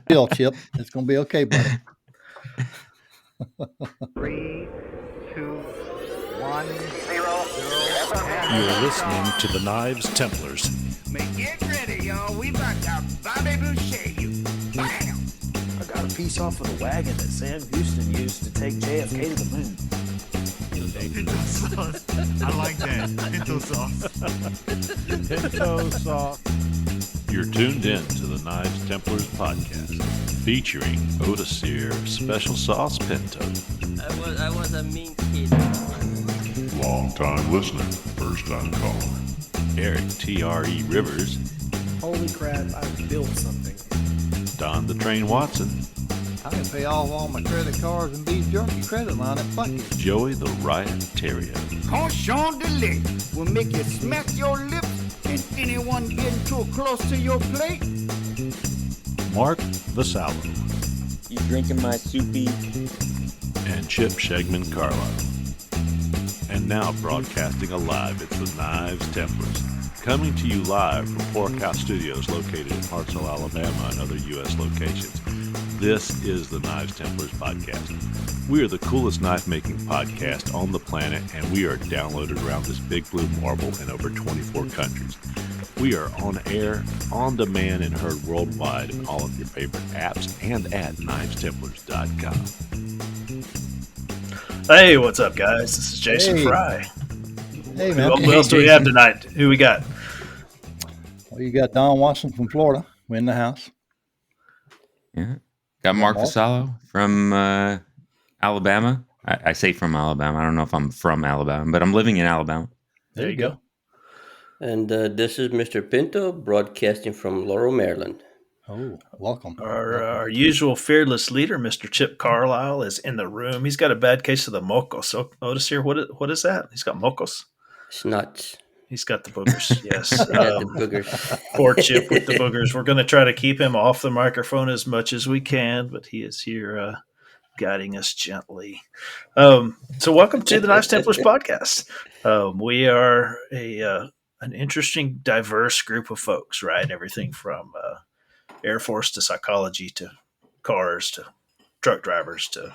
Chill, Chip. It's going to be okay, buddy. 3, 2, 1, 0. You're listening to the Knives Templars. Get ready, y'all. We about to Bobby Boucher you. Bam! I got a piece off of the wagon that Sam Houston used to take JFK to the moon. Pinto sauce. I like that. Pinto sauce. Pinto sauce. You're tuned in to the Knives Templars podcast, featuring Odisir Special Sauce Pinto. I was a mean kid. Long time listener, first time caller. Eric T.R.E. Rivers. Holy crap, I built something. Don the Train Watson. I can pay off all my credit cards and beef jerky credit line at Buc-ee's. Joey the Riot Terrier. Cochon de lait will make you smack your lips. Is anyone getting too close to your plate? Mark the Sallow. You drinking my soupy? And Chip Shegman Carlisle. And now broadcasting alive, it's the Knives Templars. Coming to you live from Porkhouse Studios located in Hartselle, Alabama and other U.S. locations. This is the Knives Templars podcast. We are the coolest knife-making podcast on the planet, and we are downloaded around this big blue marble in over 24 countries. We are on air, on demand, and heard worldwide in all of your favorite apps and at knivestemplars.com. Hey, what's up, guys? This is Jason Hey. Fry. Hey, man. Who else do we have tonight? Who we got? Well, you got Don Watson from Florida. We're in the house. Yeah. Got Mark Vassallo from Alabama. I say from Alabama. I don't know if I'm from Alabama, but I'm living in Alabama. There you go. And this is Mr. Pinto, broadcasting from Laurel, Maryland. Oh, welcome. Our usual fearless leader, Mr. Chip Carlisle, is in the room. He's got a bad case of the mocos. So notice here, what is that? He's got mocos. It's nuts. He's got the boogers. Yes. Got the boogers. Poor Chip with the boogers. We're going to try to keep him off the microphone as much as we can, but he is here guiding us gently. So welcome to the Knives Templars podcast. We are an interesting, diverse group of folks, right? Everything from Air Force to psychology to cars to truck drivers to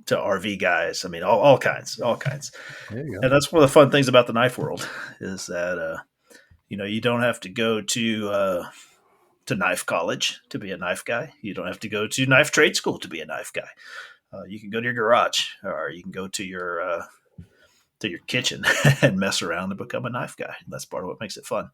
RV guys. I mean, all kinds. There you go. And that's one of the fun things about the knife world is that, you don't have to go to knife college to be a knife guy. You don't have to go to knife trade school to be a knife guy. You can go to your garage or you can go to your kitchen and mess around and become a knife guy. That's part of what makes it fun.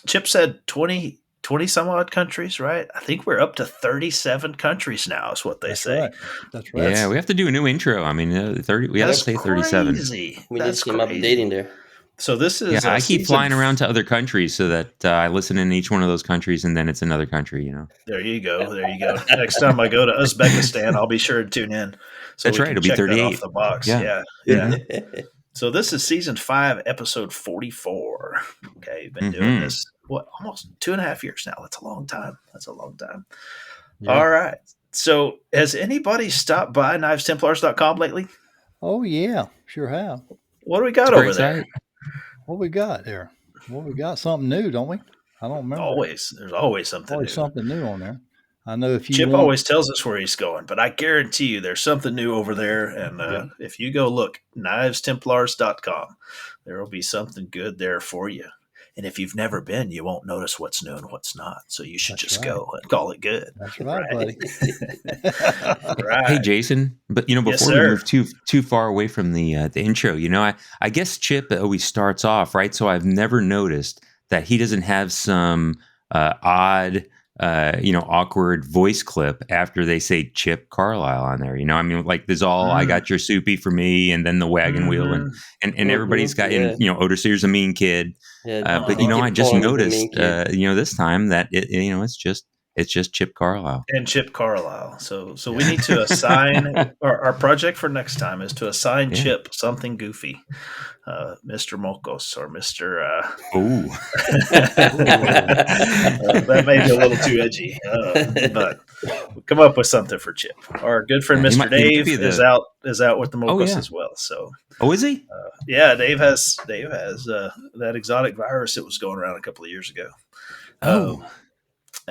Chip said 20 some odd countries, right? I think we're up to 37 countries now is what they say. Right. That's right. Yeah, we have to do a new intro. I mean, 30. We have to say 37. Crazy. We That's need some crazy. updating there. So this is Yeah, I keep season flying around to other countries so that I listen in each one of those countries, and then it's another country. There you go. Next time I go to Uzbekistan, I'll be sure to tune in. So That's we right. can It'll be check that 38. off the box. Yeah. Yeah. So this is season 5, episode 44. Okay, you've been doing this almost 2.5 years now. That's a long time. Yeah. All right. So has anybody stopped by knivestemplars.com lately? Oh, yeah. Sure have. What do we got It's a over great there? site. What we got there? Well, we got something new, don't we? I don't remember. There's always something Always new. something new on there. I know if you Chip want, always tells us where he's going, but I guarantee you there's something new over there. And if you go look, knivestemplars.com, there will be something good there for you. And if you've never been, you won't notice what's new and what's not. So you should That's just right. go and call it good. That's right, buddy. Right. Hey, Jason, but Yes, before we sir. move too far away from the intro, I guess Chip always starts off right. So I've never noticed that he doesn't have some odd, awkward voice clip after they say Chip Carlisle on there. There's all I got your soupy for me, and then the wagon wheel, and everybody's got, Odisir's a mean kid. Yeah, But I just noticed, this time that it's just Chip Carlisle. And Chip Carlisle. So we need to assign our project for next time is to assign Chip something goofy, Mr. Mokos or Mr. Ooh, that may be a little too edgy, but we'll come up with something for Chip. Our good friend Mr. Dave is out with the Mokos as well. So is he? Dave has that exotic virus that was going around a couple of years ago.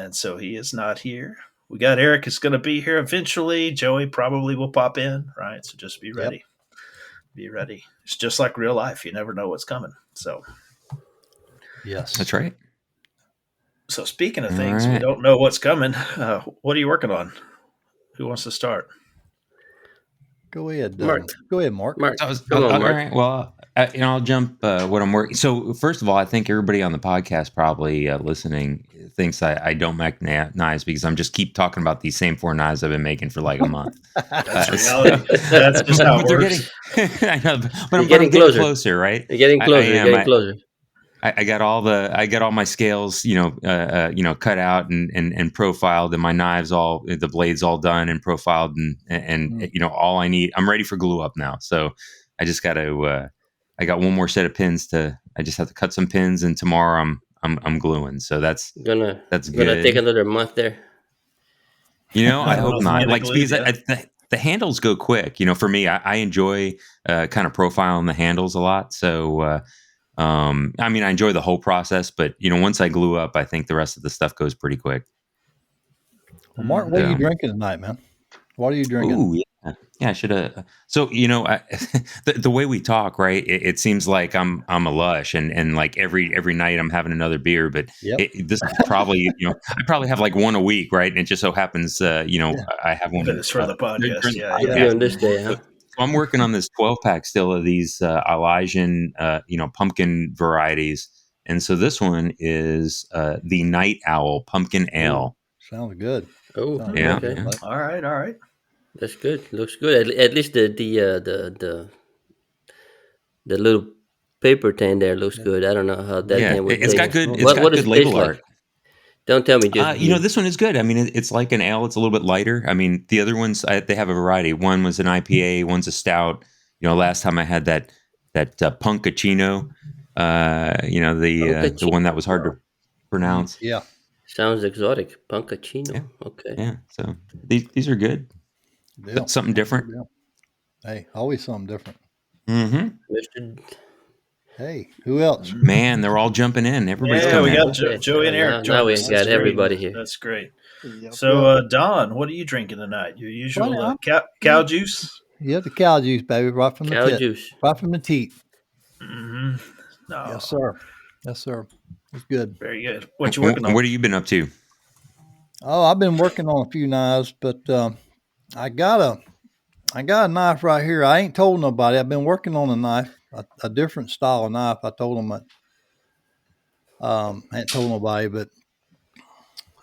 and so he is not here. We got Eric is going to be here eventually. Joey probably will pop in, right? So just be ready. Be ready. It's just like real life. You never know what's coming. So, Yes. That's right. so speaking of All things, we right. don't know what's coming. What are you working on? Who wants to start? Go ahead, Mark. Go ahead, Mark. Mark, Come come on, all Mark. right. Well, I'll jump what I'm working. So first of all, I think everybody on the podcast probably listening thinks I don't make knives because I'm just keep talking about these same 4 knives I've been making for like a month. That's reality. That's just how it they're works. getting, I know, but I'm getting getting closer. closer, right? You're getting closer. I You're am. getting closer. I got all my scales, cut out and profiled, and my knives the blades all done and profiled, and all I need. I'm ready for glue up now. So I just got to. I got one more set of pins I just have to cut some pins, and tomorrow I'm gluing. So that's Gonna good. take another month there. I don't know hope if not. I'm Like gonna because glue, the handles go quick. For me, I enjoy kind of profiling the handles a lot. So. I mean, I enjoy the whole process, but once I glue up, I think the rest of the stuff goes pretty quick. Well, Mark, what are you drinking tonight, man? What are you drinking? Ooh, yeah, I should have. So the way we talk, right? It seems like I'm a lush, and like every night I'm having another beer. But this is probably I probably have like one a week, right? And it just so happens, I have one. But it's for the podcast. during the Yeah. Good for you on this day, huh? So I'm working on this 12-pack still of these Elysian, pumpkin varieties. And so this one is the Night Owl Pumpkin Ale. Sounds good. Oh, Yeah, okay. yeah. All right. That's good. Looks good. At least the little paper tin there looks good. I don't know how that Yeah, thing would it's taste. got good. It's What got does good it taste label like? art. Don't tell me. Just this one is good. I mean, it's like an ale. It's a little bit lighter. I mean, the other ones they have a variety. One was an IPA. One's a stout. Last time I had that Punkachino. The one that was hard to pronounce. Yeah. sounds exotic. Punkachino. Yeah. Okay. Yeah. So these are good. Yeah. Something different. Yeah. Hey, always something different. Mm-hmm. Mr. Hey, who else? Man, they're all jumping in. Everybody's Yeah, coming we in. got Joey and Eric. Now we joining us. got That's great. everybody here. That's great. Yep, So, Don, what are you drinking tonight? Your usual Well, cow juice? Yeah, the cow juice, baby, right from the Cow tit. juice. Right from the teeth. Mm-hmm. No. Yes, sir. Yes, sir. It's good. Very good. What you working on? What have you been up to? Oh, I've been working on a few knives, but I got a knife right here. I ain't told nobody. I've been working on a knife, a different style of knife. I told them I ain't told nobody, but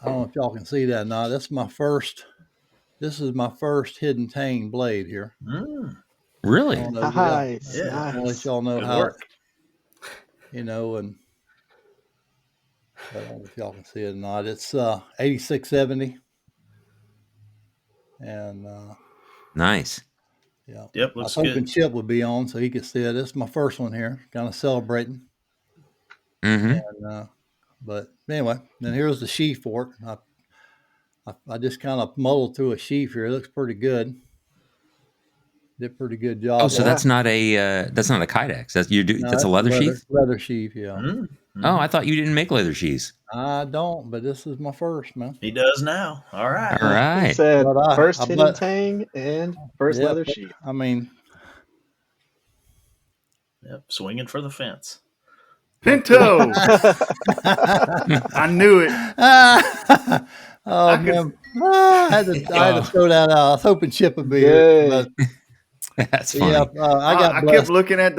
I don't know if y'all can see that or not. This is my first hidden tang blade here. Really? I don't know, Nice. Yeah. I want to let y'all know Good how, work. and I don't know if y'all can see it or not. It's 8670, and Nice. yeah. Yep, I was looks hoping good. Chip would be on so he could see it. This is my first one here, kind of celebrating. Mm-hmm. And, but anyway, then here's the sheath for it. I just kind of muddled through a sheath here. It looks pretty good. Did a pretty good job. Oh, so that's not a Kydex. That's a leather sheath. Leather sheath, yeah. Mm-hmm. Oh, I thought you didn't make leather sheaths. I don't, but this is my first, man. He does now. All right. All He right. said But first I hidden bet- tang and first Yeah, leather but, sheath. I mean, Yep, swinging for the fence. Pinto. I knew it. oh man, I had to throw that out. I was hoping Chip would be here, but That's funny. yeah, I got I blessed. kept looking at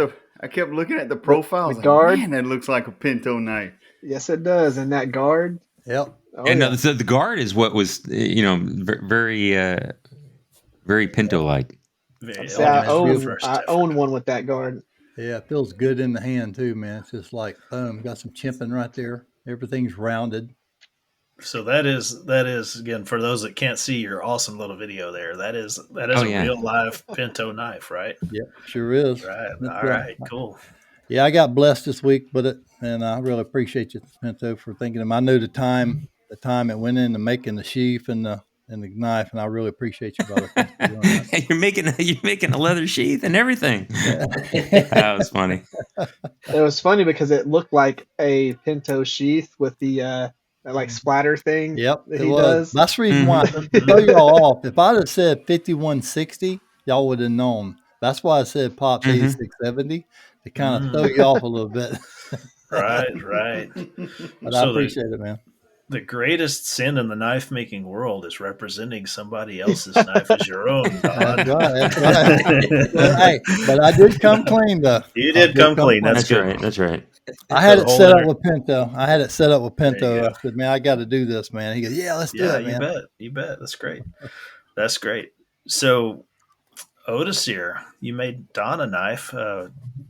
the profile. I was The like, guard? man, that looks like a Pinto knife. Yes, it does. And that guard. Yep. Oh, And yeah. the guard is what was very very Pinto like. Very See, I elegant first own effort. one with that guard. Yeah, it feels good in the hand too, man. It's just like boom, got some chimping right there. Everything's rounded. So that is again for those that can't see your awesome little video there. That is Oh, a yeah. real live Pinto knife, right? Yep, sure is. Right. That's All right. Cool. Yeah, I got blessed this week with it, and I really appreciate you, Pinto, for thinking of me. I knew the time it went into making the sheath and the knife, and I really appreciate you, brother. Thanks for doing that. You're making a leather sheath and everything. That was funny. It was funny because it looked like a Pinto sheath with the that like splatter thing Yep, that it he was. does. That's the reason why. To throw y'all off. If I'd have said 5160, y'all would have known. That's why I said Pops 8670 to kind of throw you off a little bit. Right. But I So appreciate it, man. the greatest sin in the knife making world is representing somebody else's knife as your own. Don. That's right. Hey, but I did come clean though. You did come clean. That's That's good. right. That's right. I had The it whole set up inter- with Pinto. you go. I said, man, I got to do this, man. He goes, yeah, let's do Yeah, it, man. you bet. That's great. That's great. So, Otis here, you made Don a knife.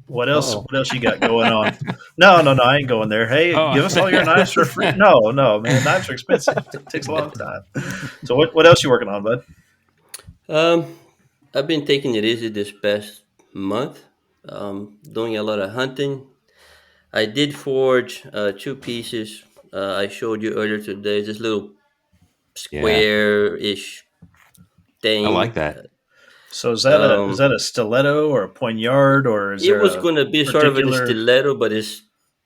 What else? Uh-oh. What else you got going on? No, I ain't going there. Hey, give us all your knives for free. No, man, knives are expensive. It takes a long time. So, what else you working on, bud? I've been taking it easy this past month, doing a lot of hunting. I did forge 2 pieces. I showed you earlier today. This little square-ish thing. I like that. So is that a stiletto or a poignard or is It there was a going to be sort of a particular- stiletto, but it's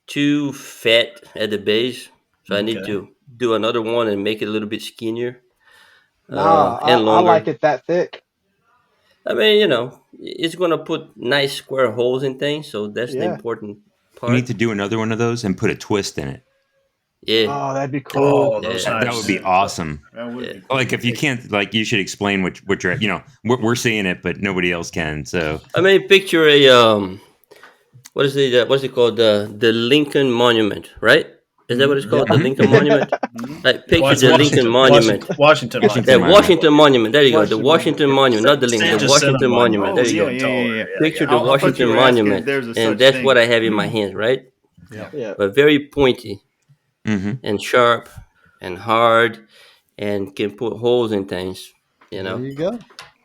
too fat at the base, so I need Okay. to do another one and make it a little bit skinnier Nah, and I longer. like it that thick. I mean, it's going to put nice square holes in things, so that's the Yeah. important You part. need to do another one of those and put a twist in it. Yeah, Oh, that'd be cool. Oh, those Yeah. That knives. would be awesome. That would Yeah. be cool. Like if you can't, like you should explain what you're, we're seeing it, but nobody else can. So I mean, picture a what's it called, the Lincoln Monument, right? Is that what it's called, the Lincoln Monument? Like picture the Lincoln Monument. Washington Monument. The Washington Monument. There you go. The Washington Monument, not the Lincoln. Sam The just said Washington a Monument. There you yeah, go. yeah. Picture the I thought you Washington were asking if Monument, there's a and such that's thing. what I have in my hands, right? Yeah. But very pointy Mhm. and sharp and hard, and can put holes in things. There you go.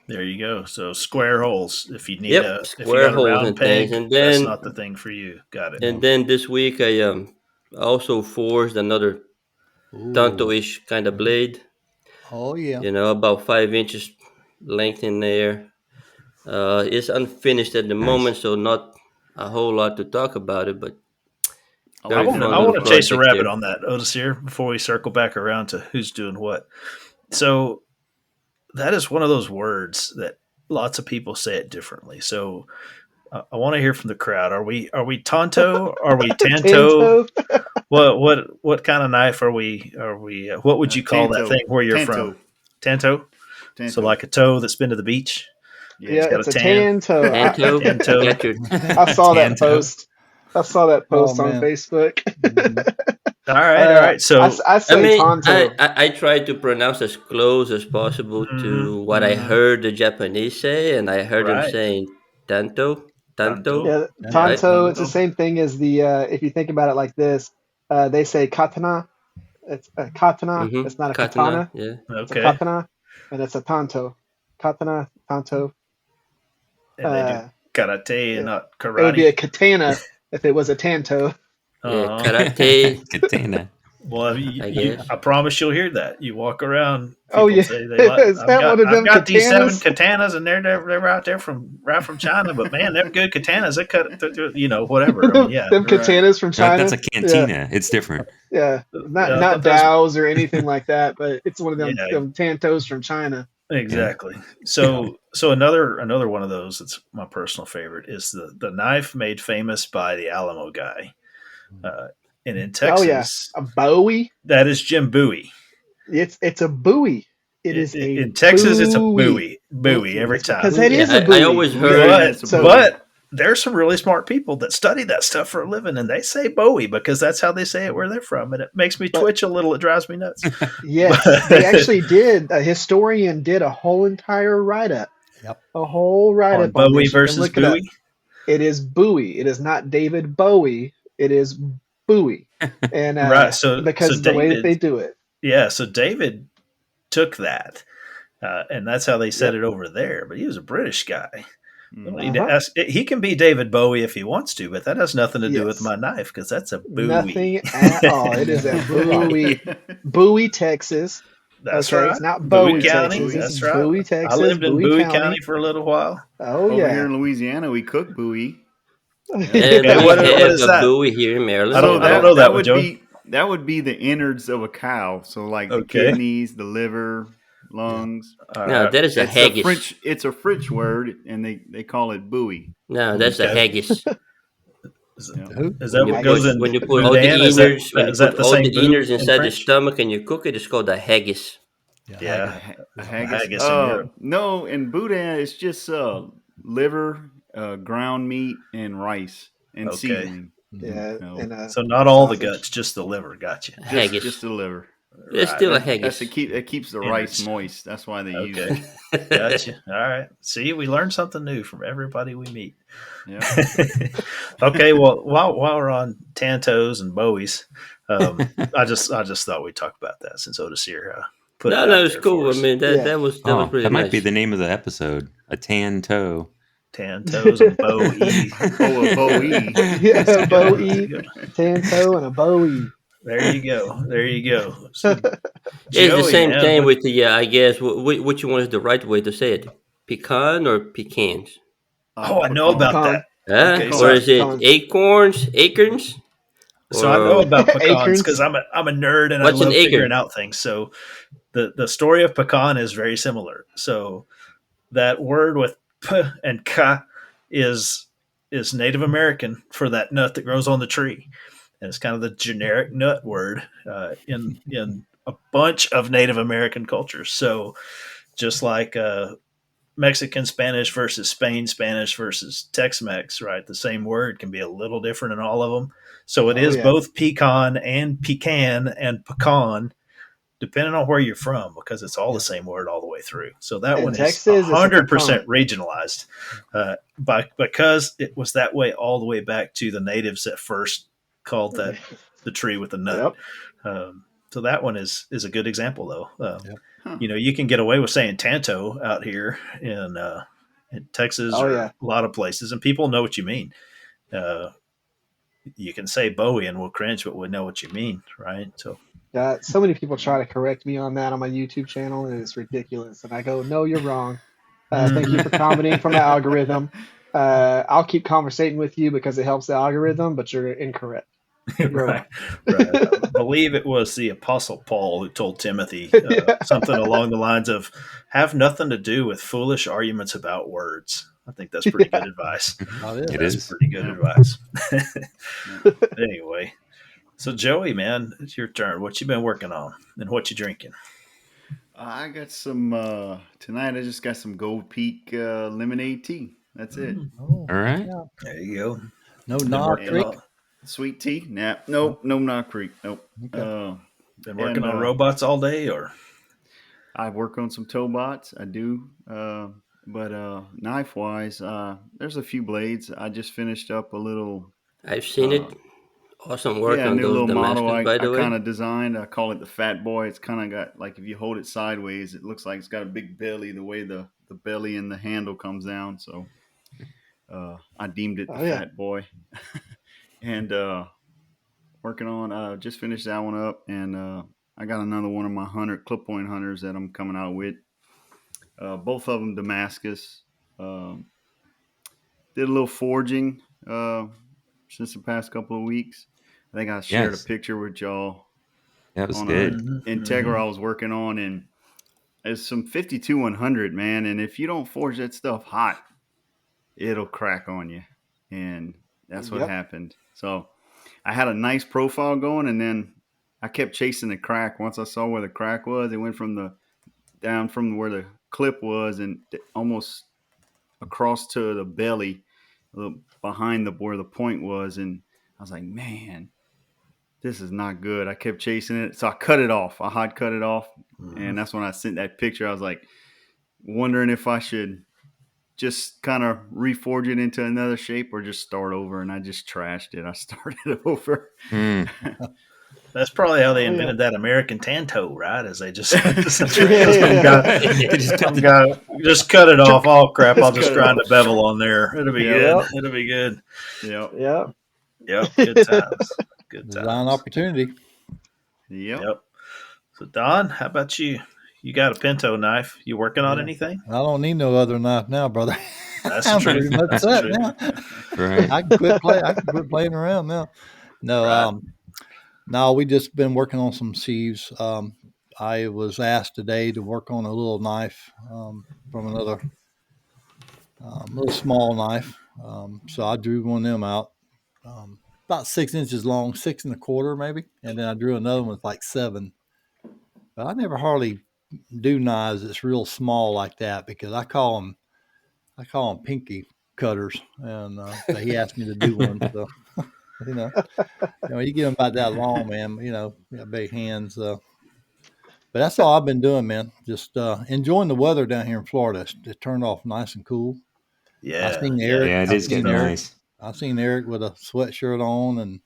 There you go. So square holes. If you need Yep, if you square got a holes round and peg, things, and that's then not the thing for you. Got it. and then this week I also forged another Tanto-ish kind of blade. Oh yeah. About 5 inches length in there. It's unfinished at the moment, so not a whole lot to talk about it, but I very want fun to little chase a project rabbit there. on that, Otis, here before we circle back around to who's doing what. So that is one of those words that lots of people say it differently. So I want to hear from the crowd. Are we Tonto? Are we Tanto? What kind of knife are we? What would you call that Tanto. thing where you're Tanto. from? Tanto. Tanto. So like a toe that's been to the beach. Yeah, got it's a a tan. tan toe. Tanto, Tanto. got your I saw that Tanto. post. I saw that post Oh, on man. Facebook. All right. So I say I Tonto. I try to pronounce as close as possible to what I heard the Japanese say, and I heard them Right. saying Tanto. Yeah, Yeah, Tonto. right? It's the same thing as the. If you think about it like this, they say katana. It's a katana. Mm-hmm. It's not a katana. Yeah. It's a okay. katana, and it's a tanto. Katana, tanto. And they do karate and not It would be a karate. katana if it was a tanto. Yeah, Uh-huh. karate. Katana. Well, I guess. I promise you'll hear that. You walk around. Oh, people yeah. say they like, Is that one of them I've got these 7 katanas? katanas, and they're out there right from China. But man, they're good katanas. They cut, whatever. I mean, yeah, them katanas from China. That's a cantina. It's different. Yeah, Yeah, I not thought those- Dows or anything like that, but it's one of them, Yeah. them tantos from China. exactly. So another one of those that's my personal favorite is the knife made famous by the Alamo guy, and in Texas, Oh yeah, a Bowie. that is Jim Bowie. It's a Bowie. It is a in Texas. It's a Bowie. Bowie every time. Because that is Yeah, a Bowie. I always heard. But there's some really smart people that study that stuff for a living, and they say Bowie because that's how they say it where they're from, and it makes me twitch a little. It drives me nuts. Yes, they actually did. A historian did a whole entire write-up. Yep. A whole write-up On on Bowie this. You can versus look it up. Bowie. It is Bowie. It is not David Bowie. It is Bowie. And Right, so- because so of the way that David- they do it. Yeah, so David took that, and that's how they said it over there. But he was a British guy. He can be David Bowie if he wants to, but that has nothing to do with Yes. my knife because that's a Bowie. Nothing at all. It is a Bowie. Bowie, Texas. That's Okay, right. it's not Bowie, County. Texas. That's It's right. Bowie, Texas. I lived in Bowie Bowie County. County for a little while. Oh, Over yeah. here in Louisiana, we cook buoy. And Okay, we what have is a that? Bowie here in Maryland. I don't know that that one, would Joey. be that would be the innards of a cow. So like the Okay. kidneys, the liver, lungs. All No, right. that is a It's a haggis. French. It's a French word, and they call it buoy. No, that's a Okay. haggis. Is, Yeah. Who? is that When you what goes in when you put all the boudin? innards, when you Is that put the all same the boud innards in inside the French? stomach and you cook it, it's called a haggis. Yeah. A There's a haggis. haggis in Europe. No, in boudin, it's just liver, ground meat, and rice and Okay. seasoning. Yeah, No. and So not all the sausage. guts, just the liver. Gotcha. Haggis. Just the liver. It's Right. still a That's haggis. it keeps the rice Innards. moist. That's why they use Okay. it. Gotcha. All right. See, we learn something new from everybody we meet. Yeah. Okay. Well, while we're on Tantos and Bowies, I just thought we'd talk about that since Otis here put it No, out no, it's there cool. for I us. mean, Yeah. that was Oh, pretty that might nice. be the name of the episode. A tan toe. Tantos and Bowie. Oh, a Bowie. Yeah, That's a good one. Bowie, That's a good one. Tanto, and a Bowie. There you go. There you go. So, It's the Joey, same man, thing what- with the, I guess, which one is the right way to say it? Pecan or pecans? Oh, I know about Pecan. that. Huh? Okay, Or so is it Pecans. acorns? So I know Or about pecans Acorns? because I'm a nerd and What's I an love acorn? figuring out things. So the story of pecan is very similar. So that word with p and ka is Native American for that nut that grows on the tree, and it's kind of the generic nut word in a bunch of Native American cultures. So just like Mexican Spanish versus Spain Spanish versus Tex-Mex, right? The same word can be a little different in all of them. So it Oh, is yeah. both pecan and pecan and pecan, depending on where you're from, because it's all the same word all the way through. So that In one Texas, is it's a 100% regionalized, because it was that way all the way back to the natives that first called that the tree with the nut. Yep. So that one is a good example, though. Huh. You know, you can get away with saying Tanto out here in Texas Oh, or yeah. a lot of places, and people know what you mean. You can say Bowie and we'll cringe, but we know what you mean, right? So So many people try to correct me on that on my YouTube channel, and it's ridiculous. And I go, no, you're wrong. Thank you for commenting from the algorithm. I'll keep conversating with you because it helps the algorithm, but you're incorrect. You're right. wrong. I believe it was the Apostle Paul who told Timothy something along the lines of, have nothing to do with foolish arguments about words. I think that's pretty good advice. It That's is. pretty good advice. Anyway, so Joey, man, it's your turn. What you been working on and what you drinking? I got some tonight. I just got some Gold Peak lemonade tea. That's it. Oh, All right. yeah. There you go. No Been knob working creek. on, Sweet tea? Nah, nope, no Knob Creek. Nope. Okay. been working And, on robots all day, or I work on some tow bots. I do. But knife wise, there's a few blades. I just finished up a little. I've seen it. Awesome work Yeah, a on new those little Damascus, model I by the way. kind of designed. I call it the Fat Boy. It's kind of got, like, if you hold it sideways, it looks like it's got a big belly the way the belly and the handle comes down. So I deemed it the Fat Boy. And working on, just finished that one up. And I got another one of my clip-point hunters that I'm coming out with. Both of them Damascus. Did a little forging since the past couple of weeks. I think I shared a picture with y'all. That was on good. Integra I was working on, and it's some 52-100, man. And if you don't forge that stuff hot, it'll crack on you. And that's what happened. So I had a nice profile going, and then I kept chasing the crack. Once I saw where the crack was, it went down from where the clip was and almost across to the belly, behind where the point was. And I was like, man, this is not good. I kept chasing it. So I cut it off. I hot cut it off. And that's when I sent that picture. I was like, wondering if I should just kind of reforge it into another shape or just start over. And I just trashed it. I started over. That's probably how they invented that American Tanto, right? As they just just cut it off. Oh crap! I'll just grind a bevel on there. It'll be good. It'll be good. Yep. Good times. Good Design times. opportunity. Yep. So Don, how about you? You got a Pinto knife. You working on anything? I don't need no other knife now, brother. That's I'm true. pretty much That's set true. now. Right. I can quit playing around now. No, No, we just been working on some sieves. I was asked today to work on a little knife from another little small knife. So I drew one of them out, about 6 inches long, 6 1/4 maybe, and then I drew another one with like 7. But I never hardly do knives that's real small like that because I call them pinky cutters, and he asked me to do one. So you know, you get them about that long, man. You got big hands. But that's all I've been doing, man. Just enjoying the weather down here in Florida. It turned off nice and cool. I Yeah, seen yeah, Eric. Yeah, it I is seen getting Eric. nice. I seen Eric with a sweatshirt on and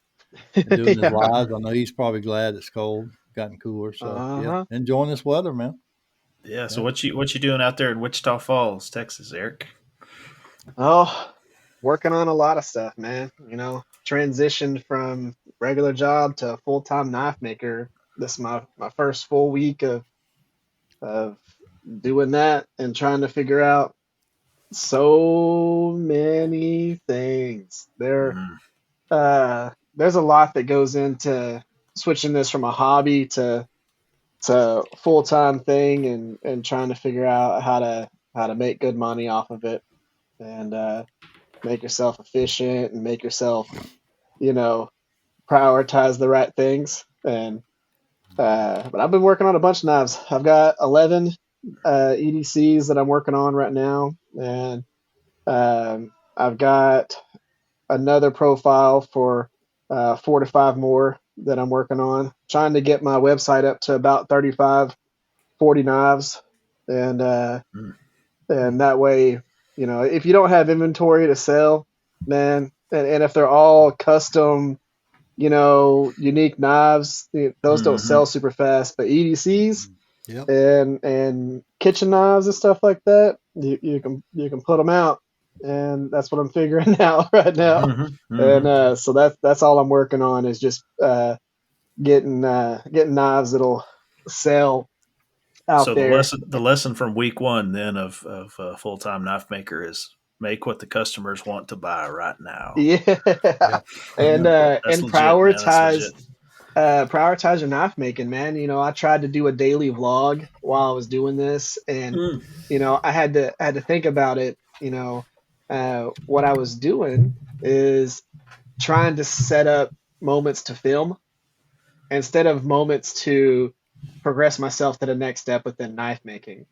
doing his Yeah. lives. I know he's probably glad it's cold, gotten cooler. So yeah, Uh-huh. enjoying this weather, man. yeah. So Yeah. what you doing out there in Wichita Falls, Texas, Eric? Oh, working on a lot of stuff, man. Transitioned from regular job to full-time knife maker. This is my first full week of doing that and trying to figure out so many things. There's a lot that goes into switching this from a hobby to full-time thing and trying to figure out how to make good money off of it and make yourself efficient and make yourself, you know, prioritize the right things. And but I've been working on a bunch of knives. I've got 11 EDCs that I'm working on right now, and I've got another profile for 4 to 5 more that I'm working on. Trying to get my website up to about 35, 40 knives, and and that way, if you don't have inventory to sell, man, and if they're all custom, unique knives, those don't Mm-hmm. sell super fast. But EDCs Yep. and kitchen knives and stuff like that, you can put them out, and that's what I'm figuring out right now. Mm-hmm. And Mm-hmm. so that's all I'm working on is just getting knives that'll sell out So the there. lesson from week one then of full time knife maker is make what the customers want to buy right now. Yeah, Yep. and That's legit, man. That's legit. prioritize your knife making, man. I tried to do a daily vlog while I was doing this, and Mm. I had to think about it. What I was doing is trying to set up moments to film instead of moments to progress myself to the next step within knife making.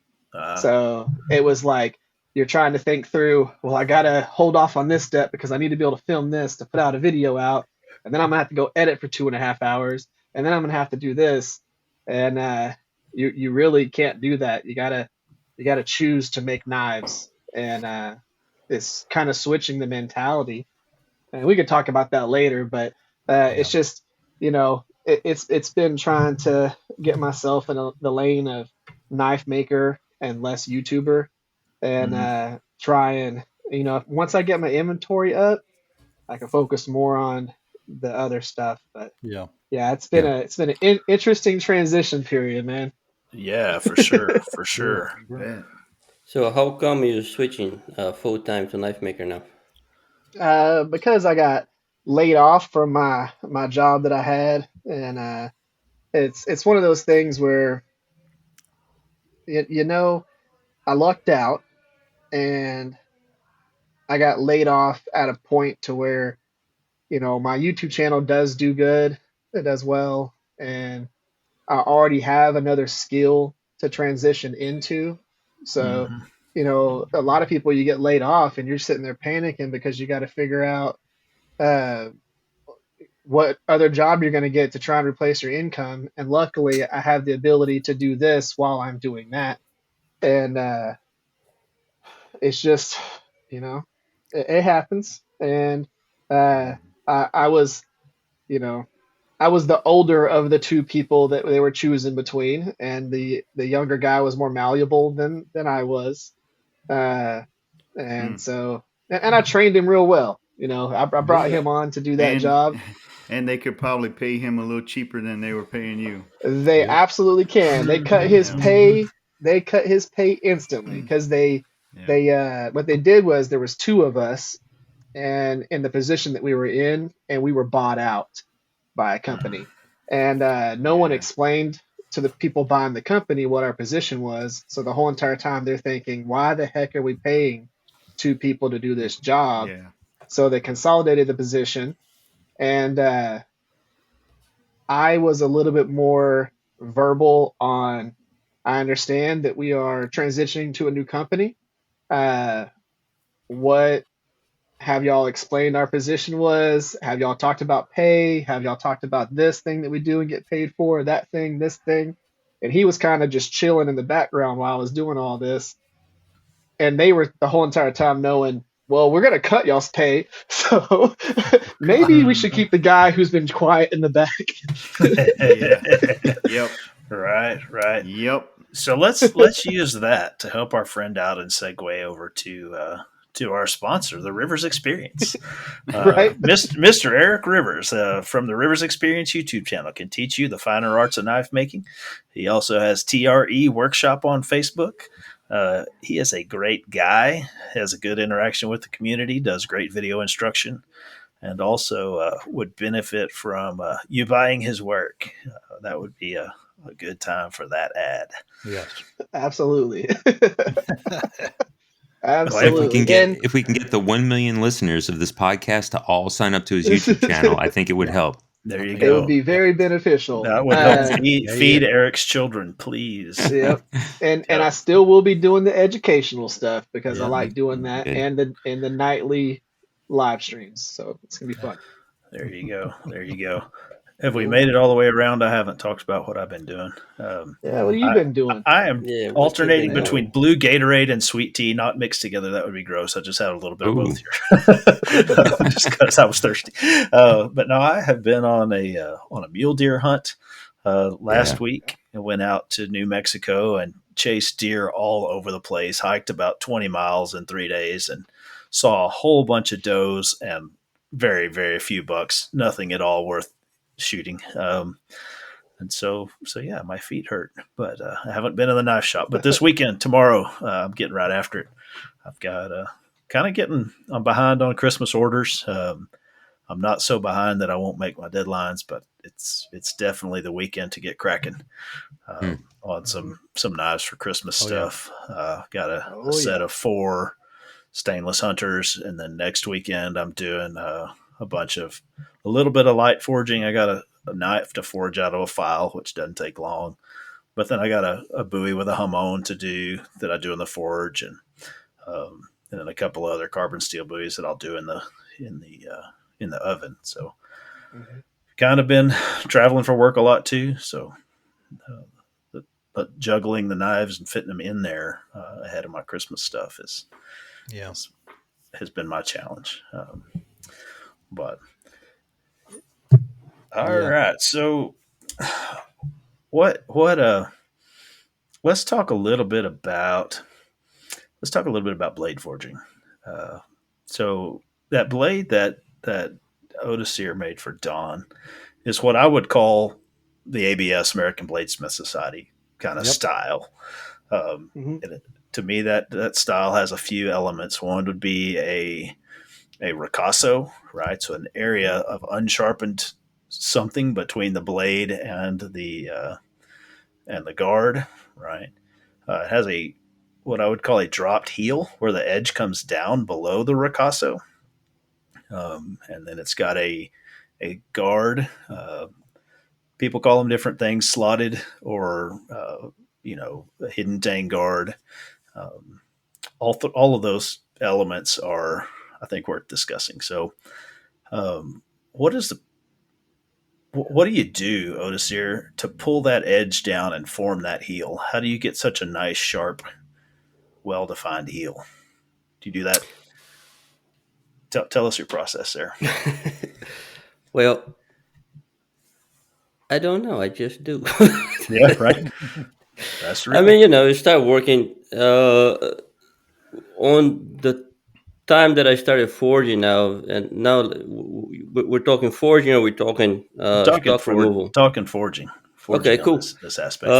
So it was like you're trying to think through, well, I gotta hold off on this step because I need to be able to film this to put out a video out, and then I'm gonna have to go edit for 2.5 hours, and then I'm gonna have to do this, and you really can't do that. You gotta choose to make knives, and it's kind of switching the mentality. And we could talk about that later, but Yeah. it's just it's been trying to get myself in the lane of knife maker and less YouTuber, and try and once I get my inventory up, I can focus more on the other stuff. But Yeah. yeah, it's been Yeah. an interesting transition period, man. Yeah, for sure, for sure. Bet. So how come you're switching full time to knife maker now? Because I got laid off from my job that I had, and it's one of those things where I lucked out and I got laid off at a point to where my YouTube channel does do good, it does well, and I already have another skill to transition into. So Mm-hmm. a lot of people, you get laid off and you're sitting there panicking because you got to figure out uh, what other job you're going to get to try and replace your income. And luckily, I have the ability to do this while I'm doing that. And it's just, you know, it happens. And I was, you know, I was the older of the two people that they were choosing between, and the younger guy was more malleable than I was. Uh, and so, and I trained him real well. I brought him on to do that And job. and they could probably pay him a little cheaper than they were paying you. They Yep. absolutely can. They cut his pay. They cut his pay instantly because they what they did was there was two of us, and in the position that we were in, and we were bought out by a company, and no one Yeah. explained to the people buying the company what our position was. So the whole entire time they're thinking, why the heck are we paying two people to do this job? Yeah. So they consolidated the position, and I was a little bit more verbal on. I understand that we are transitioning to a new company. Uh, what have y'all explained our position was? Have y'all talked about pay? Have y'all talked about this thing that we do and get paid for, that thing, this thing? And he was kind of just chilling in the background while I was doing all this. And they were the whole entire time knowing, well, we're going to cut y'all's pay. So maybe we should keep the guy who's been quiet in the back. Yeah. Yep. Right. Yep. So let's use that to help our friend out and segue over to our sponsor, the Rivers Experience. Right. Mr. Eric Rivers from the Rivers Experience YouTube channel can teach you the finer arts of knife making. He also has TRE Workshop on Facebook. He is a great guy, has a good interaction with the community, does great video instruction, and also would benefit from you buying his work. That would be a good time for that ad. Yes. Absolutely. Well, Absolutely. if we can get the 1 million listeners of this podcast to all sign up to his YouTube channel, I think it would help. There you It go. would be very beneficial. That would help feed Eric's children, please. Yep. And I still will be doing the educational stuff because I Yeah. like doing that, Good. and the nightly live streams. So it's gonna be fun. There you go. Have we made it all the way around? I haven't talked about what I've been doing. Yeah, what have you been doing? I am Yeah, what you alternating been doing? between blue Gatorade and sweet tea, not mixed together. That would be gross. I just had a little bit of Ooh. both here, just because I was thirsty. But no, I have been on a mule deer hunt last week. I went out to New Mexico and chased deer all over the place. Hiked about 20 miles in 3 days and saw a whole bunch of does and very, very few bucks. Nothing at all worth shooting. And so yeah, my feet hurt, but I haven't been in the knife shop. But this weekend, tomorrow, I'm getting right after it. I've got I'm behind on Christmas orders. I'm not so behind that I won't make my deadlines, but it's definitely the weekend to get cracking on some knives for Christmas stuff. Got a set of 4 stainless hunters, and then next weekend I'm doing a little bit of light forging. I got a knife to forge out of a file, which doesn't take long. But then I got a buoy with a hamon to do that I do in the forge, and then a couple of other carbon steel buoys that I'll do in the oven. So kind of been traveling for work a lot too. So but juggling the knives and fitting them in there ahead of my Christmas stuff has been my challenge. But all right, so let's talk a little bit about blade forging. So that blade that Odysseer made for Don is what I would call the ABS, American Bladesmith Society kind of style. To me, that style has a few elements. One would be a ricasso, right? So an area of unsharpened something between the blade and the guard, right? It has what I would call a dropped heel, where the edge comes down below the ricasso, and then it's got a guard. People call them different things, slotted or a hidden dang guard. All of those elements are, I think, worth discussing. So, what do you do, Odysseer, to pull that edge down and form that heel? How do you get such a nice, sharp, well-defined heel? Do you do that? Tell us your process there. Well, I don't know. I just do. Yeah, right. That's right. I mean, you start working on the time that I started forging now, and now we're talking forging, or we're talking stock removal. Talking forging. Okay, cool. This aspect.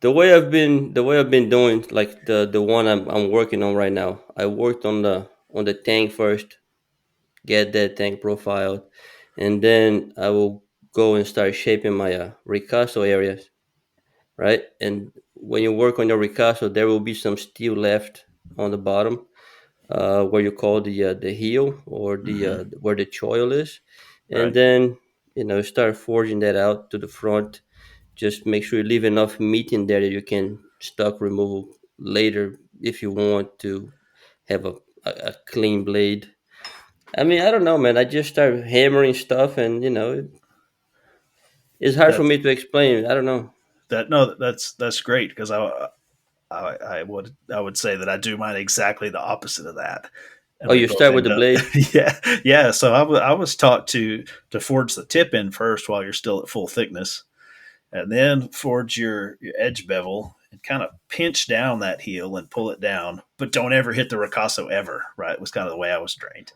The way I've been doing, like the one I'm working on right now. I worked on the tank first, get that tank profiled, and then I will go and start shaping my ricasso areas, right? And when you work on your ricasso, there will be some steel left on the bottom, where you call the heel, or the where the choil is, and Right. then start forging that out to the front. Just make sure you leave enough meat in there that you can stock removal later if you want to have a clean blade. I mean, I don't know, man. I just start hammering stuff, and it's hard for That me to explain. I don't know. that no, that's great because I would say that I do mine exactly the opposite of that, and Oh, we you both start with end the up blade? yeah. So I was taught to forge the tip in first while you're still at full thickness, and then forge your edge bevel and kind of pinch down that heel and pull it down, but don't ever hit the ricasso ever. Right, was kind of the way I was trained,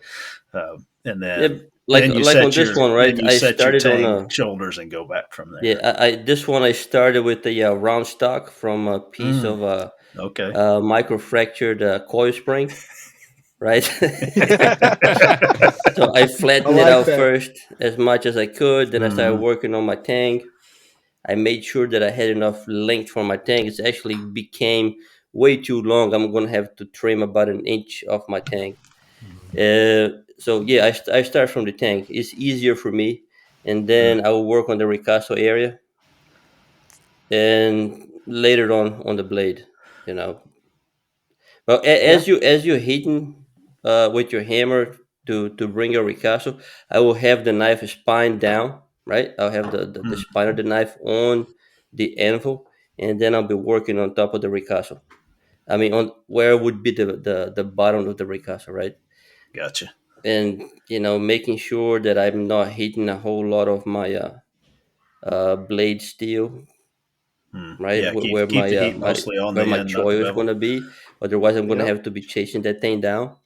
and Yeah, then like you like on set this your one, right? then you I set your started on tang a shoulders and go back from yeah. there. I this one I started with the round stock from a piece Mm, of okay. micro fractured coil spring, right? So I I flattened it like out that. first as much as I could. Then I started Mhm. working on my tang. I made sure that I had enough length for my tang. It actually became way too long. I'm gonna have to trim about an inch off my tang. So yeah, I start from the tang. It's easier for me, and Mm, then I will work on the ricasso area, and later on the blade. You know, well, Yeah. as you're hitting with your hammer to bring your ricasso, I will have the knife spine down. Right, I'll have the mm. spine of the knife on the anvil, and then I'll be working on top of the ricasso. I mean, on where would be the bottom of the ricasso, right? Gotcha. And making sure that I'm not hitting a whole lot of my blade steel, right, Yeah, where keep the heat mostly on where the my end, not the choil is bevel. gonna be. Otherwise, I'm gonna Yep. have to be chasing that thing down.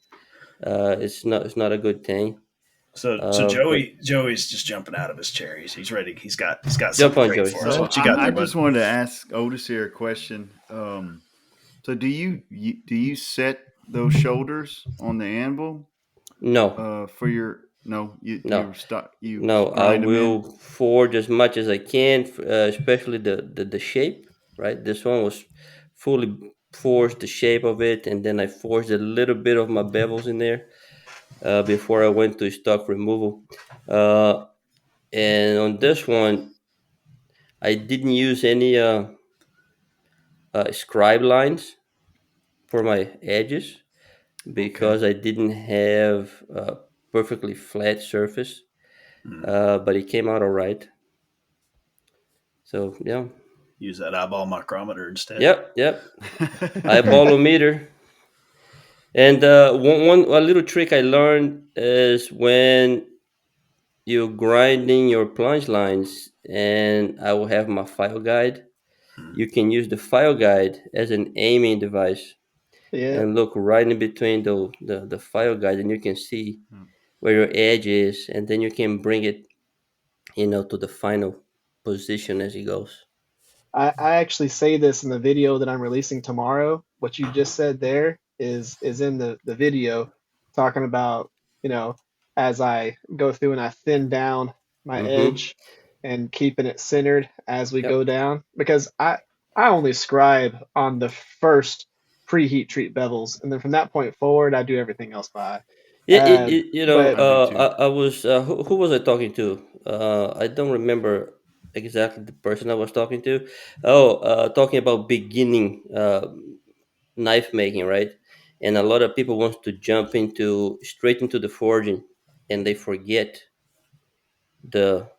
It's not a good thing. So But Joey's just jumping out of his chair. He's ready. He's got jump something on, great Joey. for us. So What you got I there, bud? just wanted to ask Otis here a question. So do you set those shoulders on the anvil No, for your no no, you no. I grind them will in? forge as much as I can, especially the shape. Right, this one was fully forged the shape of it, and then I forged a little bit of my bevels in there before I went to stock removal. Uh, and on this one, I didn't use any scribe lines for my edges Okay. because I didn't have a perfectly flat surface, Hmm. but it came out all right. So yeah, Use that eyeball micrometer instead. yep. Eyeballometer. And one a little trick I learned is when you're grinding your plunge lines, and I will have my file guide. Hmm. You can use the file guide as an aiming device Yeah. and look right in between the file guide, and you can see where your edge is, and then you can bring it to the final position as it goes. I actually say this in the video that I'm releasing tomorrow. What you just said there is in the video talking about, you know, as I go through and I thin down my Mm-hmm. edge and keeping it centered as we go Yep. down because I only scribe on the first preheat treat bevels, and then from that point forward I do everything else by. But I do too. I was who was I talking to? I don't remember exactly the person I was talking to. Oh, talking about beginning knife making, right? And a lot of people want to jump into straight into the forging, and they forget the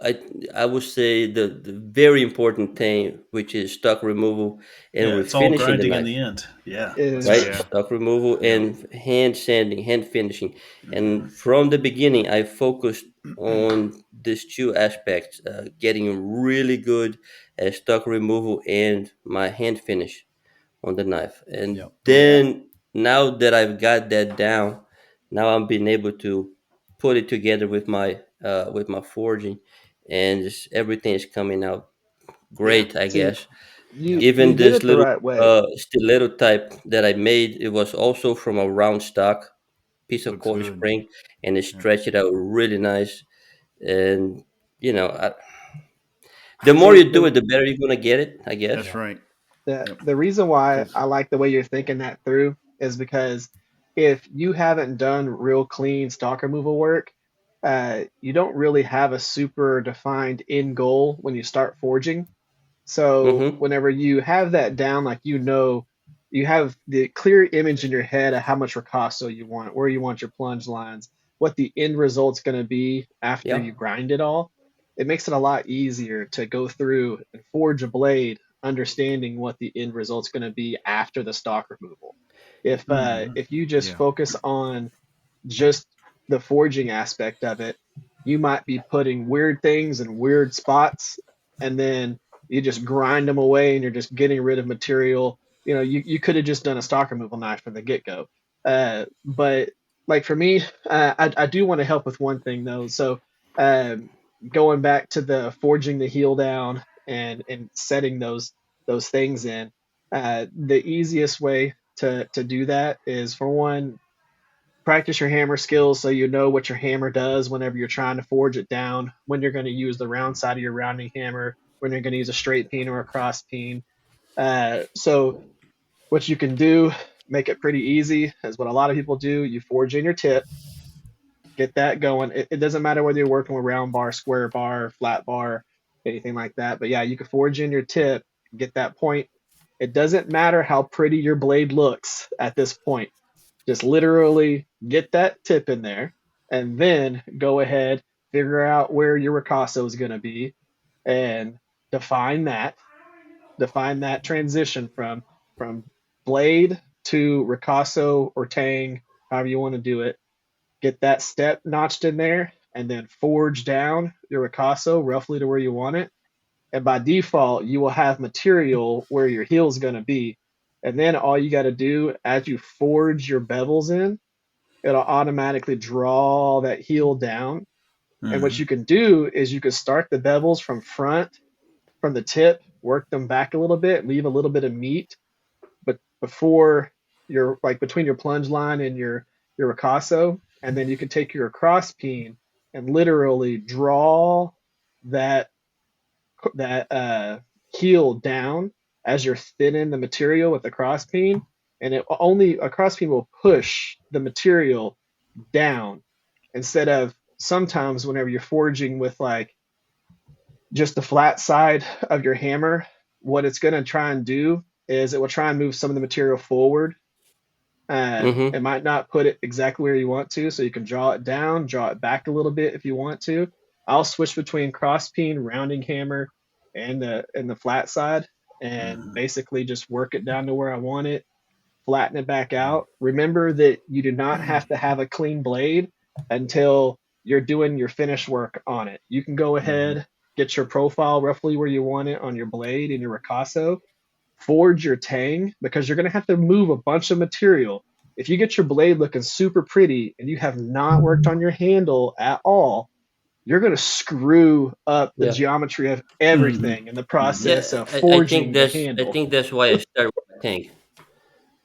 I I would say the very important thing, which is stock removal and Yeah, it's all refinishing the grinding in the knife, end. Yeah, that's is right. right? Yeah. Stock removal Yep. and hand sanding, hand finishing. Hmm. And from the beginning, I focused on these two aspects, getting really good at stock removal and my hand finish on the knife. And Yep. yeah. then now that I've got that down, now I'm being able to put it together with my forging, and just everything is coming out great, I See, guess. Yep. you Even did this it the little right way. stiletto type that I made, it was also from a round stock piece of Looks coil good. spring, and it Yep. stretched it out really nice. And you know, the more See, you do it, the better you're gonna get it, I guess. That's right. the Yep. the reason why Because I like the way you're thinking that through is because if you haven't done real clean stock removal work, you don't really have a super defined end goal when you start forging. So Mm-hmm. whenever you have that down, like you have the clear image in your head of how much ricasso you want, where you want your plunge lines, what the end result's going to be after Yeah. you grind it all. It makes it a lot easier to go through and forge a blade, understanding what the end result's going to be after the stock removal. If you just yeah. focus on just the forging aspect of it, you might be putting weird things in weird spots, and then you just grind them away and you're just getting rid of material. You could have just done a stock removal knife from the get go. But like for me, I do want to help with one thing though. So um, going back to the forging the heel down and setting those things in, the easiest way to do that is, for one, practice your hammer skills so you know what your hammer does whenever you're trying to forge it down, when you're going to use the round side of your rounding hammer, when you're going to use a straight peen or a cross peen. So what you can do, make it pretty easy, is what a lot of people do. You forge in your tip, get that going. It doesn't matter whether you're working with round bar, square bar, flat bar, anything like that. But yeah, you can forge in your tip, get that point. It doesn't matter how pretty your blade looks at this point, just literally get that tip in there and then go ahead, figure out where your ricasso is going to be and define that, define that transition from blade to ricasso or tang, however you want to do it. Get that step notched in there and then forge down your ricasso roughly to where you want it. And by default, you will have material where your heel is going to be. And then all you got to do as you forge your bevels in, it'll automatically draw that heel down. And what Mm-hmm. you can do is you can start the bevels from front, from the tip, work them back a little bit, leave a little bit of meat, but before your, like, between your plunge line and your ricasso, and then you can take your cross peen and literally draw that heel down as you're thinning the material with the cross peen, and it only a cross peen will push the material down, instead of sometimes whenever you're forging with like just the flat side of your hammer, what it's going to try and do is it will try and move some of the material forward. It Mm-hmm. might not put it exactly where you want to, so you can draw it down, draw it back a little bit if you want to. I'll switch between cross peen, rounding hammer, and the flat side, and Mm-hmm. basically just work it down to where I want it, flatten it back out. Remember that you do not have to have a clean blade until you're doing your finish work on it. You can go Mm-hmm. ahead, get your profile roughly where you want it on your blade and your ricasso, forge your tang, because you're going to have to move a bunch of material. If you get your blade looking super pretty and you have not worked on your handle at all, you're going to screw up the Yeah. geometry of Mm-hmm. everything in the Mm-hmm. process Yeah. of I think forging the I handle. think that's why I start with my tank.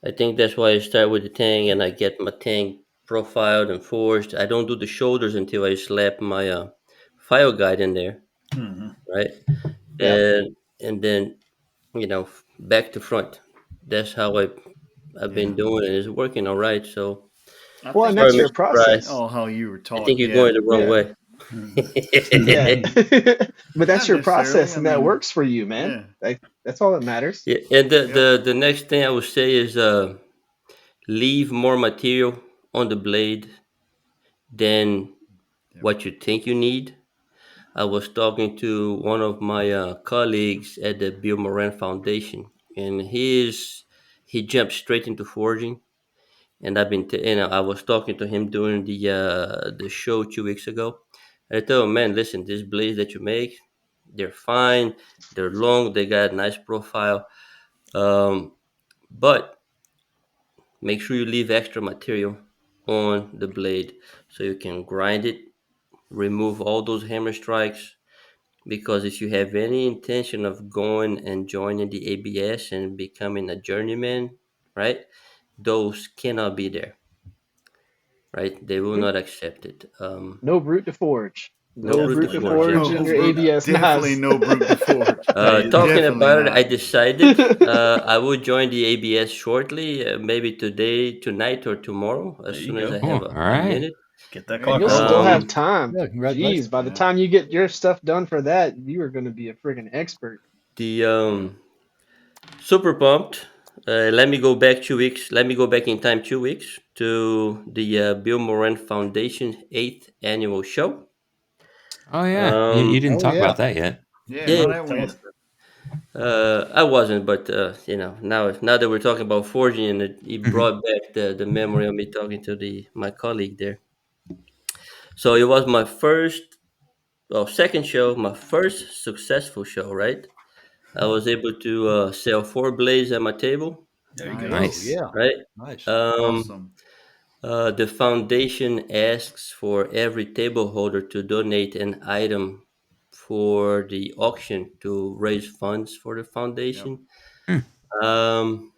I think that's why I start with the tank and I get my tank profiled and forged. I don't do the shoulders until I slap my file guide in there, Mm-hmm. right? Yeah. And then back to front. That's how I've Yeah. been doing it. It's working all right. So I Well, and think that's sorry, it's your Mr. Fry. process. oh how you were I think taught. you're Yeah. going the wrong Yeah. way. Yeah. But that's Not your necessarily. process I and that mean, works for you, man. yeah. Like, that's all that matters. Yeah, and the, Yep. the the next thing I would say is leave more material on the blade than Yep. what you think you need. I was talking to one of my colleagues at the Bill Moran Foundation, and he jumped straight into forging. And I was talking to him during the show 2 weeks ago. And I told him, man, listen, these blades that you make, they're fine, they're long, they got a nice profile, but make sure you leave extra material on the blade so you can grind it, remove all those hammer strikes. Because if you have any intention of going and joining the ABS and becoming a journeyman, right, those cannot be there, right? They will Hmm. not accept it. No brute to forge. No No brute brute to to forge. forge Yeah. in No your brute, ABS definitely knives. no brute to forge. Talking Definitely about it, I not. decided I will join the ABS shortly, maybe today, tonight, or tomorrow, as There you soon as go. I Cool. have All a right. minute. Get that There you clock You'll go. still rolling. have time. Yeah, congratulations. Jeez, by the Yeah. time you get your stuff done for that, you are going to be a friggin' expert. The super pumped. Let me go back 2 weeks. Let me go back in time 2 weeks to the Bill Moran Foundation 8th annual show. Oh yeah, you didn't Oh talk yeah. about that yet. Yeah, Yeah, how that went. I wasn't, but now that we're talking about forging, it Hmm. brought back the memory of me talking to my colleague there. So it was my second show, my first successful show, right? I was able to sell 4 blades at my table, There you go. Oh Nice. Nice. yeah. right? Nice. Um, Awesome. the foundation asks for every table holder to donate an item for the auction to raise funds for the Yep. foundation. Hmm. Um,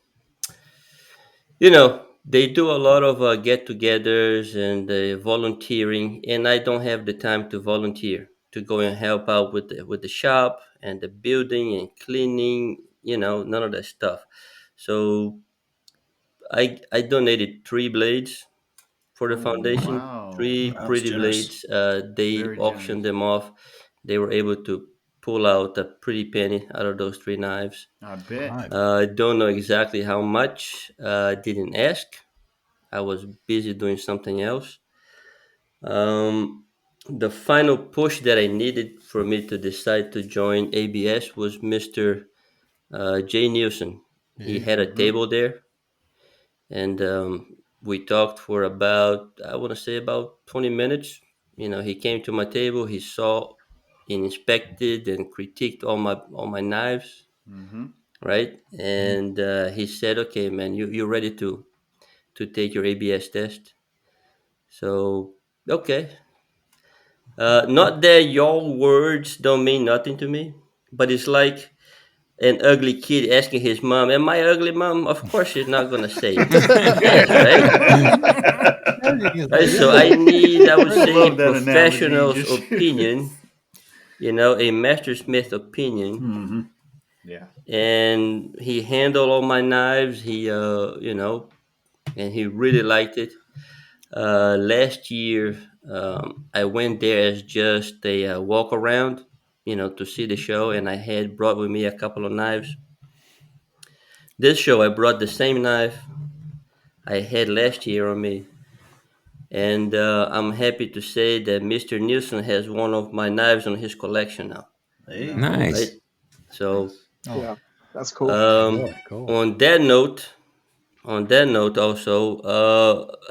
they do a lot of get-togethers and volunteering, and I don't have the time to volunteer to go and help out with the shop and the building and cleaning. None of that stuff. So I donated 3 blades for the Oh, foundation. wow. Three That was pretty generous. blades. They Very generous. auctioned them off. They were able to pull out a pretty penny out of those 3 knives. I bet. Nice. I don't know exactly how much. Didn't ask. I was busy doing something else. Um, the final push that I needed for me to decide to join ABS was Mr. Jay Nielsen. He Yeah. had a Mm-hmm. table there, and we talked for about, I want to say, about 20 minutes. He came to my table, he saw and inspected and critiqued all my knives, Mm-hmm. right? Mhm. And he said, "Okay, man, you're ready to take your ABS test." So, okay. Not that your words don't mean nothing to me, but it's like an ugly kid asking his mom, "Am I ugly, mom?" Of course, she's not gonna say yes, right? Yeah, you can say, Right. yeah, So I need, I would I say, a love that analogy you professional's just opinion. used. A mastersmith opinion, Hmm. Yeah. and he handled all my knives. And he really liked it. Last year, I went there as just a walk around, to see the show, and I had brought with me a couple of knives. This show, I brought the same knife I had last year on me, and I'm happy to say that Mr. Nielsen has one of my knives on his collection now. Hey. Right. Nice. So, Nice. Oh, Yeah, that's cool. cool, cool. on that note, also,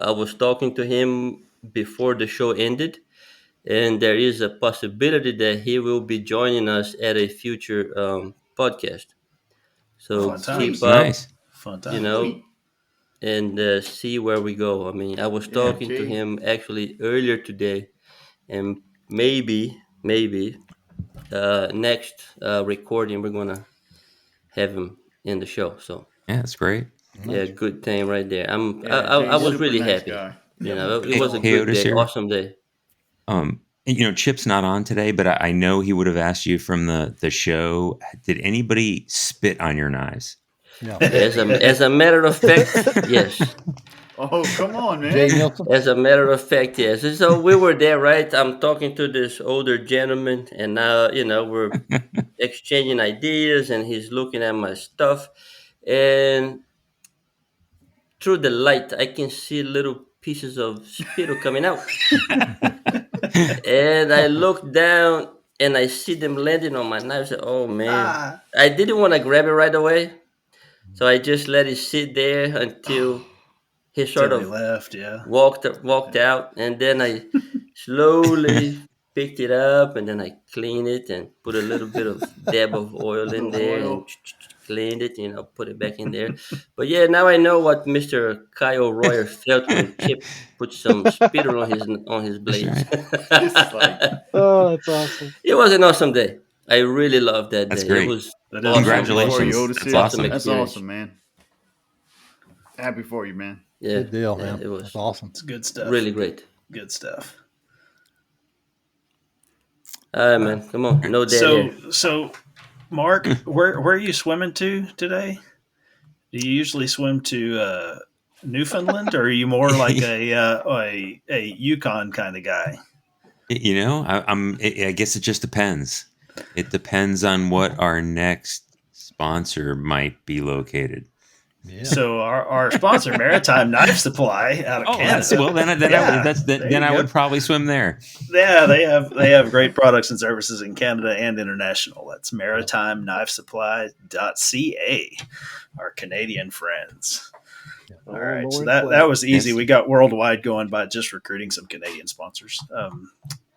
I was talking to him before the show ended, and there is a possibility that he will be joining us at a future podcast. Oh, Fun So keep sweet. times. up, Nice. Fun you times. know, Sweet. and see where we go. I mean, I was Yeah, talking to Jay. him actually earlier today, and maybe next recording we're gonna have him in the show. So Yeah, that's great. yeah, Nice. good thing right there. Yeah, I Jay's was super really nice happy. guy. You Yep. know, it That's was a Hey, good awesome. Otis day, here. awesome day. Chip's not on today, but I know he would have asked you from the show. Did anybody spit on your knives? Yeah. As a matter of fact, yes. Oh, come on, Jay man. Nielsen. As a matter of fact, yes. So we were there, right? I'm talking to this older gentleman, and now we're exchanging ideas, and he's looking at my stuff, and through the light, I can see little pieces of spittle coming out, and I look down, and I see them landing on my knife. I said, "Oh man!" Ah. I didn't want to grab it right away, so I just let it sit there until he sort Till he of left, yeah. walked out, and then I slowly picked it up, and then I cleaned it and put a little bit of dab of oil in there and Oil. cleaned it, put it back in there. But yeah, now I know what Mr. Kyle Royer felt when Chip put some spitter on his That's blades. right. Just like, Oh, that's awesome. It was an awesome day. I really loved that That's day. It great. was That is happy awesome, great. for you, awesome, Congratulations. Otis. That's Here. awesome awesome. That's experience. awesome, man. Happy for you, man. Yeah, Good deal, yeah, man. it That's was awesome. It's good stuff. really great. Good stuff. All right, man. Come on. No dead here. So, Mark, where are you swimming to today? Do you usually swim to Newfoundland, or are you more like a Yukon kind of guy? I guess it just depends. It depends on what our next sponsor might be located. Yeah. So our sponsor, Maritime Knife Supply, out of Canada. Then I would probably swim there. Yeah, they have great products and services in Canada and international. That's maritimeknifesupply.ca, our Canadian friends. All right, so that was easy. We got worldwide going by just recruiting some Canadian sponsors.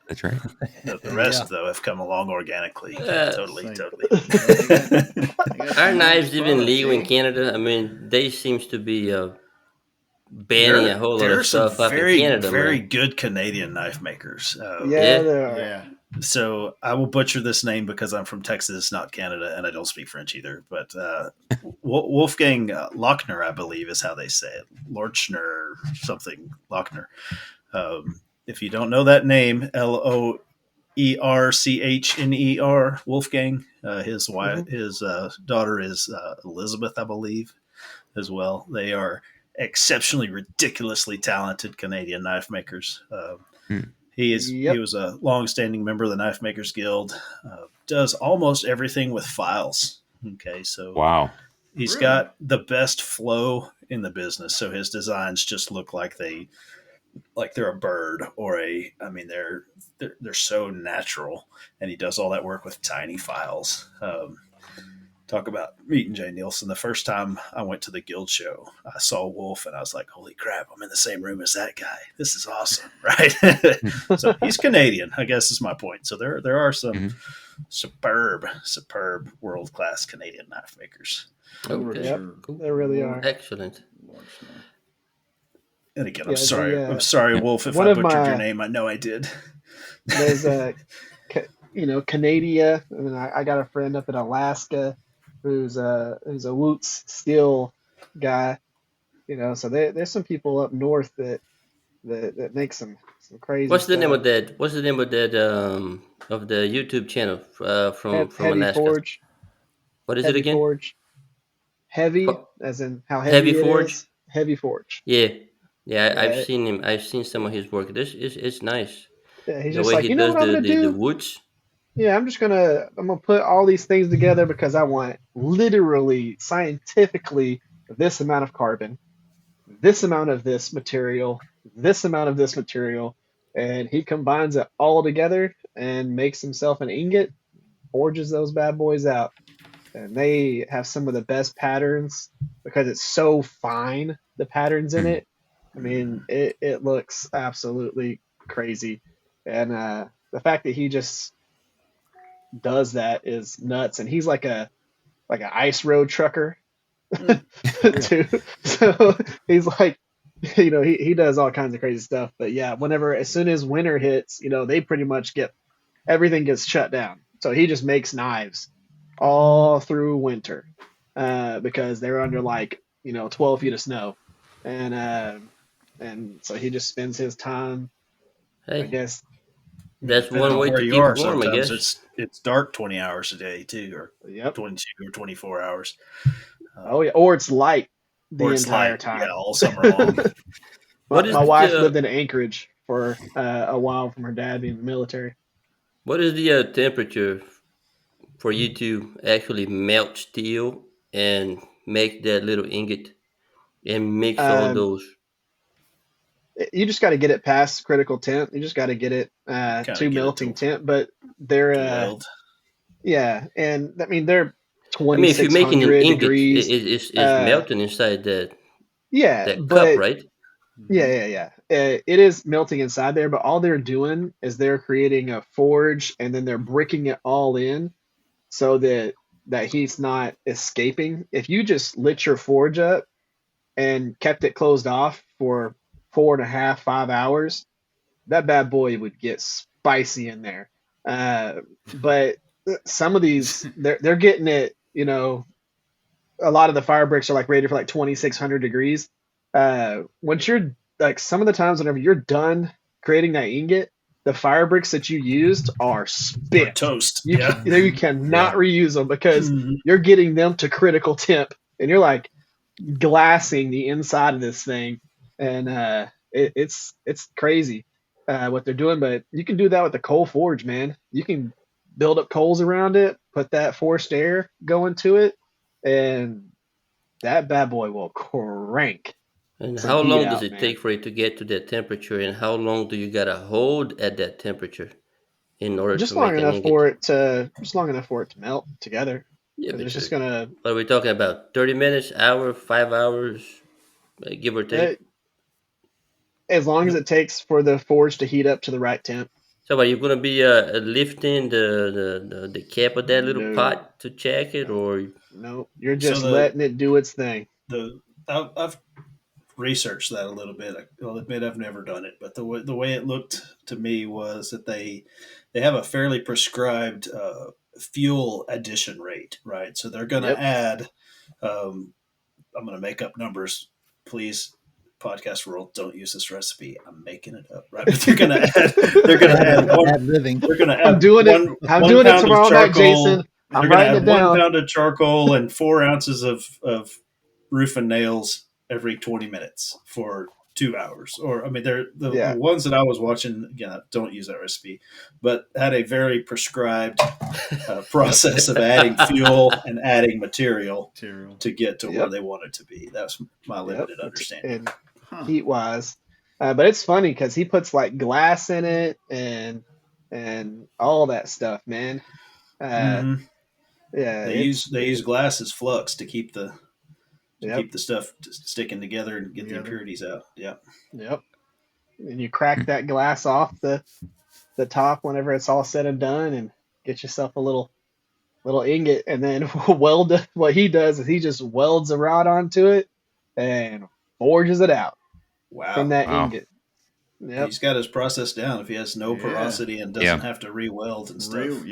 That's right. The rest, though, have come along organically. Totally. Are knives even legal in Canada? I mean, they seems to be banning a whole lot of stuff up in Canada. Very good Canadian knife makers. There are. So I will butcher this name because I'm from Texas, not Canada, and I don't speak French either. But Wolfgang Lochner, I believe, is how they say it. Lorchner, something Lochner. If you don't know that name, Loerchner, Wolfgang. His wife, his daughter is Elizabeth, I believe, as well. They are exceptionally, ridiculously talented Canadian knife makers. He was a long-standing member of the Knife Makers Guild. Does almost everything with files. Okay, so wow, he's got the best flow in the business. So his designs just look like they're a bird or they're so natural, and he does all that work with tiny files. Talk about meeting Jay Nielsen. The first time I went to the guild show, I saw Wolf and I was like, holy crap, I'm in the same room as that guy. This is awesome. Right. So he's Canadian, I guess is my point. So there are some superb world-class Canadian knife makers. Okay. Cool. They really are. Excellent. And again, I'm sorry, Wolf, if I butchered your name. I know I did. There's Canada. I mean, I got a friend up in Alaska who's a Woots steel guy. So there's some people up north that make some crazy. What's the name of that? What's the name of that of the YouTube channel from Heavy Alaska? Forge. What is Heavy it again? Forge. Heavy, as in how heavy it Forge. is. Heavy Forge. Yeah. I've seen him. I've seen some of his work. It's nice. Yeah, he's the just way like, he you know does what I'm gonna do? the woods. Yeah, I'm gonna put all these things together because I want literally scientifically this amount of carbon, this amount of this material, and he combines it all together and makes himself an ingot, forges those bad boys out. And they have some of the best patterns because it's so fine, the patterns in it. I mean, it looks absolutely crazy. And the fact that he just does that is nuts. And he's like an ice road trucker too. So he's like, he does all kinds of crazy stuff. But yeah, as soon as winter hits, they pretty much everything gets shut down. So he just makes knives all through winter because they're under 12 feet of snow. And so he just spends his time, I guess. That's one way to keep warm, I guess. It's dark 20 hours a day, too, or 22 or 24 hours. Or it's light the entire time. Yeah, all summer long. My wife lived in Anchorage for a while from her dad being in the military. What is the temperature for you to actually melt steel and make that little ingot and mix all those? You just got to get it past critical temp. You just got to get it to melting temp. But they're and I mean they're 2600 if you're making an ingot, degrees. It's melting inside that cup, right? Yeah. It is melting inside there, but all they're doing is they're creating a forge and then they're bricking it all in so that heat's not escaping. If you just lit your forge up and kept it closed off for 4.5, 5 hours, that bad boy would get spicy in there. But some of these, they're getting it, a lot of the fire bricks are rated for 2600 degrees. Once you're some of the times whenever you're done creating that ingot, the fire bricks that you used are Or spent. toast. You Yeah. you cannot reuse them because you're getting them to critical temp, and you're like glassing the inside of this thing, and it's crazy what they're doing. But you can do that with the coal forge, man. You can build up coals around it, put that forced air going to it, and that bad boy will crank And some how heat long does out, it man. take for it to get to that temperature? And how long do you gotta hold at that temperature in order to Just long make an enough ingot? for it to melt together, Yeah, because but it's just gonna what are we talking about? 30 minutes, hour, 5 hours, give or uh, take? as long as it takes for the forge to heat up to the right temp. So are you gonna be lifting the cap of that little No, pot to check it, or no, you're So just letting it do its thing. I've researched that a little bit. I'll admit I've never done it, but the way it looked to me was that they have a fairly prescribed fuel addition rate, right? So they're going to Yep. add. I'm going to make up numbers, please. Podcast world, don't use this recipe. I'm making it up, right? But they're going to add. They're going to add one. Ad living. They're going to I'm add doing it. I'm one doing it pound of tomorrow night, charcoal. Jason. I'm They're going to writing add it down. 1 pound of charcoal and 4 ounces of roof and nails every 20 minutes for 2 hours. Or, I mean, they're the ones that I was watching, again, don't use that recipe, but had a very prescribed process of adding fuel and adding material to get to where they want it to be. That's my limited understanding. And heat wise, but it's funny because he puts like glass in it and all that stuff, man. Yeah, They use glass as flux to keep the keep the stuff sticking together and get the impurities out. Yep. And you crack that glass off the top whenever it's all said and done, and get yourself a little ingot, and then weld. What he does is he just welds a rod onto it and forges it out from that ingot. Yep. He's got his process down. If he has no porosity and doesn't have to re-weld and stuff.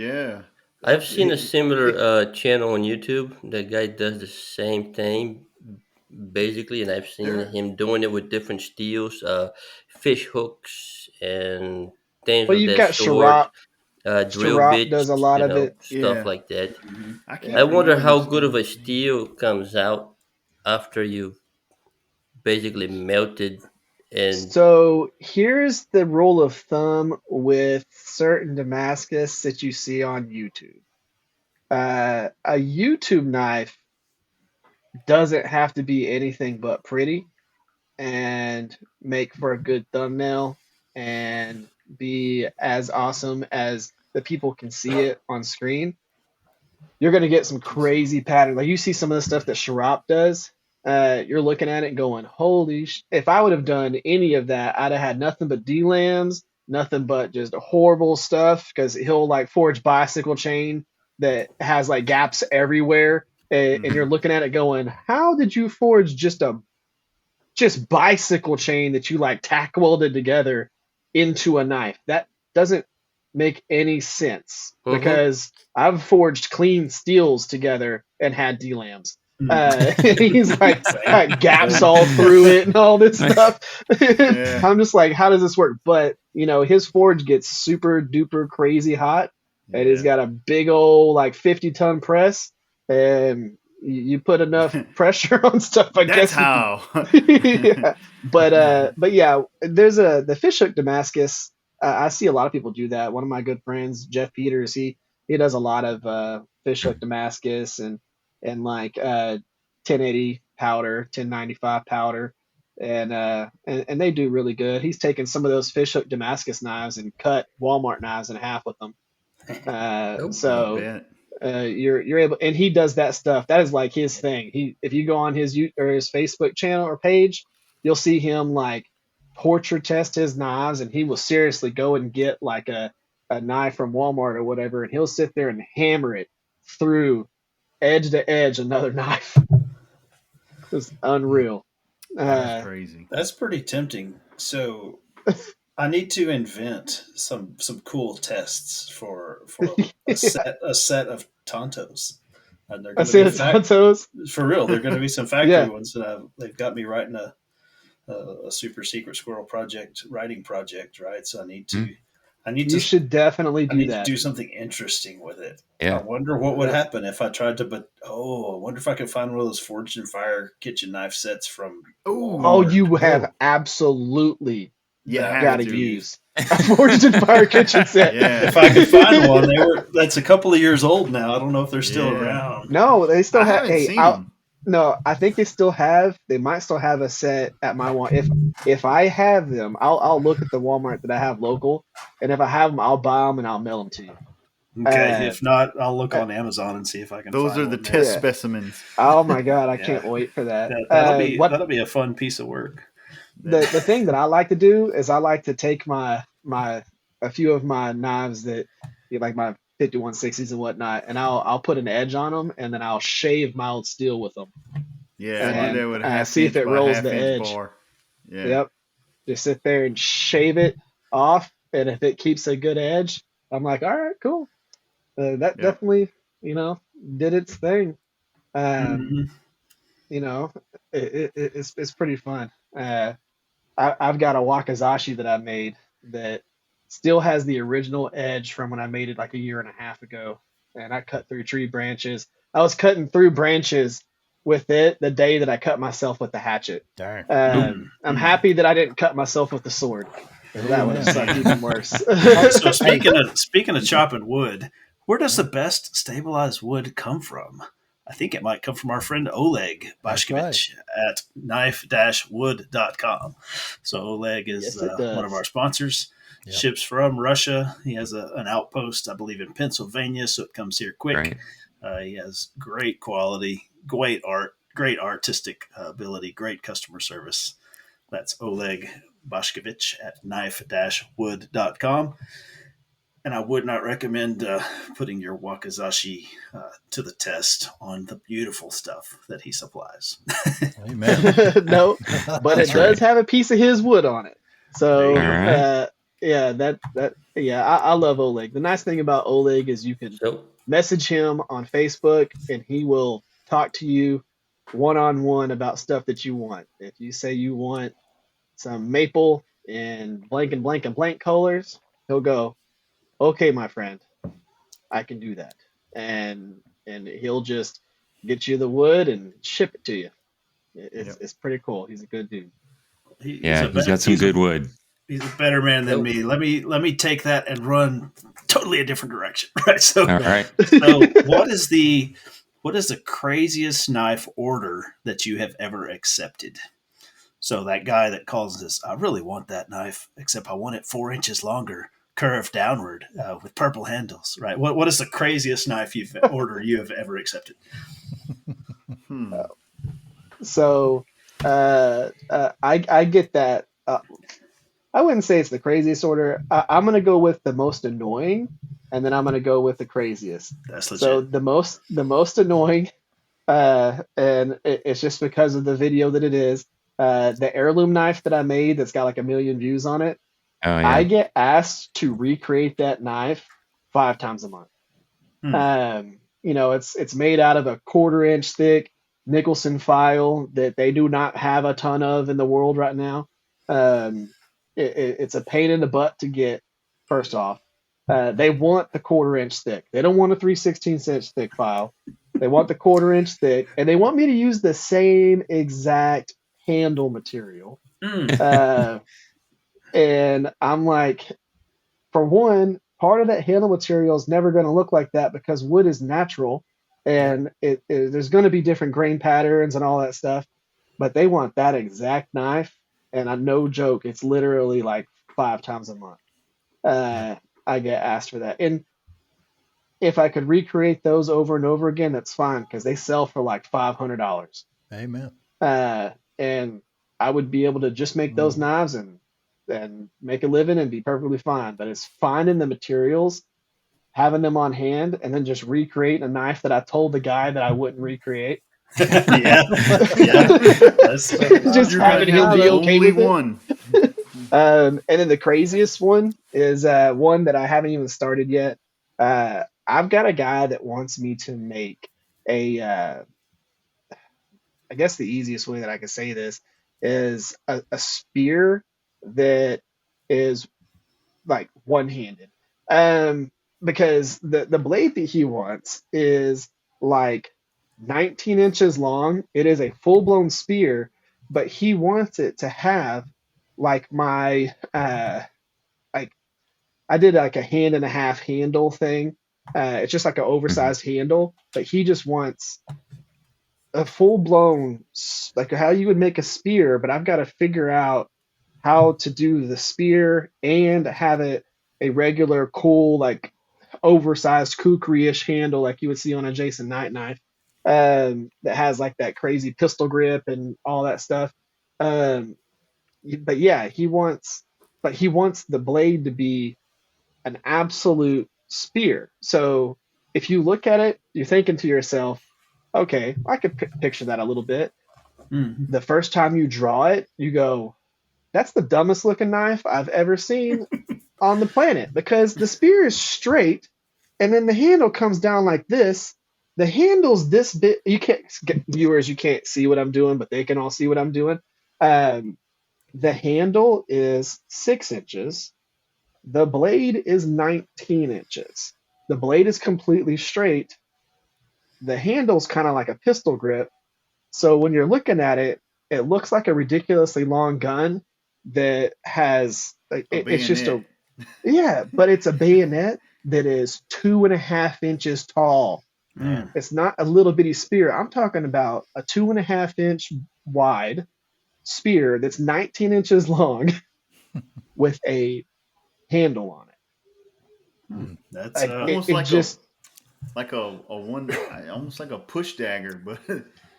I've seen a similar channel on YouTube. The guy does the same thing, basically, and I've seen him doing it with different steels, fish hooks, and things Well, of you've that got sort. Sharop. Drill Sharop bits, does a lot of it. stuff like that. Mm-hmm. I wonder how good of a steel comes out after you've basically melted. And So here's the rule of thumb with certain Damascus that you see on YouTube. A YouTube knife doesn't have to be anything but pretty and make for a good thumbnail and be as awesome as the people can see it on screen. You're going to get some crazy pattern. Like you see some of the stuff that Sharop does. You're looking at it going, holy if I would have done any of that, I'd have had nothing but D-lambs, nothing but just horrible stuff, because he'll like forge bicycle chain that has like gaps everywhere. And you're looking at it going, how did you forge just bicycle chain that you like tack welded together into a knife? That doesn't make any sense, because I've forged clean steels together and had D-lambs. He's like got gaps all through it and all this stuff. I'm just like, how does this work? But his forge gets super duper crazy hot, and he's got a big old like 50-ton press, and you put enough pressure on stuff, I guess. How. But yeah, there's the fishhook Damascus. I see a lot of people do that. One of my good friends, Jeff Peters, he does a lot of fishhook Damascus and like 1080 powder, 1095 powder, and they do really good. He's taken some of those fishhook Damascus knives and cut Walmart knives in half with them. You're able, and he does that stuff. That is like his thing. If you go on his Facebook channel or page, you'll see him like portrait test his knives, and he will seriously go and get like a knife from Walmart or whatever, and he'll sit there and hammer it through edge to edge another knife. It's unreal. That's crazy. That's pretty tempting. So I need to invent some cool tests for a set of Tontos. And they're going to be Tontos? For real. They're going to be some factory ones that they've got me writing a super secret squirrel writing project, right? So I You should definitely I do need that. to do something interesting with it. Yeah. I wonder what would happen if I tried to. But I wonder if I could find one of those Forged in Fire kitchen knife sets from. Oh, Walmart. you have absolutely You have got to to. use a Forged in Fire kitchen set. Yeah. If I could find one, that's a couple of years old now. I don't know if they're still around. No, they still I have. haven't Hey, seen them. no, I think they still have. They might still have a set at my one. If I have them, I'll look at the Walmart that I have local, and if I have them, I'll buy them and I'll mail them to you. Okay, if not, I'll look on Amazon and see if I can. Those find are the one there. test specimens. Oh my God, I can't wait for that. That'll be a fun piece of work. The thing that I like to do is I like to take a few of my knives that like my 5160s and whatnot, and I'll put an edge on them, and then I'll shave mild steel with them. Yeah, I do that with a half see if inch it by rolls half the inch edge. bar. Yeah. Yep. Just sit there and shave it off, and if it keeps a good edge, I'm like, all right, cool. That definitely, did its thing. It's pretty fun. I've got a wakizashi that I made that still has the original edge from when I made it like a year and a half ago, and I cut through tree branches. I was cutting through branches with it the day that I cut myself with the hatchet. Darn. I'm happy that I didn't cut myself with the sword. That would have sucked even worse. So speaking of chopping wood, where does the best stabilized wood come from? I think it might come from our friend Oleg Bashkevich at knife-wood.com. So Oleg is one of our sponsors. Yep. Ships from Russia. He has an outpost, I believe, in Pennsylvania, so it comes here quick. Right. He has great quality, great art, great artistic ability, great customer service. That's Oleg Bashkevich at knife-wood.com. And I would not recommend putting your wakizashi to the test on the beautiful stuff that he supplies. Amen. No, but it does have a piece of his wood on it. So, I love Oleg. The nice thing about Oleg is you can message him on Facebook, and he will talk to you one-on-one about stuff that you want. If you say you want some maple and blank and blank and blank colors, he'll go, okay, my friend, I can do that. And he'll just get you the wood and ship it to you. It's pretty cool. He's a good dude. He's got some good wood. He's a better man than me. Let me take that and run totally a different direction. Right. So, all right. So what is the craziest knife order that you have ever accepted? So that guy that calls this, I really want that knife, except I want it 4 inches longer, curved downward, with purple handles. Right. What is the craziest knife you have ever accepted? So I get that. I wouldn't say it's the craziest order. I'm going to go with the most annoying, and then I'm going to go with the craziest. That's legit. So the most annoying, and it's just because of the video that it is. The heirloom knife that I made that's got like 1 million views on it. Oh, yeah. I get asked to recreate that knife 5 times a month. It's made out of a 1/4 inch thick Nicholson file that they do not have a ton of in the world right now. It's a pain in the butt to get. First off, they want the 1/4 inch thick. They don't want a 3/16 inch thick file. They want the 1/4 inch thick, and they want me to use the same exact handle material. And I'm like, for one, part of that handle material is never going to look like that because wood is natural, and there's going to be different grain patterns and all that stuff. But they want that exact knife, and I no joke, it's literally like 5 times a month. I get asked for that, and if I could recreate those over and over again, that's fine because they sell for like $500. Amen. And I would be able to just make those knives and make a living and be perfectly fine. But it's finding the materials, having them on hand, and then just recreating a knife that I told the guy that I wouldn't recreate. Just having him be okay with one. And then the craziest one is one that I haven't even started yet. I've got a guy that wants me to make I guess the easiest way that I could say this is a spear that is like one-handed. Because the blade that he wants is like 19 inches long. It is a full-blown spear, but he wants it to have like my like I did like a hand and a half handle thing. It's just like an oversized handle, but he just wants a full blown like how you would make a spear, but I've got to figure out how to do the spear and have it a regular cool like oversized kukri-ish handle like you would see on a Jason Knight knife, that has like that crazy pistol grip and all that stuff. But yeah, he wants the blade to be an absolute spear. So if you look at it, you're thinking to yourself, okay, I could picture that a little bit. Mhm. The first time you draw it, you go, that's the dumbest looking knife I've ever seen on the planet, because the spear is straight and then the handle comes down like this. The handle's this bit. You can't, viewers, you can't see what I'm doing, but they can all see what I'm doing. The handle is 6 inches. The blade is 19 inches. The blade is completely straight. The handle's kind of like a pistol grip. So when you're looking at it, it looks like a ridiculously long gun that has it's just a but it's a bayonet that is 2.5 inches tall. Man. It's not a little bitty spear. I'm talking about a 2.5 inch wide spear that's 19 inches long with a handle on it. That's Like, almost it like just like a one, almost like a push dagger, but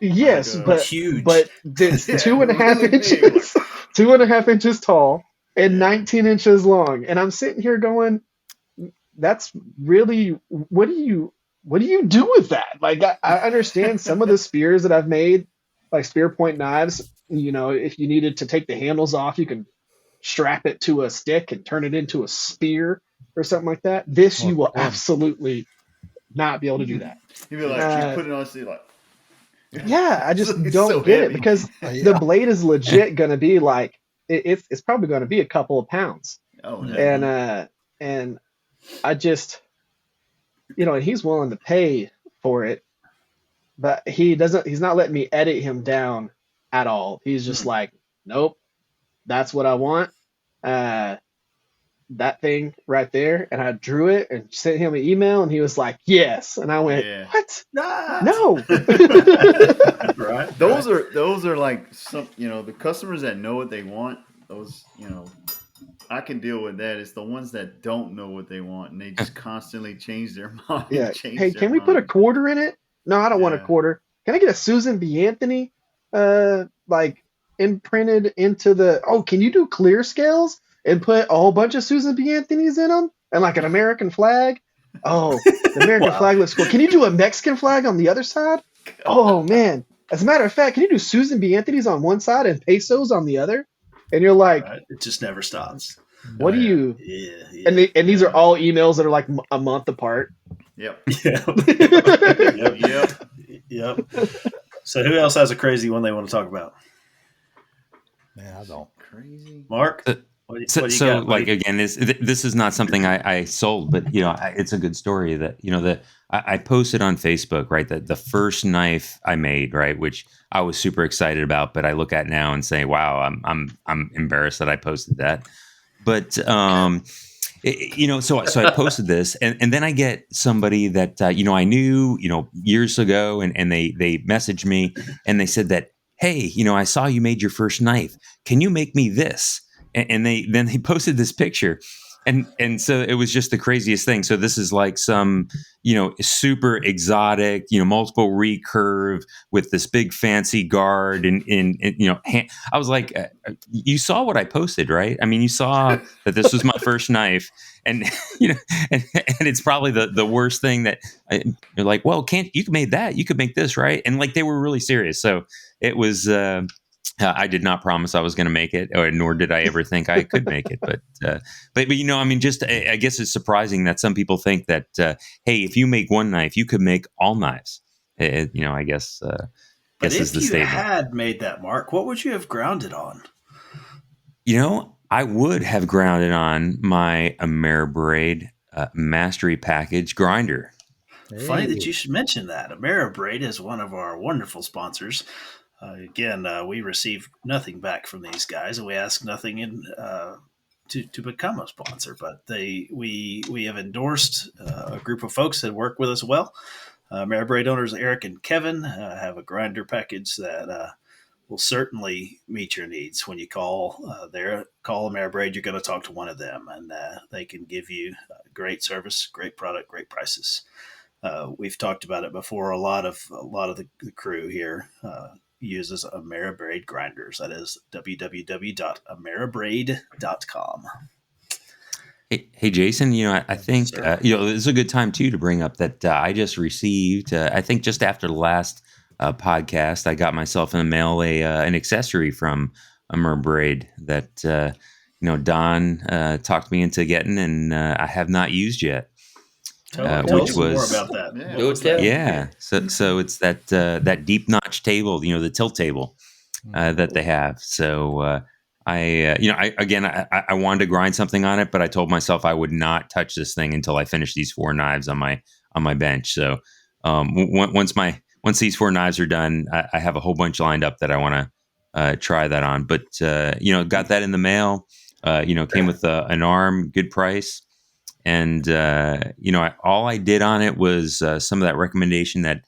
yes, like but huge. but it's Yeah, 2.5 really big, inches, 2.5 inches tall and Yeah. 19 inches long. And I'm sitting here going, that's really what do you do with that? Like I understand some of the spears that I've made, like spear point knives. You know, if you needed to take the handles off, you can strap it to a stick and turn it into a spear or something like that. This you will absolutely not be able to do that. You'd be like, you put it on, see, like, Yeah, I just it's don't so get it heavy. because the blade is legit going to be like it's probably going to be a couple of pounds. Oh, And I just, and he's willing to pay for it, but he's not letting me edit him down at all. He's just like, nope, that's what I want. That thing right there. And I drew it and sent him an email and he was like, yes. And I went, what? No. Right. Those are like some, the customers that know what they want. Those, I can deal with that. It's the ones that don't know what they want and they just constantly change their mind. Yeah. Hey, can we put a quarter in it? No, I don't want a quarter. Can I get a Susan B. Anthony, like imprinted into the? Oh, can you do clear scales and put a whole bunch of Susan B. Anthony's in them and like an American flag? Oh, the American flag looks cool. Can you do a Mexican flag on the other side? Oh man. As a matter of fact, can you do Susan B. Anthony's on one side and pesos on the other? And you're like, it just never stops. What do you? Yeah. And these are all emails that are like a month apart. Yep. Yep. So who else has a crazy one they want to talk about? Man, I don't. Crazy. Mark? What do you So got, like again, this is not something I sold, but it's a good story that that I posted on Facebook, right? That the first knife I made, right, which I was super excited about, but I look at now and say, wow, I'm embarrassed that I posted that. But so I posted this, and then I get somebody that I knew years ago, and they messaged me and they said that, hey, I saw you made your first knife. Can you make me this? And they posted this picture, and so it was just the craziest thing. So this is like some super exotic multiple recurve with this big fancy guard and I was like, you saw what I posted, right? I mean, you saw that this was my first knife, and and it's probably the worst thing that you're like, well, can't you made that? You could make this, right? And like they were really serious. So it was. I did not promise I was going to make it, or nor did I ever think I could make it. But I mean, just I guess it's surprising that some people think that hey, if you make one knife, you could make all knives. I guess. But is if the you statement. had made that, Mark, what would you have ground it on? I would have ground it on my Ameribraid Mastery Package grinder. Funny that you should mention that. Ameribraid is one of our wonderful sponsors. Again, we receive nothing back from these guys, and we ask nothing to become a sponsor. But we have endorsed a group of folks that work with us well. Ameribraid owners Eric and Kevin have a grinder package that will certainly meet your needs. When you call Ameribraid, you're going to talk to one of them, and they can give you great service, great product, great prices. We've talked about it before. A lot of the crew here uses Ameribraid grinders. That is www.ameribraid.com. Hey, Jason, I think, this is a good time too to bring up that I just received, I think just after the last podcast, I got myself in the mail an accessory from Ameribraid that, Don talked me into getting, and I have not used yet. Tell us more about that. Yeah. So it's that deep notch table, the tilt table that they have. So I wanted to grind something on it, but I told myself I would not touch this thing until I finish these 4 knives on my bench. So once these 4 knives are done, I have a whole bunch lined up that I want to try that on. But got that in the mail. Came with an arm, good price. And, all I did on it was some of that recommendation that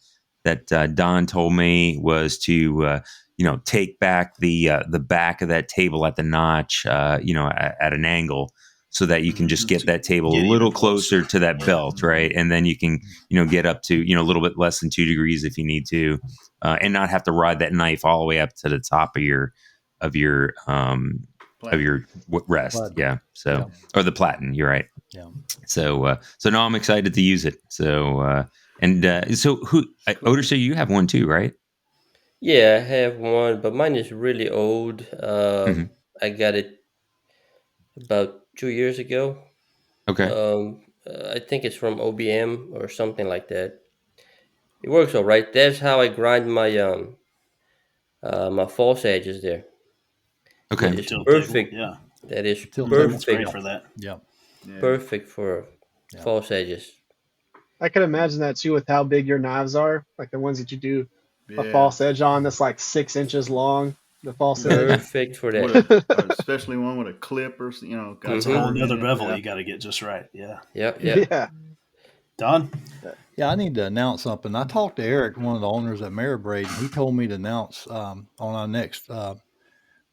Don told me was to, take back the back of that table at the notch, at an angle so that you can just get that table a little closer to that belt, right? And then you can, get up to, a little bit less than 2 degrees if you need to, and not have to ride that knife all the way up to the top of your rest. Platen. Yeah. So, or the platen, you're right. Yeah. So now I'm excited to use it. So, Oder, so you have one too, right? Yeah, I have one, but mine is really old. I got it about 2 years ago. Okay. I think it's from OBM or something like that. It works all right. That's how I grind my my false edges there. Okay. It's perfect. Yeah. That is Perfect perfect for that. Yeah. Perfect for false edges. I could imagine that too with how big your knives are, like the ones that you do a false edge on that's like 6 inches long. The false edge. Perfect for that. Especially one with a clip or That's a whole other bevel you got to get just right. Yeah. Yeah. Don? Yeah, I need to announce something. I talked to Eric, one of the owners at Ameribraid, and he told me to announce on our next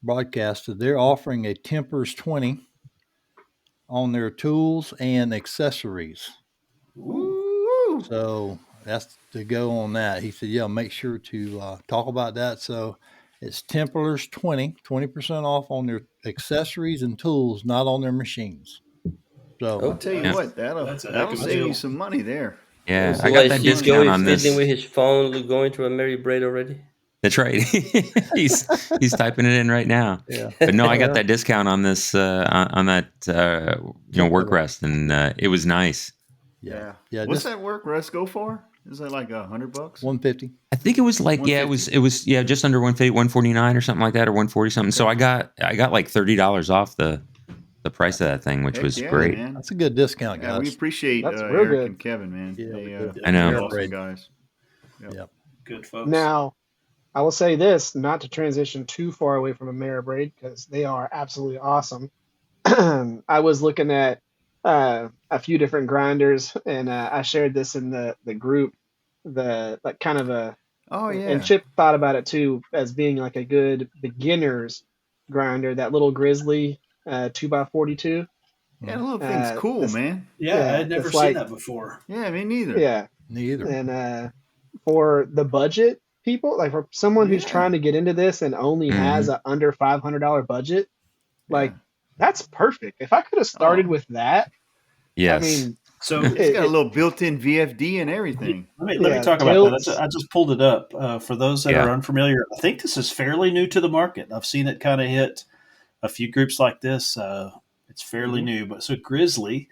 broadcast that they're offering a Tempers 20 on their tools and accessories. Ooh. So that's to go on that. He said, yeah, make sure to talk about that. So it's Templars 20% off on their accessories and tools, not on their machines. So I'll tell you what, that'll save you some money there. Yeah, So I got that discount on this. Fiddling with his phone, going to a Ameribraid already. That's right. he's typing it in right now. Yeah. But no, I got that discount on this on that work rest, and it was nice. Yeah. What's that work rest go for? Is that like $100? $150. I think it was like it was just under 150, 149 or something like that, or 140 something. So I got like $30 off the price of that thing, which was great. Man. That's a good discount, guys. Yeah, we appreciate That's real Eric good. and Kevin, man. Yeah, I know. Awesome guys. Yep. Good folks. Now, I will say this, not to transition too far away from Ameribraid, because they are absolutely awesome. I was looking at a few different grinders, and I shared this in the group. And Chip thought about it too as being like a good beginner's grinder. That little Grizzly 2x42. Yeah, the little thing's cool, man. Yeah, I had never seen that before. Yeah, me neither. Yeah, neither. And for the budget people, like for someone who's trying to get into this and only has a under $500 budget, like that's perfect. If I could have started with that, yes. I mean, so it's got a little built-in VFD and everything. Let me talk about that. I just pulled it up for those that are unfamiliar. I think this is fairly new to the market. I've seen it kind of hit a few groups like this. It's fairly new, but so Grizzly,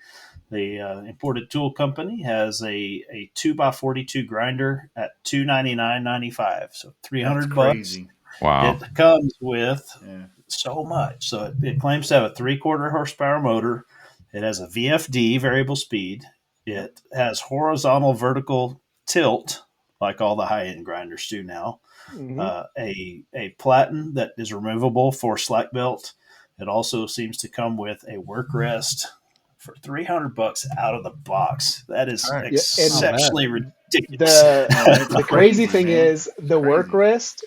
the imported tool company, has a 2x42 grinder at $299.95, so $300. Wow! It comes with so much. So it claims to have a 3/4 horsepower motor. It has a VFD, variable speed. It has horizontal vertical tilt, like all the high end grinders do now. Mhm. A platen that is removable for slack belt. It also seems to come with a work rest for $300 out of the box. That is All right. Yeah, and Not bad. exceptionally ridiculous. the crazy thing man. is the work Crazy. rest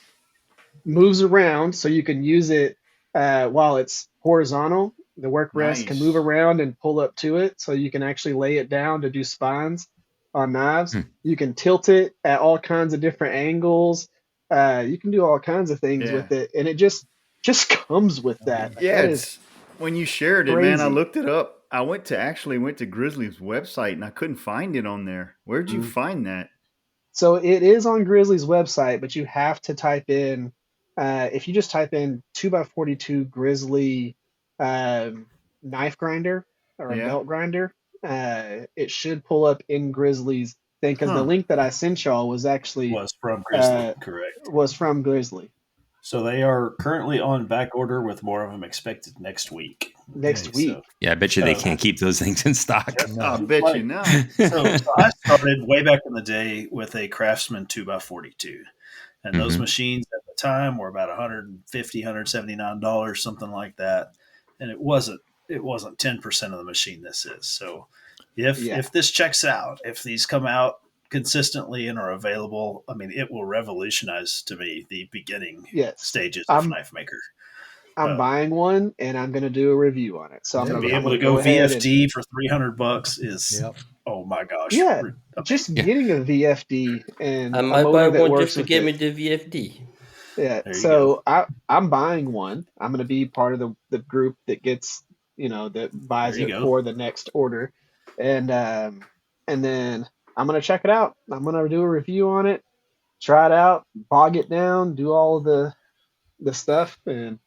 moves around, so you can use it while it's horizontal. The work rest can move Nice. around and pull up to it, so you can actually lay it down to do spines on knives. Hmm. You can tilt it at all kinds of different angles. You can do all kinds of things Yeah. with it, and it just comes with that. Yeah, That is it's when you shared it, man. I crazy. looked it up. I went to Grizzly's website and I couldn't find it on there. Where'd you Mm. find that? So it is on Grizzly's website, but you have to type in, if you just type in 2x42 Grizzly knife grinder or a Yeah. belt grinder, it should pull up in Grizzly's thing because the Huh. link that I sent y'all was actually Was from Grizzly, correct. was from Grizzly So they are currently on back order with more of them expected next week. next Okay, week. Yeah, I bet you they So- can't keep those things in stock. I bet you not. So I started way back in the day with a Craftsman 2x42. And those Mhm. machines at the time were about $150, $179, something like that. And it wasn't 10% of the machine this is. So if this checks out, if these come out consistently and are available, I mean, it will revolutionize to me the beginning Yes. stages of I'm knife maker. I'm buying one and I'm gonna do a review on it. So To I'm be gonna able to go ahead VFD for $300 is, Yep. oh my gosh. Yeah, amazing. just getting a VFD and I a might buy motor that one works just to with get it. me the VFD. Yeah, There you so I'm buying one. I'm gonna be part of the group that gets, that buys There you it go. for the next order, and then I'm gonna check it out. I'm gonna do a review on it, try it out, bog it down, do all the stuff, and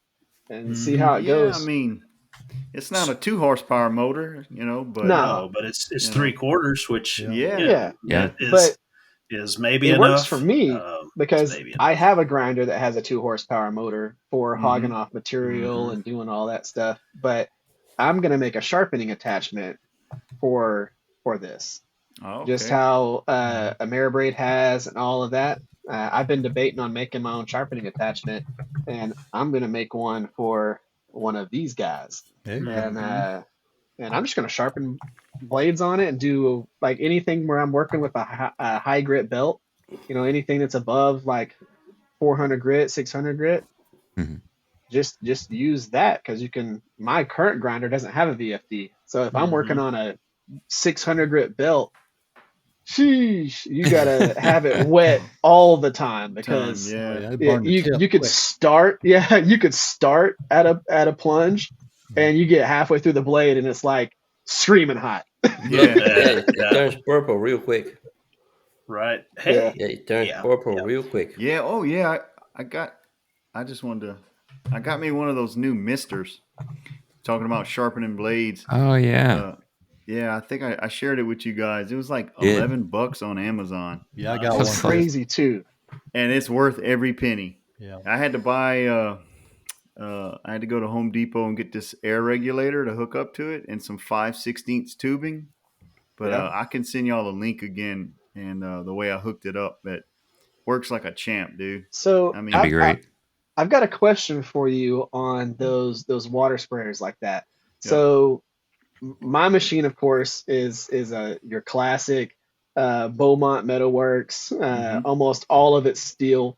see how it Yeah, I goes. mean, it's not a 2 horsepower motor, but No, but it's you know. 3/4, which Yeah. yeah, is but is maybe it works enough. for me It's because maybe I enough. have a grinder that has a 2 horsepower motor for hogging Mhm. off material Mhm. and doing all that stuff. But I'm gonna make a sharpening attachment for this. Oh, Just okay. how a Ameribraid has and all of that. I've been debating on making my own sharpening attachment, and I'm gonna make one for one of these guys. There you go. And I'm just gonna sharpen blades on it and do like anything where I'm working with a high grit belt. Anything that's above like 400 grit, 600 grit. Mhm. Just use that because you can. My current grinder doesn't have a VFD, so if I'm working on a 600 grit belt, sheesh, you gotta have it wet all the time because Yeah. They burn the tip you could quick. start you could start at a plunge and you get halfway through the blade and it's like screaming hot. Yeah. It turns purple real quick. Right. Hey, Yeah, it turns Yeah, purple yeah. real quick. Yeah. Oh, yeah. I just wanted to. I got me one of those new misters. Talking about sharpening blades. Oh yeah. Yeah, I think I shared it with you guys. It was like Did. $11 on Amazon, Yeah, I got That's one. too. crazy too. and it's worth every penny. Yeah. I had to buy. I had to go to Home Depot and get this air regulator to hook up to it and some 5/16 tubing. But Yeah. I can send y'all the link again and the way I hooked it up. But works like a champ, dude. So I mean, That'd be great. I've got a question for you on those water sprayers like that. Yeah. So my machine, of course, is your classic Beaumont Metalworks. Almost all of it's steel.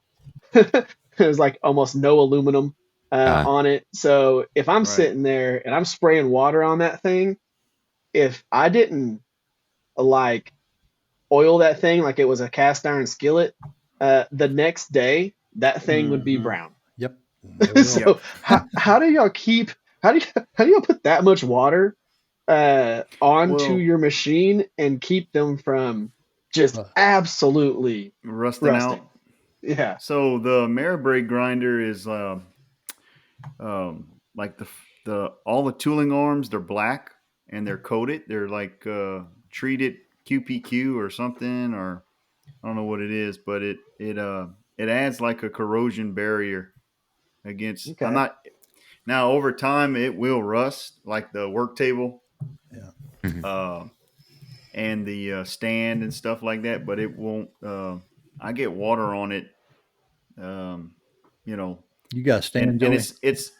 There's like almost no aluminum on it. So if I'm Right. sitting there and I'm spraying water on that thing, if I didn't like oil that thing like it was a cast iron skillet, the next day that thing would be brown. Yep. There we go. So how do y'all keep how do y'all put that much water onto Well- your machine and keep them from just absolutely rusting rusting? out. Yeah. So the Ameribraid grinder is like the all the tooling arms, they're black and they're coated. They're like treated QPQ or something, or I don't know what it is, but it adds like a corrosion barrier against. Okay. I'm not. Now over time it will rust, like the work table, Yeah. uh, and the stand and stuff like that. But it won't. I get water on it. Um, you know, You got a stand, and Joey? it's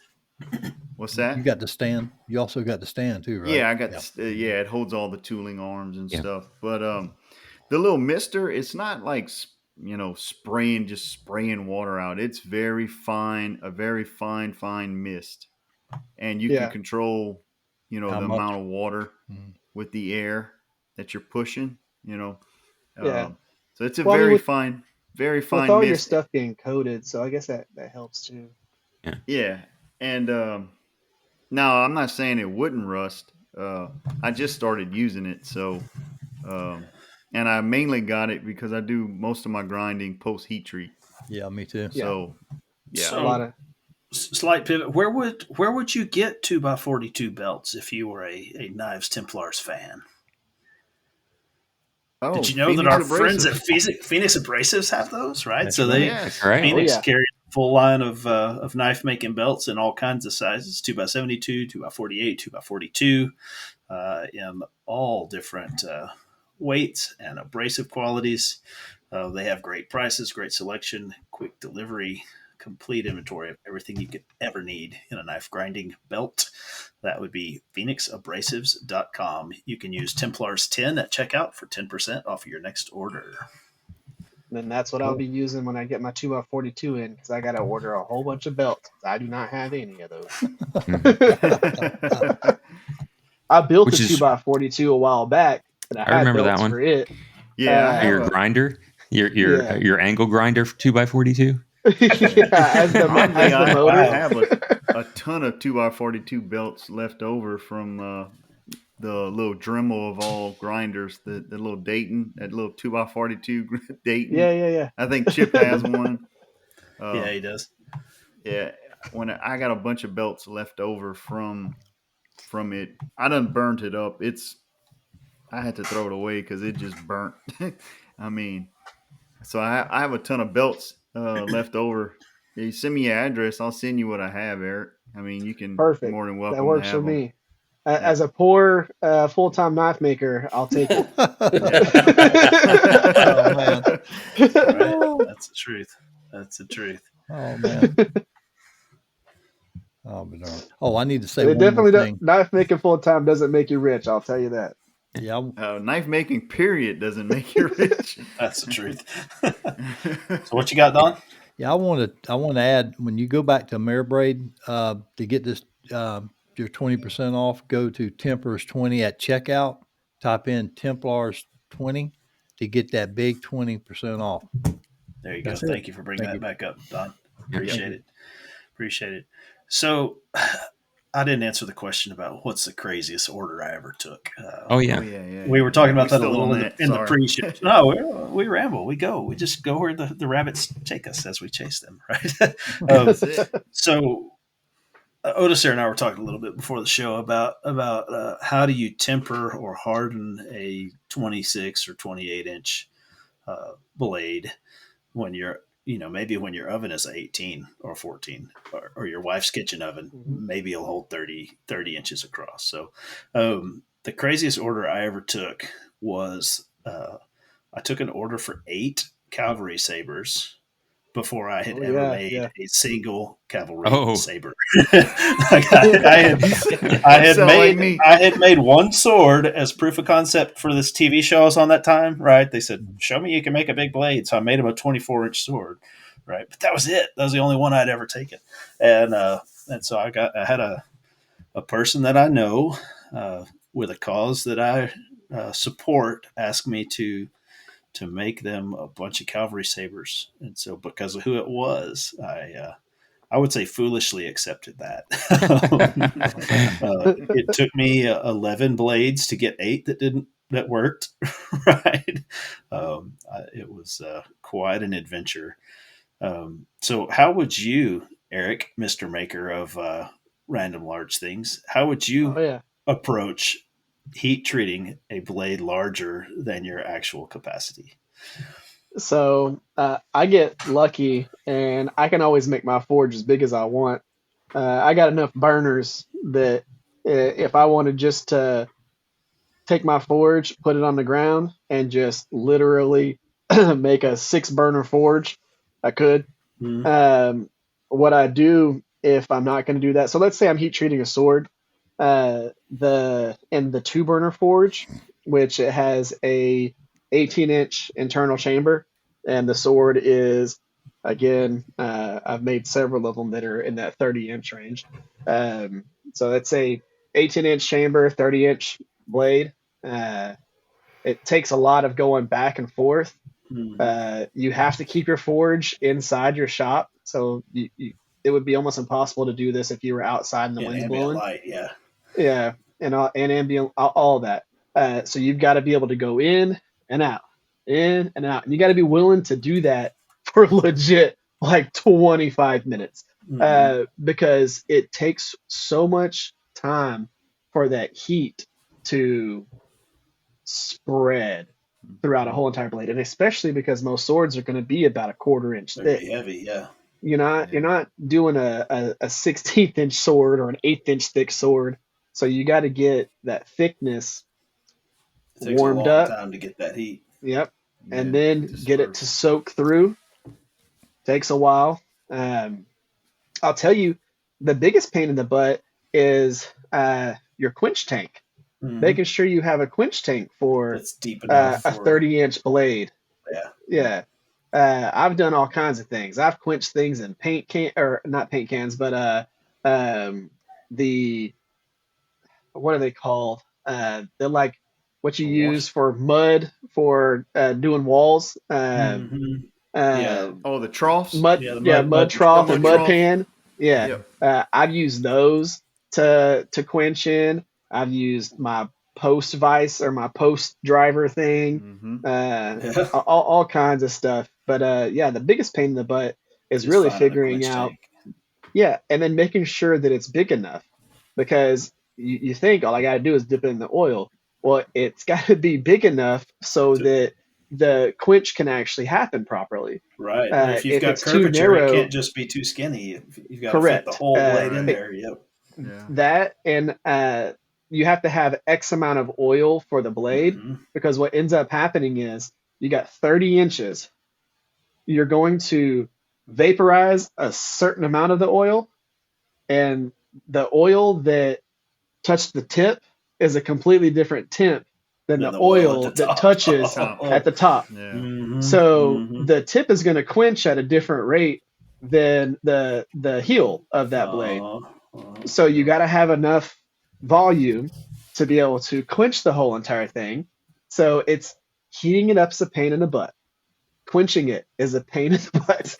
what's You that? got the stand. You also got the stand too, right? Yeah, I got Yeah. yeah. It holds all the tooling arms and Yeah. stuff. But the little mister, it's not like spraying water out. It's very fine, a very fine mist, and you can Yeah. control, How the much? amount of water Mhm. with the air that you're pushing. Yeah. So it's a Well, I mean, very with fine all your mist. stuff being coated, so I guess that helps too. Yeah. Yeah, and now I'm not saying it wouldn't rust. I just started using it, so and I mainly got it because I do most of my grinding post heat treat. Yeah, me too. Yeah. So yeah, A lot So of slight pivot. Where would you get 2x42 belts if you were a Knives Templars fan? oh, Did you know that Phoenix our friends at Abrasive. Phoenix Abrasives have those? Right, That's so right. Yes, All right. Phoenix yeah. carries a full line of knife making belts in all kinds of sizes: 2x72, 2x48, 2x42, in all different weights and abrasive qualities. They have great prices, great selection, quick delivery, complete inventory of everything you could ever need in a knife grinding belt. That would be phoenixabrasives.com. You can use Templars 10 at checkout for 10% off your next order. And that's what I'll Cool. be using when I get my 2x42 in, because I got to order a whole bunch of belts. I do not have any of those. I built Which a is, 2x42 a while back, and I I had remember that belts one. for it. yeah. I have Your Uh, a grinder, yeah. your angle grinder for 2x42. Yeah, oddly, as the I motor. have a ton of 2x42 belts left over from the little Dremel of all grinders, the little Dayton, that little 2x42 Dayton. Yeah. I think Chip has one. Yeah, Uh, he does. yeah, when I got a bunch of belts left over from it, I done burnt it up. I had to throw it away because it just burnt. I mean, so I have a ton of belts left over. Yeah, you send me your address, I'll send you what I have, Eric. I mean, you're Perfect. more than That welcome to works for have them. me. Yeah. As a poor full-time knife maker, I'll take it. Oh man. Right? That's the truth. That's the truth. Oh man. Oh, but darn. Oh, I need to say It one more definitely thing. knife making full-time doesn't make you rich. I'll tell you that. Yeah, Knife making period doesn't make you rich. That's the truth. So what you got, Don? yeah. I want to add, when you go back to Ameribraid to get this your 20% off, go to Templars 20 at checkout. Type in Templars 20 to get that big 20% off. There you go. That's it. Thank you for bringing Thank that you. back up, Don. Yeah. Appreciate it. Appreciate it. So I didn't answer the question about what's the craziest order I ever took. Oh yeah. Oh yeah. We were talking about that a still little on in that. in the Sorry. pre-show. No, we ramble. We go. We just go where the rabbits take us as we chase them, right? That's it. So Otis and I were talking a little bit before the show about how do you temper or harden a 26 or 28 inch blade when you're maybe when your oven is 18 or 14 or your wife's kitchen oven maybe it'll hold 30 inches across. So the craziest order I ever took was I took an order for 8 cavalry sabers before I had ever made a single cavalry saber. I had made one sword as proof of concept for this TV show I was on that time, right? They said, show me you can make a big blade. So I made him a 24-inch sword, right? But that was it. That was the only one I'd ever taken. And so I had a person that I know with a cause that I support ask me to make them a bunch of cavalry sabers. And so because of who it was, I would say foolishly accepted that. It took me 11 blades to get 8 that worked. Right. It was quite an adventure. So how would you, Eric, Mr. Maker of Random Large Things, how would you approach heat treating a blade larger than your actual capacity? So I get lucky, and I can always make my forge as big as I want. I got enough burners that if I wanted just to take my forge, put it on the ground, and just literally make a 6-burner forge, I could. What I do if I'm not going to do that, so let's say I'm heat treating a sword, the 2-burner forge, which it has a 18-inch internal chamber, and the sword is, again, I've made several of them that are in that 30-inch range. So let's say 18-inch chamber, 30-inch blade. It takes a lot of going back and forth. You have to keep your forge inside your shop, so it would be almost impossible to do this if you were outside and the wind's blowing. Light, yeah. Yeah, and ambient, all that. So you've got to be able to go in and out, and you got to be willing to do that for legit like 25 minutes, because it takes so much time for that heat to spread throughout a whole entire blade, and especially because most swords are going to be about a 1/4 inch thick. Very heavy, yeah. You're not doing a 16th inch sword or an 1/8 inch thick sword, so you got to get that thickness warmed up. Time to get that heat. Yep, and then get it to soak through. Takes a while. I'll tell you, the biggest pain in the butt is your quench tank. Making sure you have a quench tank for a 30-inch blade. Yeah. I've done all kinds of things. I've quenched things in paint can, or not paint cans, but what are they called? They're like what you use for mud for doing walls. The troughs. Mud trough or mud pan. Yeah. I've used those to quench in. I've used my post vise or my post driver thing, all kinds of stuff. But the biggest pain in the butt is really figuring out, and then making sure that it's big enough, because you think all I got to do is dip it in the oil. Well, it's got to be big enough so that the quench can actually happen properly. Right. If you've got curvature, too narrow, it can't just be too skinny. You've got to fit the whole blade in there. Yep. That and you have to have X amount of oil for the blade, because what ends up happening is you got 30 inches. You're going to vaporize a certain amount of the oil, and the oil that touched the tip is a completely different temp than the oil that touches at the top. So the tip is going to quench at a different rate than the heel of that blade. So you got to have enough volume to be able to quench the whole entire thing. So it's heating it up's a pain in the butt. Quenching it is a pain in the butt.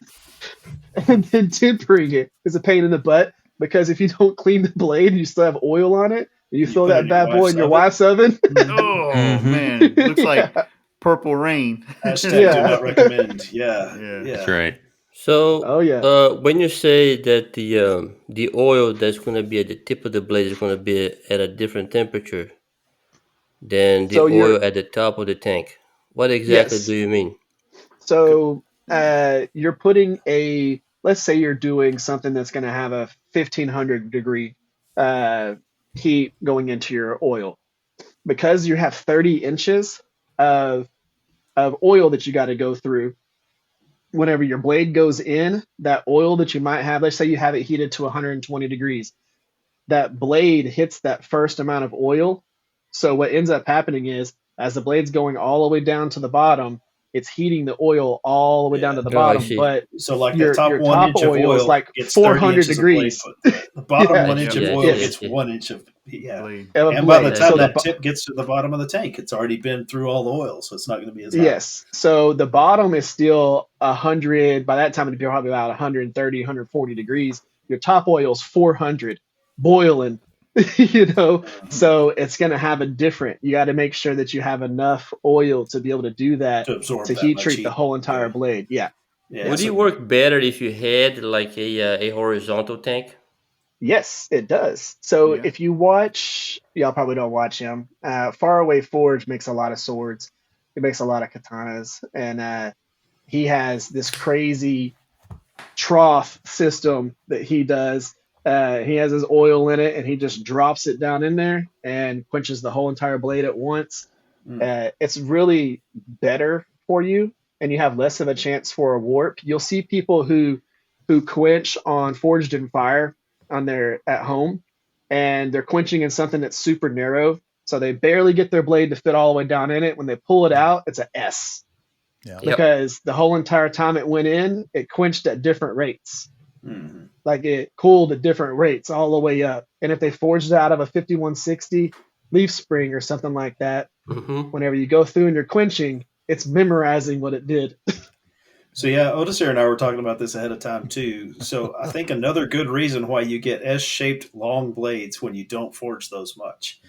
And then tempering it is a pain in the butt, because if you don't clean the blade and you still have oil on it, you throw that bad boy in your wife's oven. Oh, man. Looks like purple rain. Hashtag do not recommend. Yeah. That's right. So, when you say that the oil that's going to be at the tip of the blade is going to be at a different temperature than the oil at the top of the tank, what exactly do you mean? So you're putting let's say you're doing something that's going to have a 1500 degree heat going into your oil. Because you have 30 inches of oil that you got to go through. Whenever your blade goes in, that oil that you might have, let's say you have it heated to 120 degrees, that blade hits that first amount of oil. So what ends up happening is, as the blade's going all the way down to the bottom, it's heating the oil all the way down to the bottom. But so like your the top 1 inch of oil is like gets 400 degrees. The bottom 1 inch of oil gets 1 inch of And by the time that tip gets to the bottom of the tank, it's already been through all the oil, so it's not going to be as hot. Yes. So the bottom is still 100. By that time, it'd be probably about 130, 140 degrees. Your top oil is 400, boiling. So it's going to have a different. You got to make sure that you have enough oil to be able to do that, to absorb to heat treat the whole entire blade. Would it work better if you had like a horizontal tank? Yes, it does. So if you watch, y'all probably don't watch him. Faraway Forge makes a lot of swords. He makes a lot of katanas, and he has this crazy trough system that he does. He has his oil in it, and he just drops it down in there and quenches the whole entire blade at once. It's really better for you, and you have less of a chance for a warp. You'll see people who quench on Forged in Fire on their at home, and they're quenching in something that's super narrow, so they barely get their blade to fit all the way down in it. When they pull it out, it's a S. Yeah. Because the whole entire time it went in, it quenched at different rates. Mm-hmm. Like it cooled at different rates all the way up. And if they forged it out of a 5160 leaf spring or something like that, whenever you go through and you're quenching, it's memorizing what it did. So yeah, Otis and I were talking about this ahead of time too. So I think another good reason why you get S-shaped long blades when you don't forge those much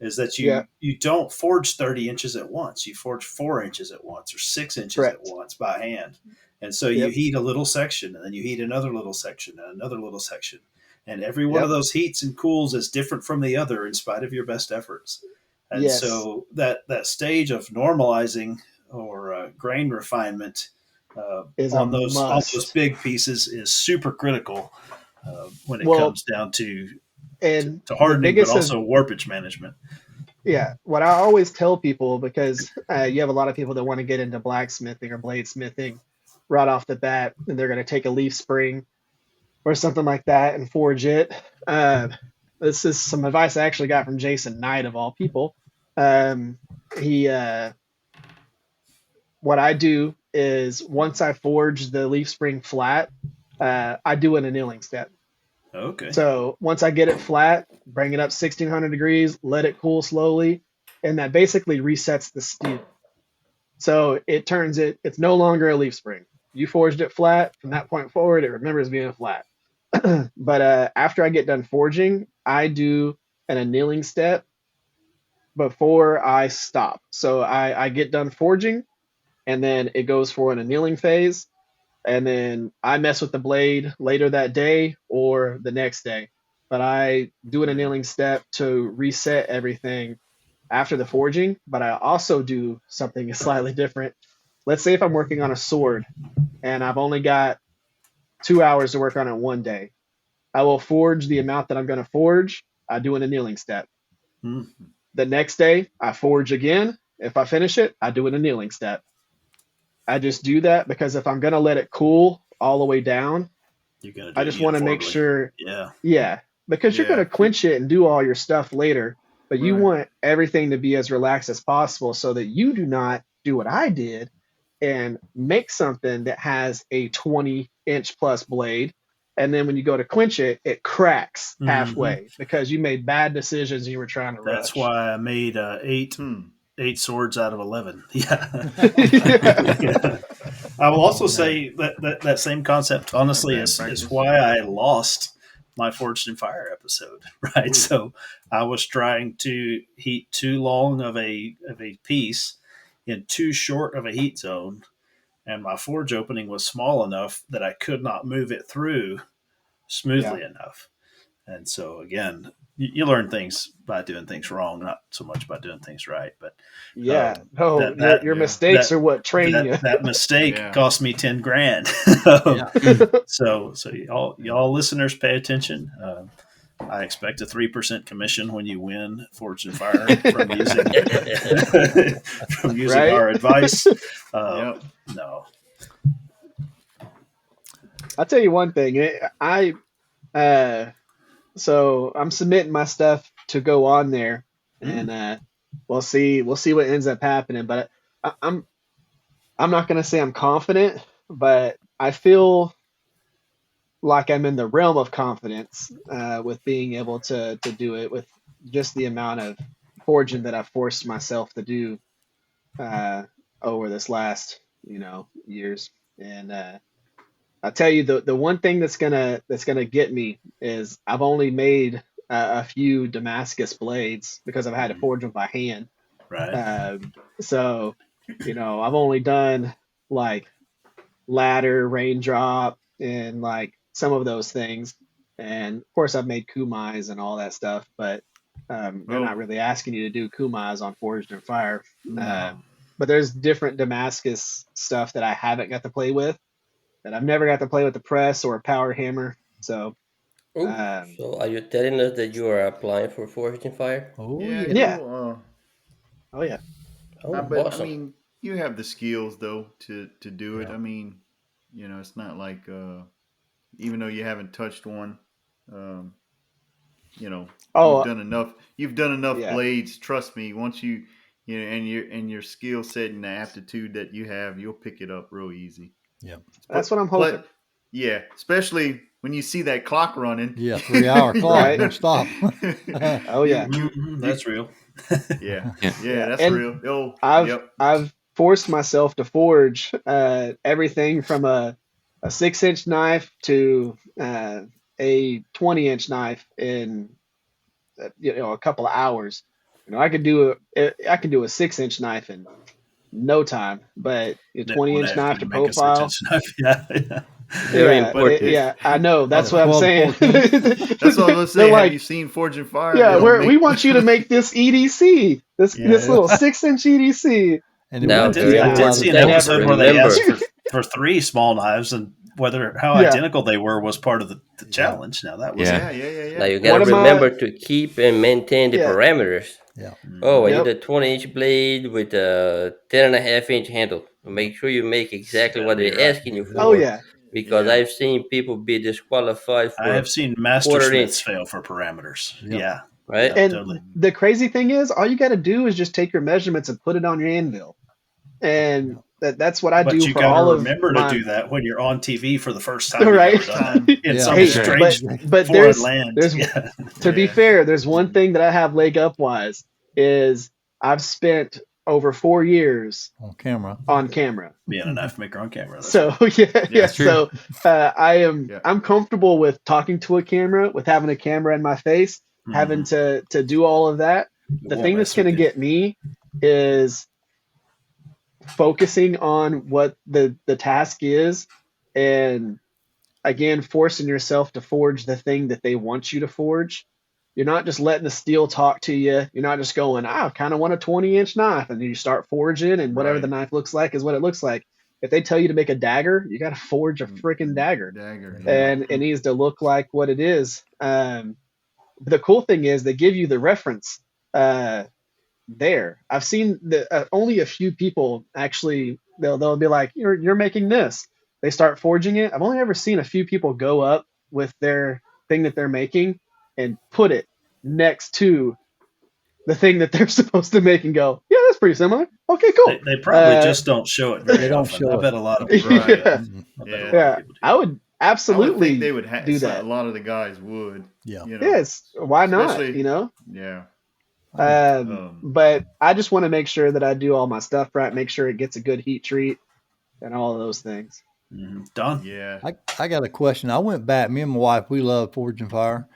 is that you don't forge 30 inches at once. You forge 4 inches at once or 6 inches at once by hand. And so you heat a little section, and then you heat another little section and another little section. And every one of those heats and cools is different from the other in spite of your best efforts. And so that stage of normalizing or grain refinement on those big pieces is super critical when it comes down to hardening, but also warpage management. Yeah, what I always tell people, because you have a lot of people that want to get into blacksmithing or bladesmithing right off the bat, and they're going to take a leaf spring or something like that and forge it. This is some advice I actually got from Jason Knight, of all people. What I do is once I forge the leaf spring flat, I do an annealing step. Okay. So once I get it flat, bring it up 1600 degrees, let it cool slowly, and that basically resets the steel. So it turns it's no longer a leaf spring. You forged it flat. From that point forward, it remembers being flat. But after I get done forging, I do an annealing step before I stop. So I get done forging, and then it goes for an annealing phase. And then I mess with the blade later that day or the next day. But I do an annealing step to reset everything after the forging. But I also do something slightly different. Let's say if I'm working on a sword and I've only got 2 hours to work on it one day, I will forge the amount that I'm going to forge. I do an annealing step. Mm-hmm. The next day, I forge again. If I finish it, I do an annealing step. I just do that because if I'm going to let it cool all the way down, I just want to make sure. Yeah. Because you're going to quench it and do all your stuff later, but you want everything to be as relaxed as possible so that you do not do what I did and make something that has a 20-inch plus blade. And then when you go to quench it, it cracks halfway because you made bad decisions and you were trying to rush. That's why I made 8 swords out of 11. Yeah. I will also say that same concept, honestly, is why I lost my Forged in Fire episode, right? Ooh. So I was trying to heat too long of a piece in too short of a heat zone, and my forge opening was small enough that I could not move it through smoothly enough. And so, again, you learn things by doing things wrong, not so much by doing things right. But your mistakes are what train you. That mistake cost me $10,000. So y'all listeners, pay attention. I expect a 3% commission when you win Forged in Fire from using our advice. No. I'll tell you one thing. So I'm submitting my stuff to go on there, and we'll see what ends up happening. But I'm not going to say I'm confident, but I feel like I'm in the realm of confidence with being able to do it with just the amount of forging that I've forced myself to do over this last years. And I'll tell you the one thing that's gonna get me is I've only made a few Damascus blades because I've had to forge them by hand. Right. So I've only done like ladder, raindrop, and like some of those things. And of course I've made kumais and all that stuff, but they're not really asking you to do kumais on Forged in Fire. No. But there's different Damascus stuff that I haven't got to play with. And I've never got to play with the press or a power hammer. So Oh, Um, so are you telling us that you are applying for Forging Fire? Oh Yeah, yeah. yeah. go. Oh yeah. Oh, But I awesome. mean, you have the skills though to do it. Yeah. I mean, it's not like even though you haven't touched one, um, you know, you've Oh done enough. You've done enough yeah. blades. Trust me. Once and your skill set and the aptitude that you have, you'll pick it up real easy. Yeah. That's what I'm hoping. Yeah, especially when you see that clock running. Yeah. 3 hour clock. Right. Don't stop. Oh yeah. That's real. Yeah, Yeah. that's And real. Oh, I've yep. I've forced myself to forge everything from a 6-inch knife to a 20-inch knife in a couple of hours. I could do a 6-inch knife in no time, but a They 20-inch won't ask you knife to to make a profile. 6-inch knife. Yeah, yeah. Very Yeah, important. yeah, I know. That's Oh, what I'm 12, saying. 14. That's what I was They're gonna say. Have you like, seen Forging Fire? They yeah, don't we make. want you to make this EDC, this Yeah. little 6-inch EDC. And it I Now, wouldn't did take very a I whole did lot important of see an They thing. time. episode never. where they Remember, asked for 3 small knives and how Yeah. identical they were was part of the challenge. Now that was Yeah. now you One gotta of my, remember to keep and maintain the yeah, parameters. Yeah. Oh, I need yep. a 20-inch blade with a 10.5-inch handle. Make sure you make exactly what better be they're right. asking you Oh for, yeah, because Yeah. I've seen people be disqualified I for a have seen master quarter smiths inch, fail for parameters. Yep. Yeah, right? yeah, and totally. the crazy thing is, all you got to do is just take your measurements and put it on your anvil, and that's what I But do you for got to all of remember to my do that when you're on TV for the first time. right. You've ever done it in Yeah, some Hey, that's right. strange but foreign land. there's Yeah, to be fair, there's one thing that I have leg up wise is I've spent over 4 years On camera. on camera. being a knife maker on camera. That's So right. yeah. That's true. So I'm comfortable with talking to a camera, with having a camera in my face, having to do all of that. It The won't thing that's mess going with to you. get me is focusing on what the task is, and again forcing yourself to forge the thing that they want you to forge. You're not just letting the steel talk to you. You're not just going, I kind of want a 20-inch knife, and then you start forging, and whatever the Right. knife looks like is what it looks like. If they tell you to make a dagger, you got to forge a freaking dagger, Dagger. and it needs to look like what it is. The cool thing is they give you the reference there. I've seen only a few people actually. They'll be like, you're making this. They start forging it. I've only ever seen a few people go up with their thing that they're making and put it next to the thing that they're supposed to make and go, yeah, that's pretty similar. Okay, cool. They probably just don't show it very They don't often. show I it. bet a lot of people do yeah, that. Mhm. I bet a lot of yeah. people do. I would I would absolutely think they would do A that. lot of the guys would. Yeah. Yes, why not? Especially- You know. Yeah. But I just want to make sure that I do all my stuff right, make sure it gets a good heat treat, and all of those things. Done. Yeah. I got a question. I went back. Me and my wife, we love Forging Fire,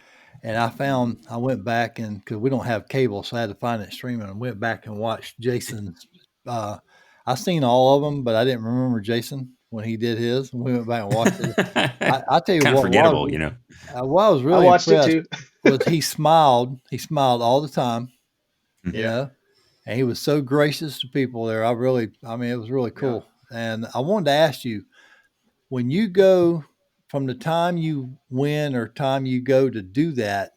and I went back and because we don't have cable, so I had to find it streaming. I went back and watched Jason's. I seen all of them, but I didn't remember Jason when he did his. We went back and watched it. I tell you Kind of what, forgettable, you know. what I was I really watched it impressed too. was he smiled. He smiled all the time. Mhm. You know, and he was so gracious to people there. I mean, it was really cool. And I wanted to ask you, when you go from the time you win or time you go to do that,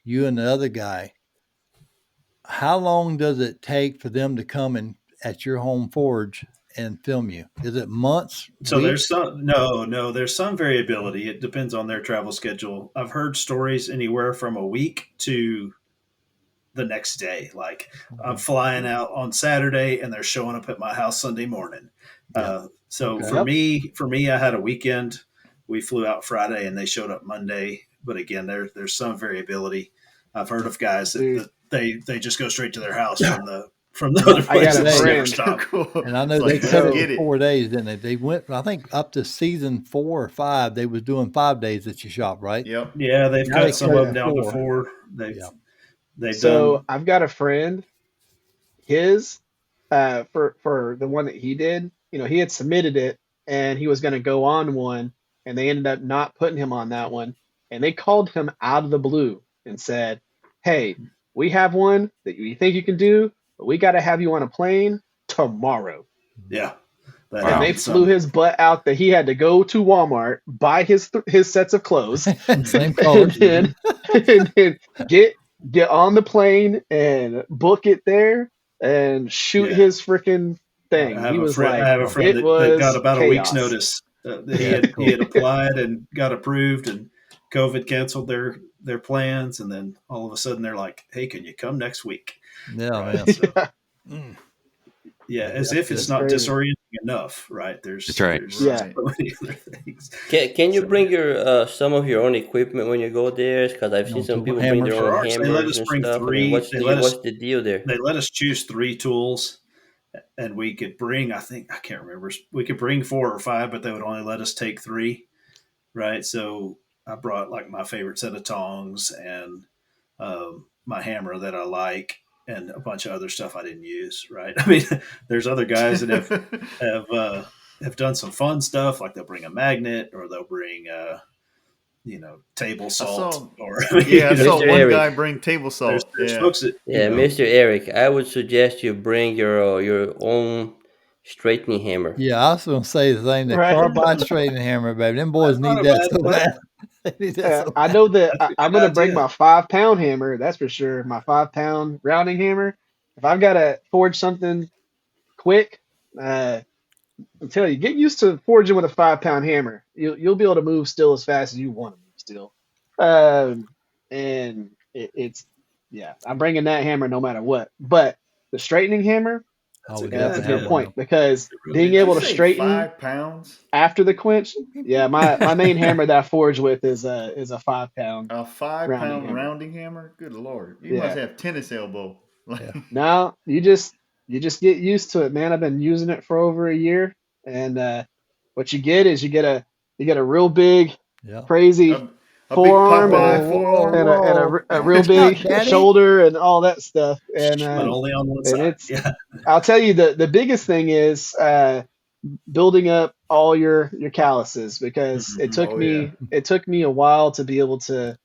you and the other guy, how long does it take for them to come and at your home forge and film you? Is it months, So weeks? there's some variability. It depends on their travel schedule. I've heard stories anywhere from a week to the next day. Like I'm flying out on Saturday and they're showing up at my house Sunday morning. So Okay. for me, I had a weekend. We flew out Friday and they showed up Monday. But again, there's some variability. I've heard of guys that they just go straight to their house from the other I got place a and just never friend. stop. Cool. And I know It's they like, cut let's it get in 4 days, didn't they? They went, I think, up to season 4 or 5. They was doing 5 days at your shop, right? Yep. Yeah, they've Now they cut some cut of it them to down to 4. 4. Yeah. They've So done. I've got a friend. His for the one that he did, he had submitted it and he was going to go on one, and they ended up not putting him on that one. And they called him out of the blue and said, "Hey, we have one that you think you can do, but we got to have you on a plane tomorrow." Yeah, That And Wow. they happened flew his butt out that he had to go to Walmart, buy his sets of clothes, Same colors. and then get on the plane and book it there and shoot Yeah. his freaking I thing. He have a was friend. I like, have a friend it that got was about a week's chaos. notice. That Yeah, he had applied and got approved, and COVID canceled their plans, and then all of a sudden they're like, "Hey, can you come next week?" Yeah, Right. man. So, Mm. yeah, as That's if it's good. not Crazy. disorienting enough, right? That's right. There's Yeah. so many other things. Can you So, bring your some of your own equipment when you go there? Because I've You seen know, some tool people bring their hammers. for own ours, they let hammers us and bring stuff. I mean, three. what's the deal there? They let us choose 3 tools, and we could bring. I can't remember. We could bring 4 or 5, but they would only let us take 3. Right. So I brought like my favorite set of tongs and my hammer that I like, and a bunch of other stuff I didn't use. Right. I mean, there's other guys that have done some fun stuff, like they'll bring a magnet or they'll bring table salt or Yeah, I saw Mr. one Eric. guy bring table salt. there's Yeah. folks that Yeah, Mr. Eric, I would suggest you bring your own straightening hammer. Yeah, I was going to say the thing, the Right. carbide straightening hammer, baby. Them boys That's not need a that bad so plan. bad. They need that so I bad. know that That's a I'm good gonna bring idea. my 5-pound hammer. That's for sure. My 5-pound rounding hammer. If I've got to forge something quick, I'm telling you, get used to forging with a 5-pound hammer. You'll be able to move still as fast as you want to move still. And it's yeah, I'm bringing that hammer no matter what. But the straightening hammer, Oh, we that's a definitely have good one point of because Really being Did able you to say straighten 5 pounds? after the quench, yeah, my main hammer that I forge with is a 5-pound A rounding 5-pound hammer. rounding hammer? Good lord. You must Yeah. have tennis elbow. Yeah. Now you just get used to it, man. I've been using it for over a year, and what you get is you get a real big, Yeah. crazy A big forearm and Popeye a forearm. a real Stop, big Daddy. shoulder and all that stuff. but only on one And side. it's Yeah. I'll tell you the biggest thing is building up all your calluses because Oh yeah. it took me a while to be able to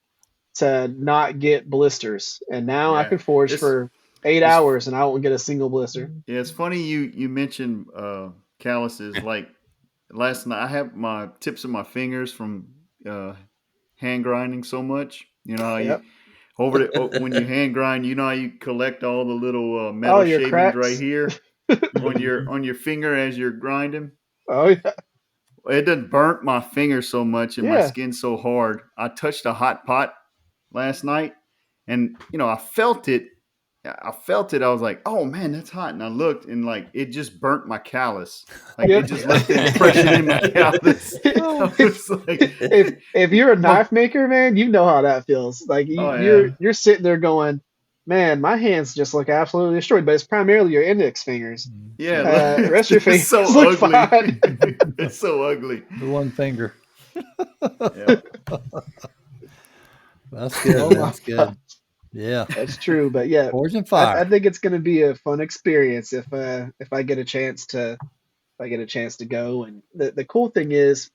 not get blisters, and now I Yeah. can forge It's for 8 it's hours and I won't get a single blister. yeah, it's funny you mentioned calluses. Like last night I have my tips of my fingers from hand grinding so much. You know how you Yep. when you hand grind, you know how you collect all the little Oh, metal your shavings right cracks. here Mhm. on your finger as you're grinding. Oh yeah. It done burnt my finger so much and my Yeah. skin so hard. I touched a hot pot last night, and I felt it. I felt it. I was like, "Oh man, that's hot!" And I looked, and like it just burnt my callus. Like it Yep. just left the impression in my callus. I was like, If you're a my, knife maker, man, you know how that feels. Like "Oh yeah, you're sitting there going, man, my hands just look absolutely destroyed. But it's primarily your index fingers. yeah." The rest of your It's fingers so look ugly. fine. It's so ugly. The one finger. Yeah. That's good. Oh Man. my That's good. God, Yeah. that's true. But yeah, Forge and I fire. think it's going to be a fun experience if I get a chance to go. And the cool thing is,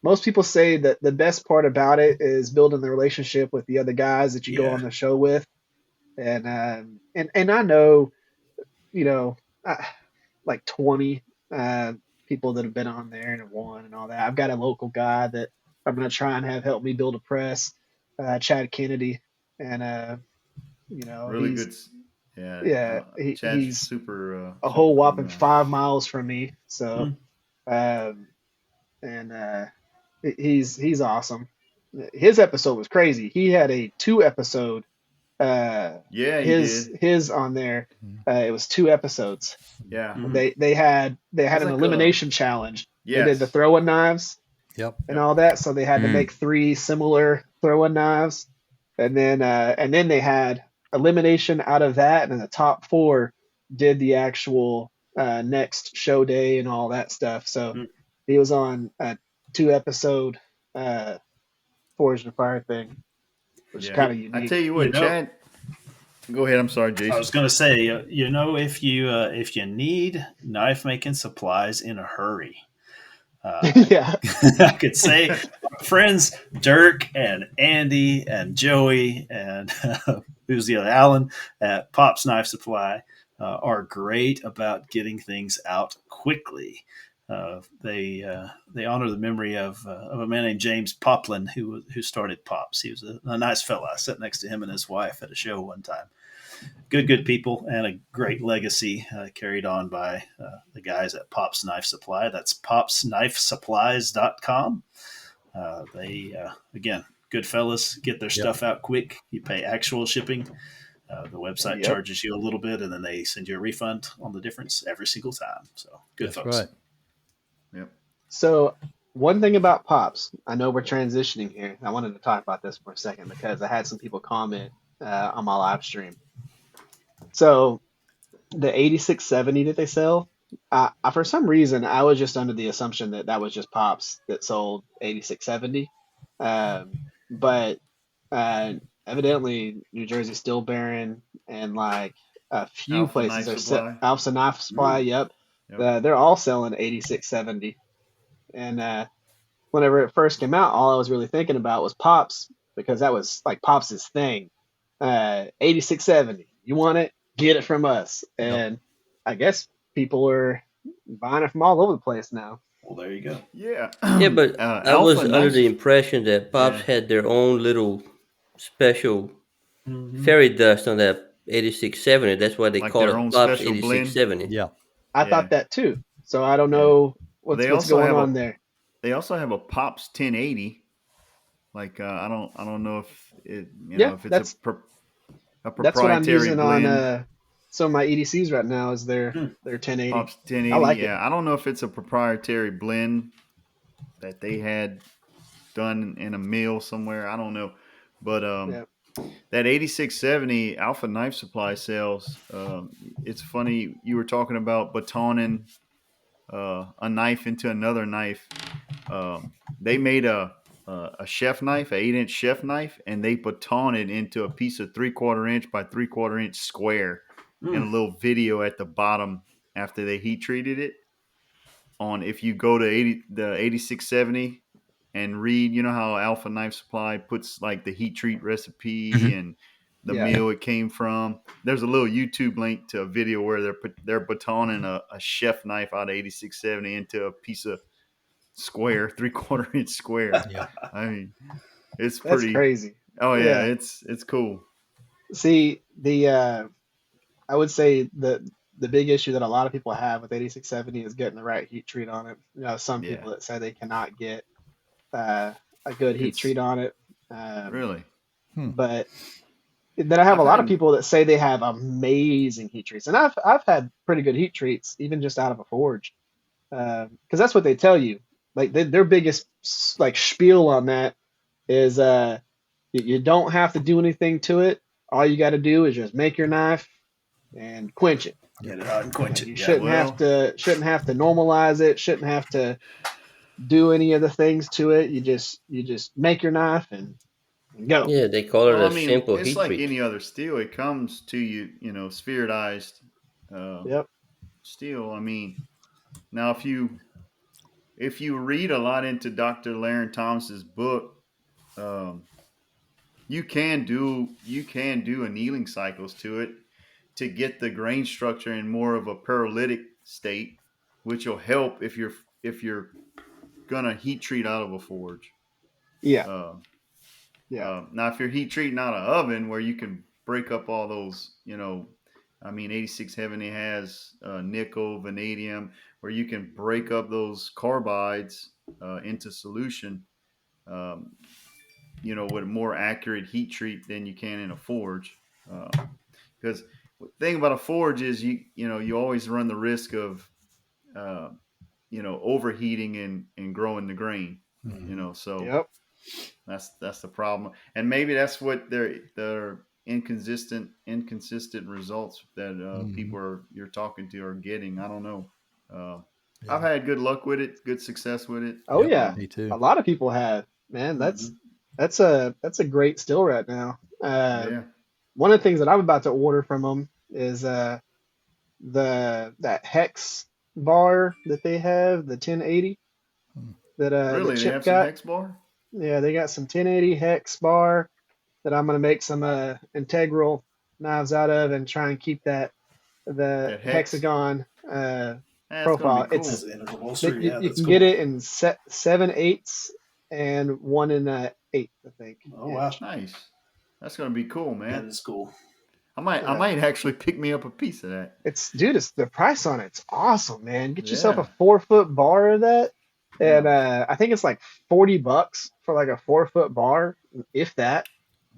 most people say that the best part about it is building the relationship with the other guys that you go Yeah. on the show with. And I know, you know, like 20 people that have been on there and have won and all that. I've got a local guy that I'm going to try and have help me build a press, Chad Kennedy, and Really he's good. Yeah. Chad's he's super. a Super whole cool whopping guy. 5 miles from me. So, Hmm. and he's awesome. His episode was crazy. He had a 2 episode Yeah, he did. his on there. It was 2 episodes. Yeah. Mhm. They had It's an like elimination challenge. They did the yes. throwing knives Yep. and all that, so they had to Mm. make 3 similar throwing knives, and then they had elimination out of that, and then the top 4 did the actual next show day and all that stuff. So Mm. he was on a 2 episode Forged and Fire thing, which is Yeah. kind of I unique. tell you You what, know, Chad. Go ahead. I'm sorry, I Jason. was going to say, if you need knife making supplies in a hurry, Yeah. I could say friends Dirk and Andy and Joey and who's the other Alan at Pop's Knife Supply are great about getting things out quickly. They honor the memory of a man named James Poplin who started Pops. He was a nice fella. I sat next to him and his wife at a show one time. Good people, and a great legacy carried on by the guys at Pops Knife Supply. That's popsknifesupplies.com. Again, good fellas, get their stuff out quick. You pay actual shipping. The website charges you a little bit, and then they send you a refund on the difference every single time. So good, That's folks. right. Yep. So one thing about Pops, I know we're transitioning here. I wanted to talk about this for a second because I had some people comment on my live stream. So the 8670 that they sell, for some reason, I was just under the assumption that that was just Pops that sold 8670. But evidently, New Jersey Steel Baron and like a few Alpha places Knife are Supply. Alpha Knife Supply. Yep. They're all selling 8670. And whenever it first came out, all I was really thinking about was Pops because that was like Pops' thing. 8670. You want it? Get it from us. And I guess people are buying it from all over the place now. Well, there you go. Yeah. Yeah, but I was under the impression that Pops had their own little special fairy dust on that 8670. That's why they Like call their it own Pops special blend? 8670. Yeah. I thought that too. So I don't know what's also going have on there. They also have a Pops 1080. Like I don't know if it if it's a proprietary that's what I'm using blend. On some of my EDCs right now is their 1080. Pops 1080. I like it. I don't know if it's a proprietary blend that they had done in a mill somewhere. I don't know, but that 8670 Alpha Knife Supply sells. It's funny you were talking about batoning a knife into another knife. They made a chef knife, an 8-inch chef knife, and they baton it into a piece of 3/4 inch by 3/4 inch square, and a little video at the bottom after they heat treated it. On if you go to the 8670 and read, you know how Alpha Knife Supply puts like the heat treat recipe and the meal it came from. There's a little YouTube link to a video where they're batoning a chef knife out of 8670 into a piece of square, 3/4 inch square. Yeah. I mean, it's That's pretty crazy. Oh yeah, it's cool. See, I would say the big issue that a lot of people have with 8670 is getting the right heat treat on it. You know, some people that say they cannot get a good heat treat on it. Really? But then I have a lot of people that say they have amazing heat treats, and I've had pretty good heat treats even just out of a forge, because that's what they tell you. Like their biggest like spiel on that is you don't have to do anything to it. All you got to do is just make your knife and quench it. Get it hot and quench it. You shouldn't have to normalize it. Shouldn't have to do any of the things to it. You just make your knife and go. Yeah, they call it simple it's heat like treat. any other steel. It comes to you, spheroidized steel. I mean, now if you read a lot into Dr. Laren Thomas's book, you can do annealing cycles to it to get the grain structure in more of a pyrolytic state, which will help if you're gonna heat treat out of a forge. Yeah. Now, if you're heat treating out of oven, where you can break up all those, 8670 has nickel, vanadium, where you can break up those carbides into solution, with a more accurate heat treat than you can in a forge. Because the thing about a forge is you always run the risk of overheating and growing the grain. So that's the problem, and maybe that's what their inconsistent results that people you're talking to are getting. I don't know. I've had good luck with it, good success with it. Oh yeah, me too. A lot of people have. Man, that's a great still right now. One of the things that I'm about to order from them is that hex bar that they have, the 1080. That really, that they Chip have got. some hex bar. Yeah, they got some 1080 hex bar that I'm gonna make some integral knives out of and try and keep the That hex. hexagon That's gonna profile. be cool. It's Integral bolster. Yeah, you that's can cool. get it in 7/8 and 1 in eighth, I think. Oh wow, Nice. That's gonna be cool, that man. is cool. I might actually pick me up a piece of that. It's the price on it's awesome, man. Get yourself a Yeah. 4-foot bar of that, and Yeah. I think it's like $40 for like a 4-foot bar, if that.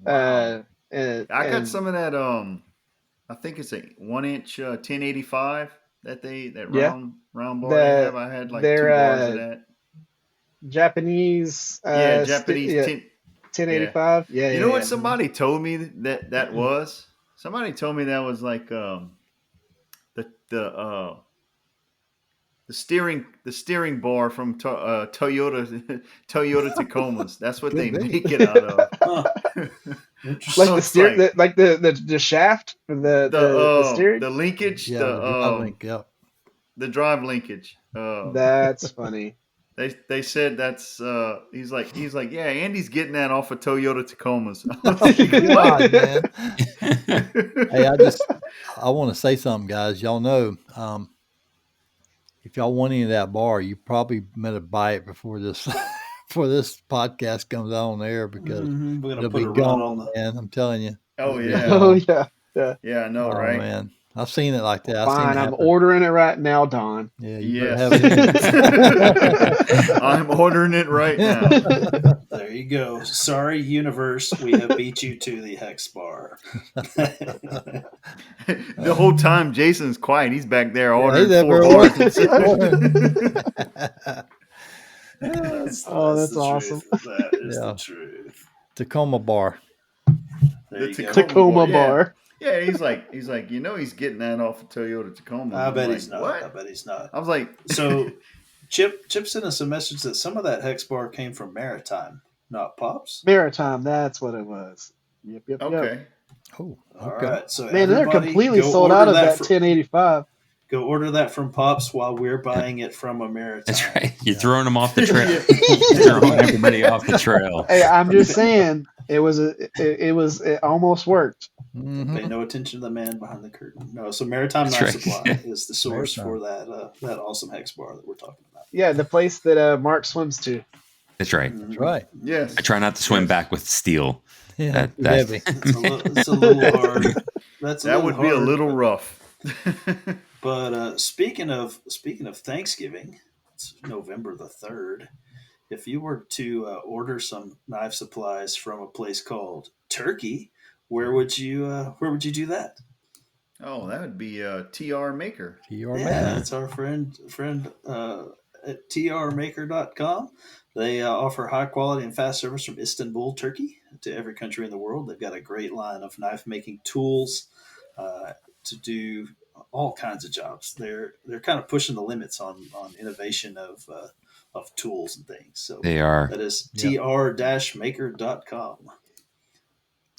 Wow. And I got some of that. I think it's a 1-inch 1085 that yeah, round bar they have. I had like 2 bars of they're that. Japanese Yeah, Japanese 1085. Yeah, You yeah, know what yeah. somebody told me that was? Somebody told me that was like the steering bar from Toyota Tacomas. That's what they Could be. make it out of. Huh. Like So the it's steer, like the shaft for the steering. the linkage, Yeah, the drive link. Yeah. the drive linkage. That's funny. They said that's he's like yeah, Andy's getting that off of Toyota Tacomas. I was like, God, what? man. Hey, I want to say something, guys. Y'all know, if y'all want any of that bar, you probably better buy it before this before this podcast comes out on air, because We're gonna it'll put be a run gone, on the. man. I'm telling you. Oh It'll be yeah, Oh gone. yeah, yeah. yeah, I know, Oh right? man, I've seen it like that. I've seen Fine, it I'm happen. ordering it right now, Don. Yeah, you better Yes, have it in. I'm ordering it right now. There you go. Sorry, universe, we have beat you to the hex bar. The whole time Jason's quiet. He's back there Yeah, ordering he's 4 everywhere. bars. Oh, that's the awesome. truth. That is Yeah. the truth. Tacoma bar. There The you go. Tacoma yeah. bar. Yeah, he's like, he's getting that off of Toyota Tacoma. I I'm bet like, he's not. What? I bet he's not. I was like, So, Chip sent us a message that some of that hex bar came from Maritime, not Pops. Maritime, that's what it was. Yep, yep, yep. okay. Oh, All okay. right, so Man, they're everybody completely go sold order out of that from- 1085. Go order that from Pops while we're buying it from a Maritime. That's right. You're throwing them off the trail. You're throwing everybody off the trail. Hey, I'm just saying, it almost worked. Mhm. Pay no attention to the man behind the curtain. No, so Maritime That's Knife right. Supply is the source Maritime. for that awesome hex bar that we're talking about. Yeah, the place that Mark swims to. That's right. That's right. Yes. I try not to swim back with steel. Yeah, That- too that- heavy. It's a little hard. That's That would be a hard, little rough. But speaking of Thanksgiving, it's November the 3rd. If you were to order some knife supplies from a place called Turkey, where would you do that? Oh, that would be TR Maker. TR Yeah, man. that's our friend at trmaker.com. They offer high quality and fast service from Istanbul, Turkey, to every country in the world. They've got a great line of knife making tools to do all kinds of jobs. They're kind of pushing the limits on innovation of tools and things. So They are. that is Yeah. tr-maker.com.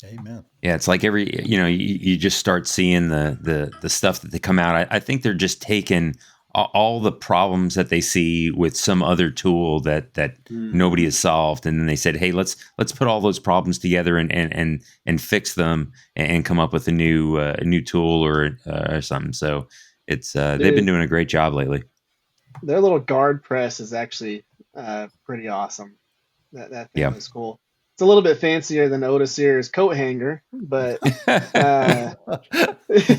Amen. Yeah, it's like you just start seeing the stuff that they come out. I think they're just taking all the problems that they see with some other tool that nobody has solved, and then they said, "Hey, let's put all those problems together and fix them and come up with a new tool or something." So it's they've been doing a great job lately. Their little guard press is actually pretty awesome. That thing Yeah. is cool. It's a little bit fancier than Otis Sears coat hanger, but Yeah. it's,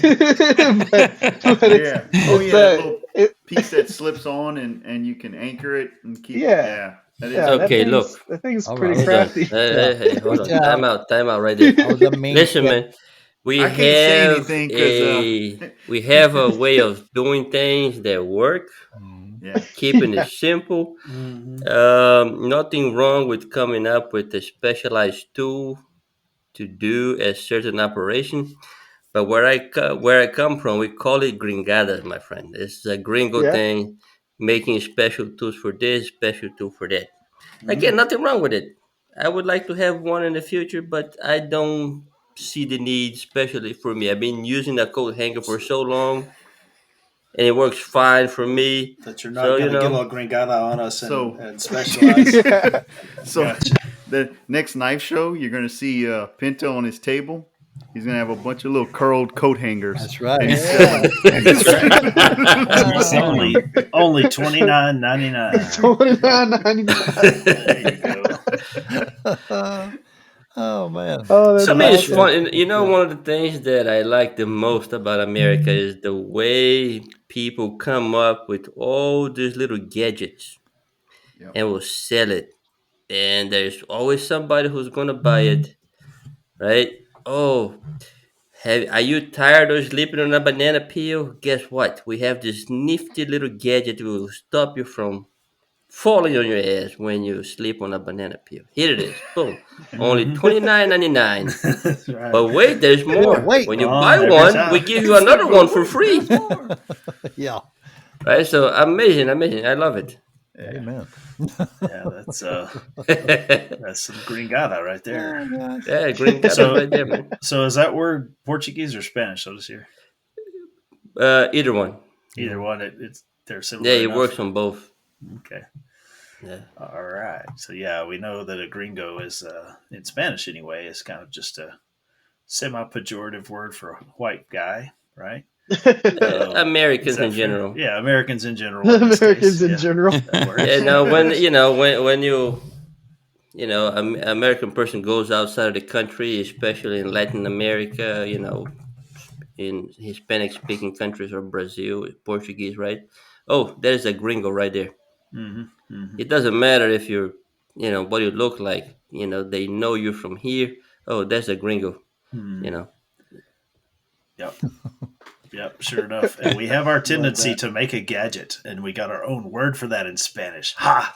Oh yeah, that little it, piece that slips on and you can anchor it and keep. Yeah. That is. yeah, Okay, that look. that thing's All pretty right. Hold on. crafty. Hey, hold on. Yeah. Time out right there. I was a mean Listen, kid. man. We I can't say have anything 'cause, we have a way of doing things that work, Yeah. keeping it simple. Nothing wrong with coming up with a specialized tool to do a certain operation. But where I come from, we call it gringadas, my friend. It's a gringo Yeah. thing, making special tools for this, special tool for that. Again, nothing wrong with it. I would like to have one in the future, but I don't see the need, especially for me. I've been using a coat hanger for so long, and it works fine for me. That you're not So, going you to get know. all gringada on us So- and specialize. Yeah. So Gotcha. the next knife show, you're going to see Pinto on his table, He's gonna have a bunch of little curled coat hangers. That's right. Yeah. That's right. It's only $29.99. $29.99. There you go. Oh man. Oh, that's I mean, it's awesome. fun. And you know, one of the things that I like the most about America is the way people come up with all these little gadgets Yep. and will sell it. And there's always somebody who's gonna buy it, right? Oh, are you tired of sleeping on a banana peel? Guess what? We have this nifty little gadget that will stop you from falling on your ass when you sleep on a banana peel. Here it is. Boom. Only $29.99. That's right. But wait, there's more. wait. When you Oh, buy every one, time. we give you another one for free. Yeah. Right? So amazing. I love it. Amen. Yeah, that's some gringada right there. Yeah, green card So- right there, man. So is that word Portuguese or Spanish? So this here, Either one. either one. They're similar. Yeah, it enough. works on both. Okay. Yeah. All right. So yeah, we know that a gringo is in Spanish anyway. Is kind of just a semi-pejorative word for a white guy, right? Americans Is that in fair? general. Yeah, Americans in general. in this Americans case. in Yeah, general. that works. Yeah, no, when American person goes outside of the country, especially in Latin America, in Hispanic speaking countries or Brazil, Portuguese, right? Oh, there's a gringo right there. It doesn't matter if you're, what you look like. They know you're from here. Oh, there's a gringo. Yep. Yep, sure enough. And we have our tendency to make a gadget, and we got our own word for that in Spanish. Ha!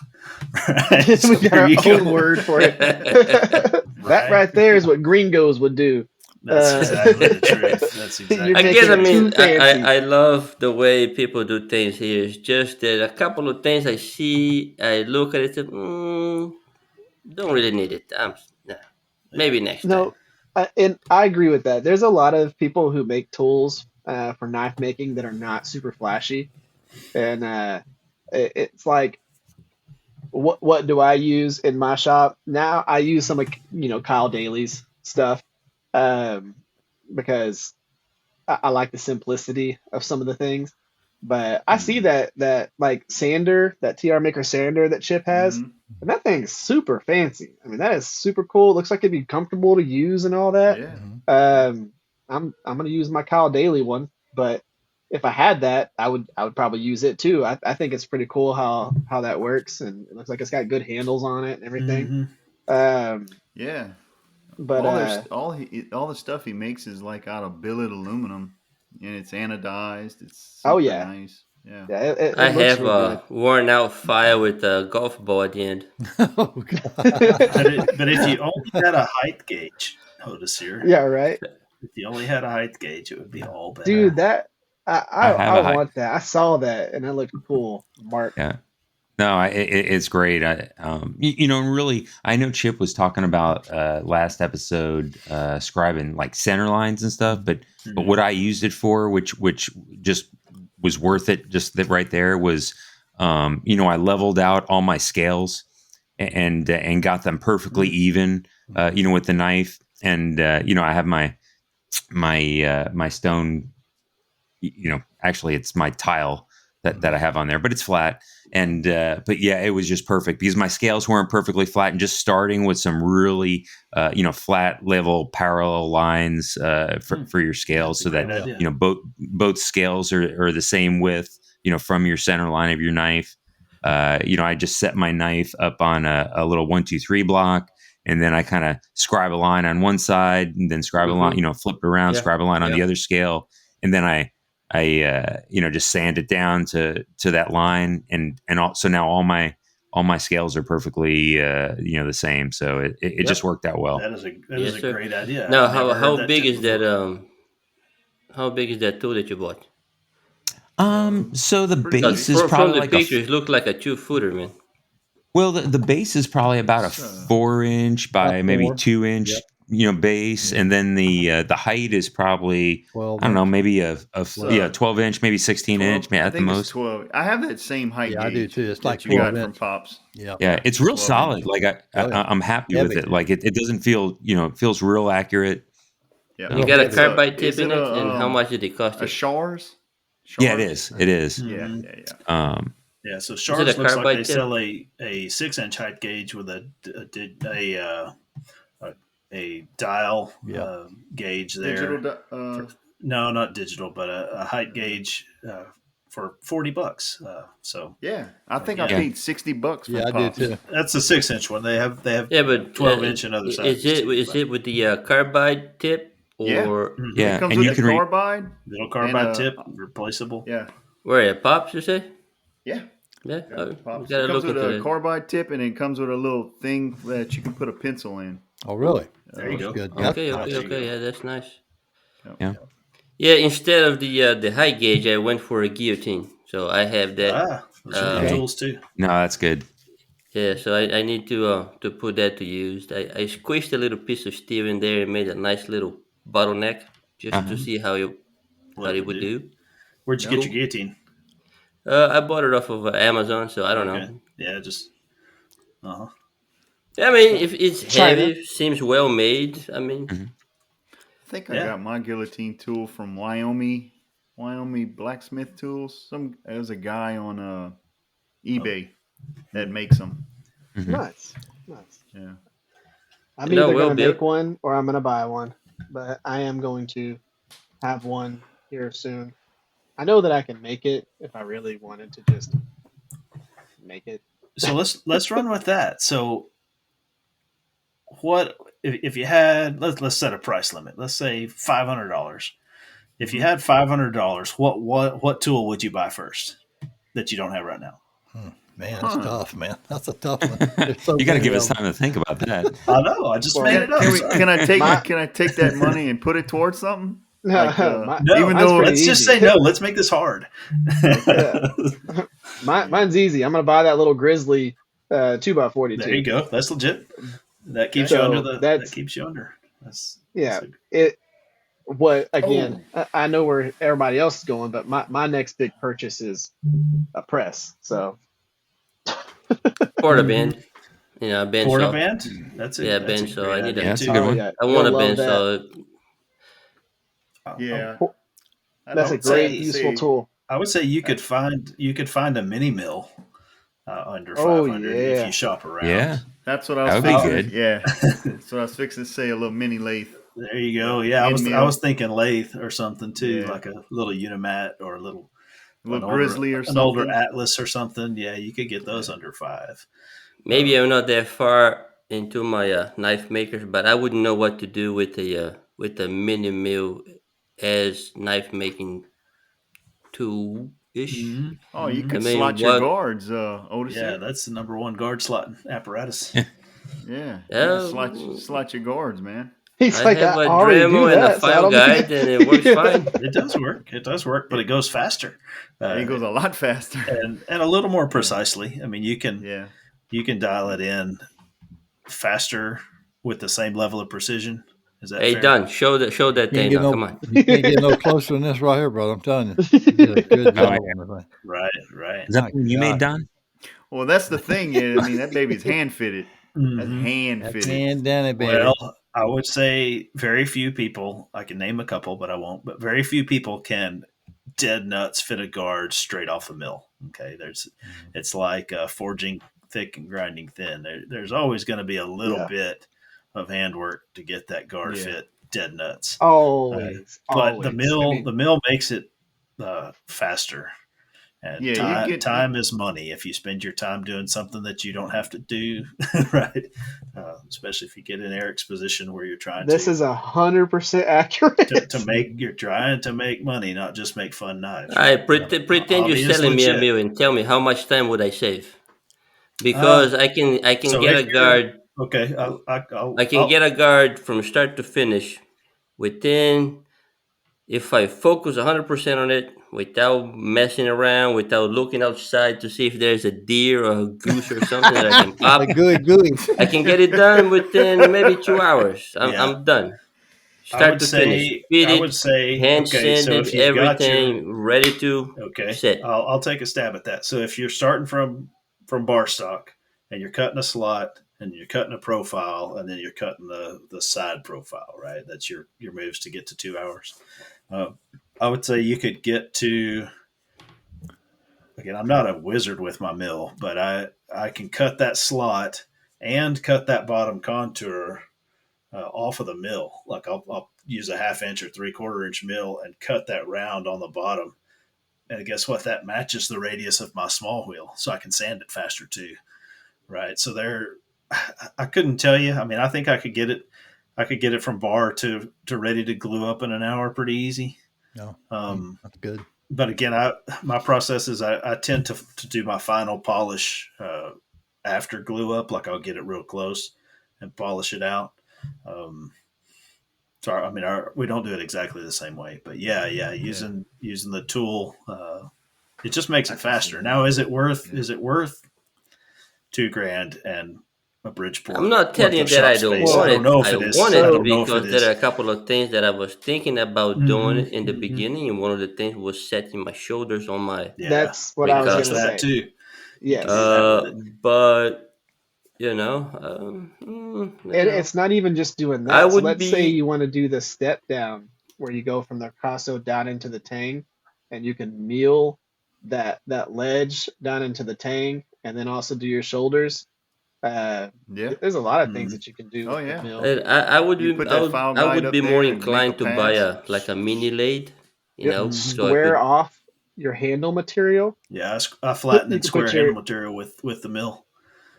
Right? So We got there our you go. own word for it. That right there is what gringos would do. That's exactly the truth. That's exactly You're I making guess, it too fancy. I love the way people do things here. It's just that a couple of things I see, I look at it and don't really need it. Nah, maybe next time. No, and I agree with that. There's a lot of people who make tools for knife making that are not super flashy, and it's like, what do I use in my shop now? I use some of Kyle Daly's stuff because I like the simplicity of some of the things. But I see that like sander, that TR Maker sander that Chip has, and that thing's super fancy. I mean, that is super cool. It looks like it'd be comfortable to use and all that. Yeah. I'm gonna use my Kyle Daly one, but if I had that, I would probably use it too. I think it's pretty cool how that works, and it looks like it's got good handles on it and everything. Yeah. But all the stuff he makes is like out of billet aluminum, and it's anodized. It's super nice. Yeah. Yeah, it I looks have real a worn out file with a golf ball at the end. Oh God. But if you only had a height gauge, notice here. Yeah, right. If you only had a height gauge, it would be all better. Dude, that I have I a height- want that. I saw that and that looked cool. Mark. Yeah. No, it's great. Really, I know Chip was talking about last episode scribing like center lines and stuff, but what I used it for, which just was worth it, just that right there was, I leveled out all my scales and got them perfectly even, with the knife, and I have my stone. Actually, it's my tile that I have on there, but it's flat. And but yeah, it was just perfect because my scales weren't perfectly flat, and just starting with some really flat level parallel lines for your scales, so that idea. both scales are the same width, from your center line of your knife. I just set my knife up on a little 1, 2, 3 block, and then I kind of scribe a line on one side, and then scribe a line, flip it around, scribe a line on the other scale, and then I just sand it down to that line, and also now all my scales are perfectly the same, so it just worked out well. That is a great idea. Now, I've never how heard big tip is that? before. How big is that tool that you bought? So the base is From probably the like pictures, look like a 2-footer, man. well, the base is probably about a 4-inch by maybe 2-inch, base, and then the height is probably 12 I don't know, inch. maybe a 12-inch, maybe 16-inch, I at the think it's most. 12. I have that same height Yeah, I do gauge too. It's that like you got 12 from inch. Pops. Yeah. Yeah, it's real 12 solid. inch. Like Oh, yeah. I'm happy Heavy, with it. too. Like it doesn't feel, it feels real accurate. Yeah. You got a It's carbide tip Is in it it, and how much did it cost a you? Shars? Yeah, it is. It is. Yeah, Mhm. yeah, yeah. Yeah, so Is it Shards a looks like they carbide tip? sell a 6-inch height gauge with a dial Yeah. gauge there. Digital. No, not digital, but a height gauge for $40. So Yeah, I think I Yeah. paid $60 for Yeah, I Pops. Yeah. that's a 6-inch one. They have Yeah, but 12-inch and other sizes. is it with the carbide tip Yeah. or Yeah, It comes and with you the can carbide. little carbide and, tip, replaceable? Yeah, where it pops? You say? yeah. Yeah, we Pops. gotta It comes look with into a that. carbide tip, and it comes with a little thing that you can put a pencil in. Oh, really? There you That's go. good. Okay, Yeah. There you go. yeah, that's nice. Yeah. Yeah, instead of the height gauge, I went for a guillotine. So I have that. Those are good tools too. No, that's good. Yeah, so I need to put that to use. I squished a little piece of steel in there and made a nice little bottleneck just to see how it would do. Where'd you get your guillotine? I bought it off of Amazon, so I don't know. Yeah, just I mean, if it's China. heavy, seems well made. I mean, I think I got my guillotine tool from Wyoming Blacksmith Tools. There's a guy on eBay that makes them. Nice. Yeah. I'm No, either well going to built. make one or I'm going to buy one, but I am going to have one here soon. I know that I can make it if I really wanted to just make it. So let's run with that. So what if you had let's set a price limit. Let's say $500. If you had $500, what tool would you buy first that you don't have right now? Man, that's tough, man. That's a tough one. So You got to many give of us them. time to think about that. I know. I just made it up. Can I take that money and put it towards something? Like, No, even though let's just say no. Let's make this hard. Mine's easy. I'm going to buy that little Grizzly 2x42. There you go. That's legit. That keeps So you under the. That that's- keeps you under. That's What again? I know where everybody else is going, but my next big purchase is a press. So porta band. You know, a bench porta saw. band. That's it. Yeah, That's bench a saw. great I need idea that's a too. good one. yeah, I want a you'll bench love that. saw. yeah, That's a would great, say- useful tool. I would say you could find a mini mill under Oh, 500 yeah. if you shop around. Yeah. that's what I was That would be fixing. good. Yeah, that's what I was fixing to say. A little mini lathe. There you go. Yeah, I Windmill. was thinking lathe or something too, Yeah. like a little Unimat or a little Grizzly or an older something. Atlas or something. Yeah, you could get those under $5. Maybe I'm not that far into my knife makers, but I wouldn't know what to do with the mini mill as knife making tool ish. Oh, you could I mean, slot your what- guards, Otis. Yeah, that's the number one guard slot apparatus. Yeah. Oh. Slot your guards, man. He's I like, have I a already do Dremel and a that, so I file don't guide, need- and it works Yeah. fine. It does work. It does work, but it goes faster. It goes a lot faster. and a little more precisely. I mean, you can Yeah. dial it in faster with the same level of precision. Is that Hey, fair? Don, show that Can't thing. get Now, no, come on. you can't get no closer than this right here, brother. I'm telling you. You did a good job yeah. on the thing. Right. Is that what you made, Don? Well, that's the thing. Yeah, I mean, that baby's hand fitted. That's hand That's fitted. hand down it, baby. Well, I would say very few people, I can name a couple, but I won't, but very few people can dead nuts fit a guard straight off a mill. Okay. It's like forging thick and grinding thin. There's always going to be a little bit of handwork to get that guard fit dead nuts. Always. But always. the mill makes it faster. And Yeah, time is money. If you spend your time doing something that you don't have to do, right? Especially if you get in Eric's position where you're trying This to is 100% accurate. you're trying to make money, not just make fun knives. All right, pretend you're Obvious selling me a legit. mill and tell me how much time would I save? Because I can so get a if you're- guard. Okay, I can get a guard from start to finish within, if I focus 100% on it without messing around, without looking outside to see if there's a deer or a goose or something that I can pop. Gooey. I can get it done within maybe 2 hours. Yeah. I'm done. I Start would to say- finish. Feed I it, would say, hand okay, so sanded, if you've got everything ready to Okay, set. I'll take a stab at that. So if you're starting from bar stock and you're cutting a slot and you're cutting a profile, and then you're cutting the side profile, right? That's your moves to get to 2 hours. I would say you could get to. Again, I'm not a wizard with my mill, but I can cut that slot and cut that bottom contour off of the mill. Like I'll use a 1/2 inch or 3/4 inch mill and cut that round on the bottom. And guess what? That matches the radius of my small wheel, so I can sand it faster too. Right. So I couldn't tell you. I mean, I think I could get it. I could get it from bar to ready to glue up in an hour pretty easy. No, that's good. But again, my process is I tend to do my final polish after glue up. Like I'll get it real close and polish it out. So I mean, we don't do it exactly the same way, but yeah, using the tool, it just makes it faster. Now, is it worth $2,000 and a Bridgeport? I'm not telling you that I don't space? want I don't know if it. it I is. want I it don't know if because it there are is. a couple of things that I was thinking about Mhm, doing in the mhm. beginning, and one of the things was setting my shoulders on my Yeah, That's what I was because gonna that say. too. You can do Yes. that with it. but you know, And it's not even just doing I that. So would let's say be you want to do the step down where you go from the Casso down into the tang, and you can meal that ledge down into the tang, and then also do your shoulders. Yeah. There's a lot of things Mhm. that you can do Oh with the yeah. mill. I would You be put that file I guide would up be more there and make a inclined to buy pass. like a mini lathe, you Yep. know, Mhm. so I Square could. off your handle material. Yeah, I flatten You and can square put your handle material with the mill.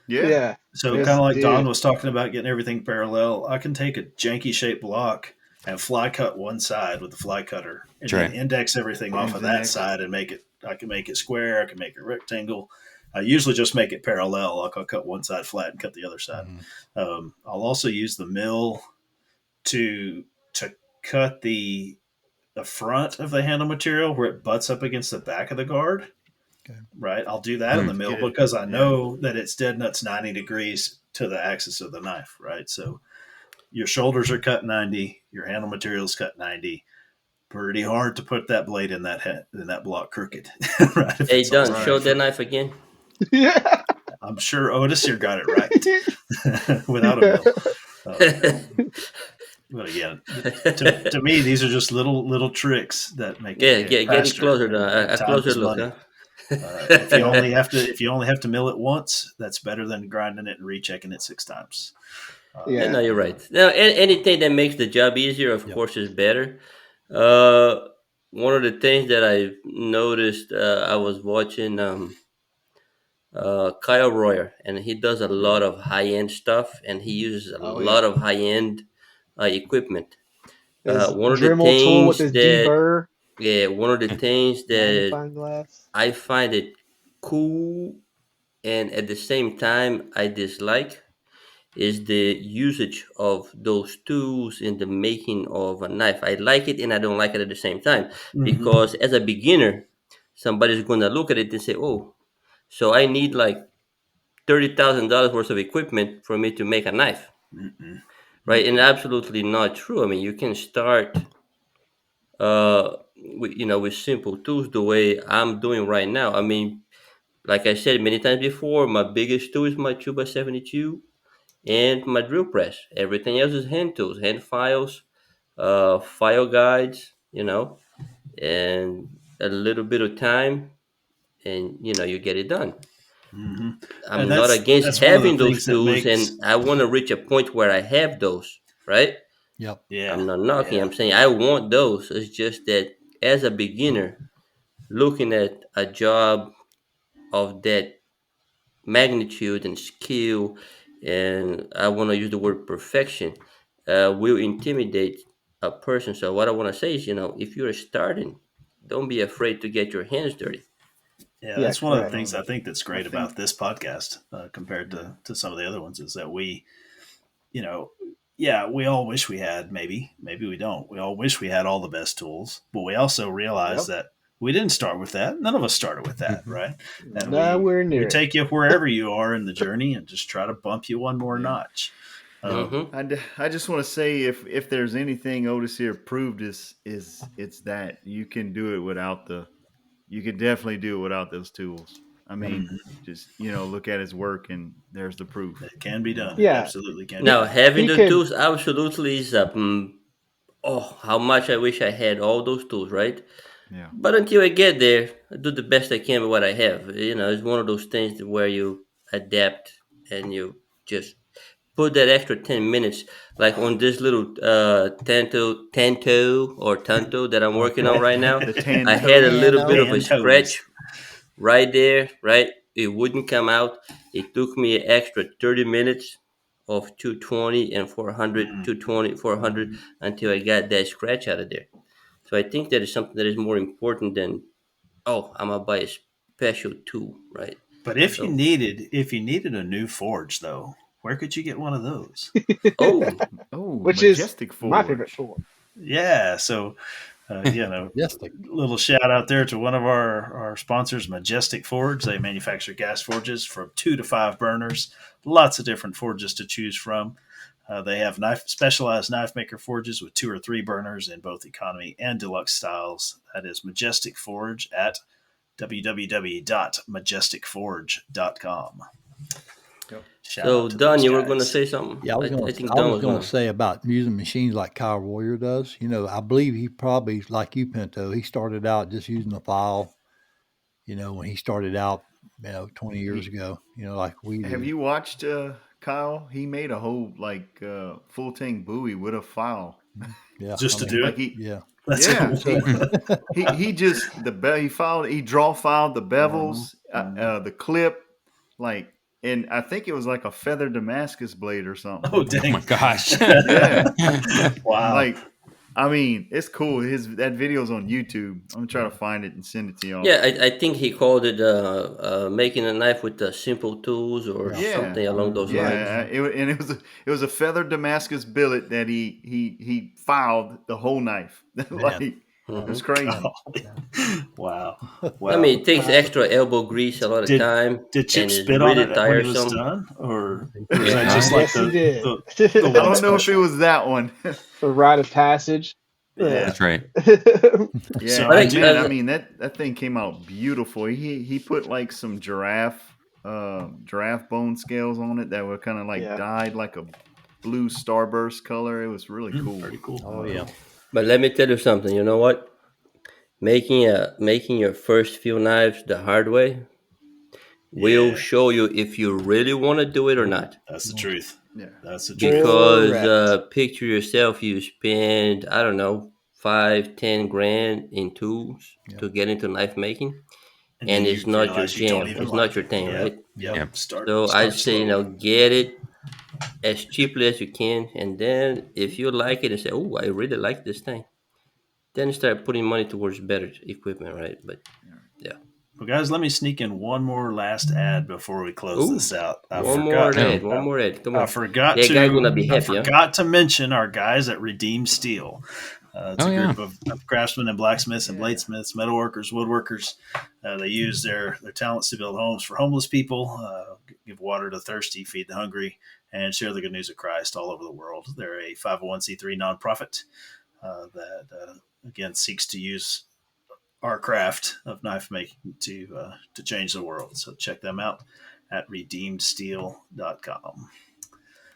Yeah. yeah. So Yeah. kind of like Don Dude. was talking about getting everything parallel, I can take a janky shaped block and fly cut one side with the fly cutter, and That's then right. index everything off of that Index. side and make it. I can make it square. I can make it rectangle. I usually just make it parallel. Like I'll cut one side flat and cut the other side. I'll also use the mill to cut the front of the handle material where it butts up against the back of the guard. Okay. Right, I'll do that in Hmm. the mill Get it. because I Yeah. know that it's dead nuts 90 degrees to the axis of the knife. Right, so your shoulders are cut 90, your handle material is cut 90. Pretty hard to put that blade in that block crooked. Right, if Hey, it's on Don, Right. show that knife again. Yeah. I'm sure Otis here got it right without a mill. But again, to me, these are just little tricks that make Yeah, it get it faster. closer, Don. And A time closer is look, money. huh? If you only have to mill it once, that's better than grinding it and rechecking it 6 times. Yeah, no, Yeah. you're right. Now, anything that makes the job easier, of Yep. course, is better. Uh, One of the things that I noticed, I was watching Kyle Royer, and he does a lot of high end stuff, and he uses a Oh lot yeah. of high end equipment. His One of the Dremel tool with things his that, deburr yeah, one of the things that magnifying glass. I find it cool, and at the same time I dislike is the usage of those tools in the making of a knife. I like it and I don't like it at the same time Mm-hmm. because as a beginner, somebody's going to look at it and say, "Oh, so I need like $30,000 worth of equipment for me to make a knife," Mm-mm. right? And absolutely not true. I mean, you can start, with simple tools the way I'm doing right now. I mean, like I said many times before, my biggest tool is my 2x72 and my drill press. Everything else is hand tools, hand files, file guides, and a little bit of time, and you get it done. Mm-hmm. And I'm not against that's one of the having those things that tools, makes. and I want to reach a point where I have those, right? Yep. Yeah, I'm not knocking. yeah. I'm saying I want those. It's just that as a beginner, looking at a job of that magnitude and skill, and I want to use the word perfection, will intimidate a person. So what I want to say is, if you're starting, don't be afraid to get your hands dirty. Yeah, Yeah, that's one of the correct. things I think that's I great think about this podcast compared to some of the other ones is that you know, yeah, we all wish we had, maybe we don't. We all wish we had all the best tools, but we also realize Yep. that we didn't start with that. None of us started with that, right? And Nowhere we near it. take you wherever you are in the journey and just try to bump you one more notch. Mm-hmm. I just want to say if there's anything Otis here proved is it's that you can do it without you can definitely do it without those tools. I mean, just look at his work, and there's the proof. It can be done. It Yeah. absolutely can Now be done. having He the could. tools absolutely is oh, how much I wish I had all those tools, right? Yeah. But until I get there, I do the best I can with what I have. It's one of those things where you adapt and you just put that extra 10 minutes, like on this little tanto that I'm working on right now. The tan I had a toes. little bit of a Tan toes. scratch right there, right? It wouldn't come out. It took me an extra 30 minutes of 220 and 400, 220, 400 until I got that scratch out of there. So I think that is something that is more important than, oh, I'm gonna buy a special tool, right? But if you So, needed a new forge, though, where could you get one of those? oh, Oh, Which is Majestic Forge. my favorite tool. Yeah, so Yes, they- little shout out there to one of our sponsors, Majestic Forge. They manufacture gas forges from 2 to 5 burners. Lots of different forges to choose from. They have specialized knife maker forges with 2 or 3 burners in both economy and deluxe styles. That is Majestic Forge at www.majesticforge.com. Shout so out to Don, those you were going to guys. say something? Yeah, I think I Don was was going going to to. say about using machines like Kyle Warrior does. I believe he probably, like you, Pinto, he started out just using a file. When he started out, 20 years ago. Like we Have did. you watched Kyle? He made a whole full tank buoy with a file. Yeah, Just to do Like it? he, Yeah, That's yeah, cool. he just he draw filed the bevels, the clip, and I think it was like a feather Damascus blade or something. Oh, Oh dang. my gosh. Yeah, Wow. like I mean, it's cool. That video's on YouTube. I'm gonna try to find it and send it to y'all. Yeah, I think he called it making a knife with simple tools or Yeah. something along those lines. Yeah, it was a feather Damascus billet that he filed the whole knife. Like it was crazy. Wow. I Wow. mean, it takes extra elbow grease a lot of Did- time. Did Chip and it's spit on really it when he was tiresome. done? Or was Yeah. that just like Yes, he did. the I one don't know if it special? was that one. The rite of passage. Yeah. That's right. Yeah, So I man. think- I mean that thing came out beautiful. He put like some giraffe bone scales on it that were kind of like Yeah. dyed like a blue starburst color. It was really cool. Pretty cool. Oh yeah. But let me tell you something. You know what? Making your first few knives the hard way will Yeah. show you if you really want to do it or not. That's the truth. Yeah. That's the truth. Because Correct. picture yourself, you spend, I don't know, 5-10 grand in tools to get into knife making, and then it's you not your realize you don't jam. even It's like not your it. thing, Yep. right? Yep. Yep. So Start I say, slow. get it as cheaply as you can, and then if you like it and say, "Oh, I really like this thing," then start putting money towards better equipment, right? But yeah, Well, guys, let me sneak in one more last ad before we close Ooh, this out. one more Oh. ad, one more ad. Come I on, forgot that to. guy gonna be I happy, huh? forgot to mention our guys at Redeem Steel. It's Oh, a yeah. group of craftsmen and blacksmiths and bladesmiths, metalworkers, woodworkers. They use their talents to build homes for homeless people, give water to the thirsty, feed the hungry, and share the good news of Christ all over the world. They're a 501c3 nonprofit that again seeks to use our craft of knife making to change the world. So check them out at redeemedsteel.com.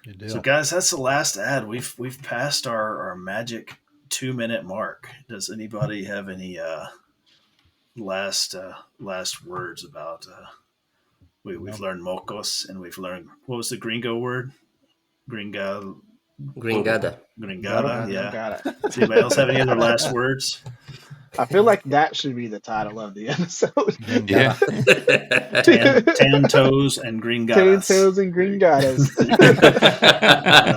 Good deal. So guys, that's the last ad. We've passed our magic 2-minute mark. Does anybody have any last words about we've learned mocos and we've learned, what was the gringo word? Gringada. Gringada. Yeah. Got it. Does anybody else have any other last words? I feel like that should be the title of the episode. Yeah. Tan toes and green Tan goddess. toes and green goddess.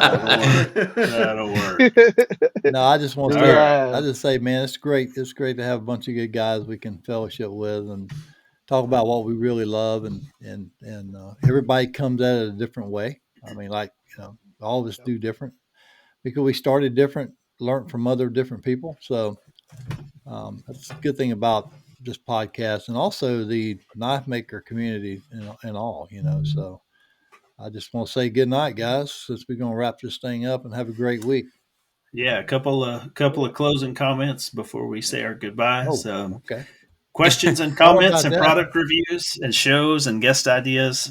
That'll work. No, I just want to Yeah. I just say, man, it's great. It's great to have a bunch of good guys we can fellowship with and talk about what we really love, and everybody comes at it a different way. I mean, all of us do different because we started different, learned from other different people. So that's a good thing about this podcast, and also the knife maker community and all. So I just want to say good night, guys, since we're going to wrap this thing up, and have a great week. Yeah, a couple of closing comments before we say our goodbyes. Okay. questions and comments and product reviews and shows and guest ideas,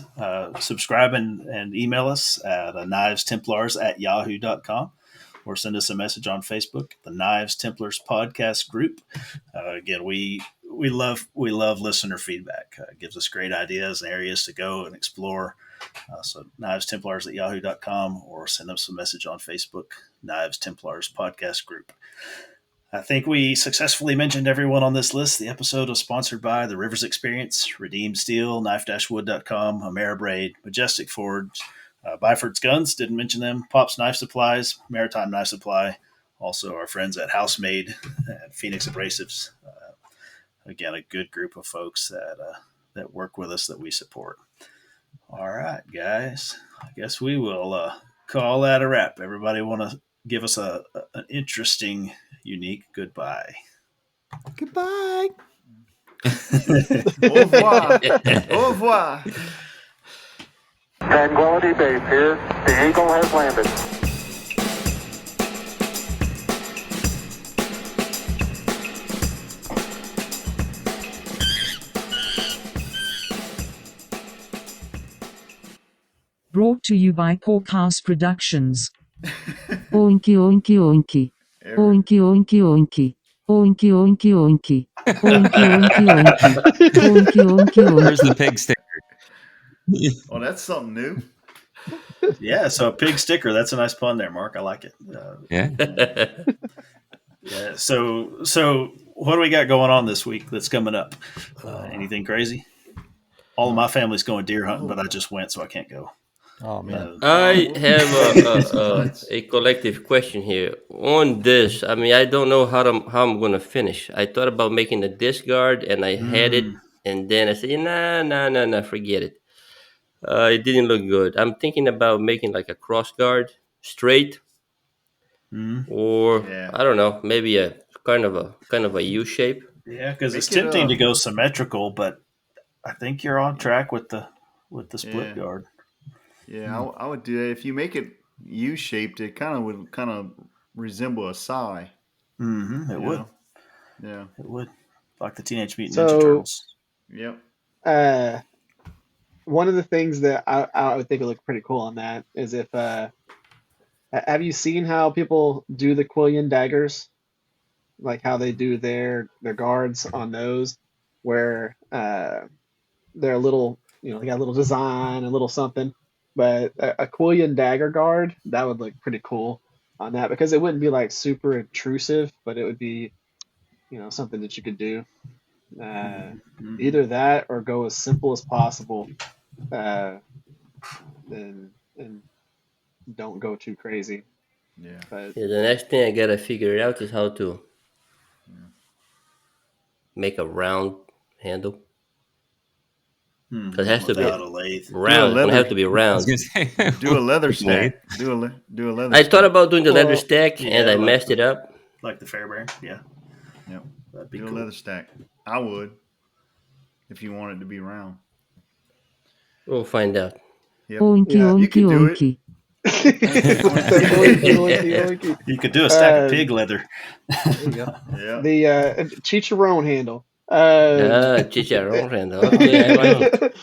subscribe and email us at knivestemplars@yahoo.com or send us a message on Facebook, the Knives Templars podcast group. Again, we love listener feedback. It gives us great ideas and areas to go and explore. So knivestemplars@yahoo.com or send us a message on Facebook, Knives Templars podcast group. I think we successfully mentioned everyone on this list. The episode was sponsored by the Rivers Experience, Redeemed Steel, Knife-Wood.com, Ameribraid, Majestic Forge, Byford's Guns, didn't mention them, Pop's Knife Supplies, Maritime Knife Supply, also our friends at Housemade and Phoenix Abrasives. Again, a good group of folks that work with us that we support. All right, guys. I guess we will call that a wrap. Everybody want to give us an interesting, unique goodbye. Goodbye. Au revoir. Au revoir. Tranquility Base here. The Eagle has landed. Brought to you by Porkhouse Productions. Oinky oinky oinky. Oinky oinky oinky. Oinky oinky oinky. Oinky oinky oinky. Oinky oinky oinky. Where's the pig sticker? Oh, that's something new. Yeah, so a pig sticker. That's a nice pun there, Mark. I like it. Yeah. Yeah. So what do we got going on this week that's coming up? Anything crazy? All of my family's going deer hunting, but I just went, so I can't go. Oh man, I have a collective question here on this. I mean, I don't know how I'm going to finish. I thought about making a disc guard, and I had it, and then I said, nah, forget it. It didn't look good. I'm thinking about making like a cross guard, straight, or I don't know, maybe a kind of a U shape. Yeah, because it's tempting to go symmetrical, but I think you're on track with the split guard. Yeah, I would do that. If you make it U-shaped, it would resemble a sigh. Mm-hmm. It would. Yeah. It would. Like the Teenage Mutant Ninja Turtles. Yep. One of the things that I would think would look pretty cool on that is if have you seen how people do the Quillian daggers? Like how they do their guards on those, where they're a little, they got a little design, a little something. But a Quillian dagger guard, that would look pretty cool on that, because it wouldn't be like super intrusive, but it would be, something that you could do. Either that or go as simple as possible, and don't go too crazy. Yeah. But the next thing I gotta figure out is how to make a round handle. Because it has to be round. It have to be round. Do a leather stack. Do a leather. I thought about doing the leather stack, and I messed it up. Like the Fairbairn, yeah. Yep. That'd be do cool. A leather stack. I would, if you want it to be round. We'll find out. Yep. Oinky, yeah, oinky, oinky. You could do a stack of pig leather. There you go. Yeah. The chicharron handle. Chicharron handle. Okay, I like it.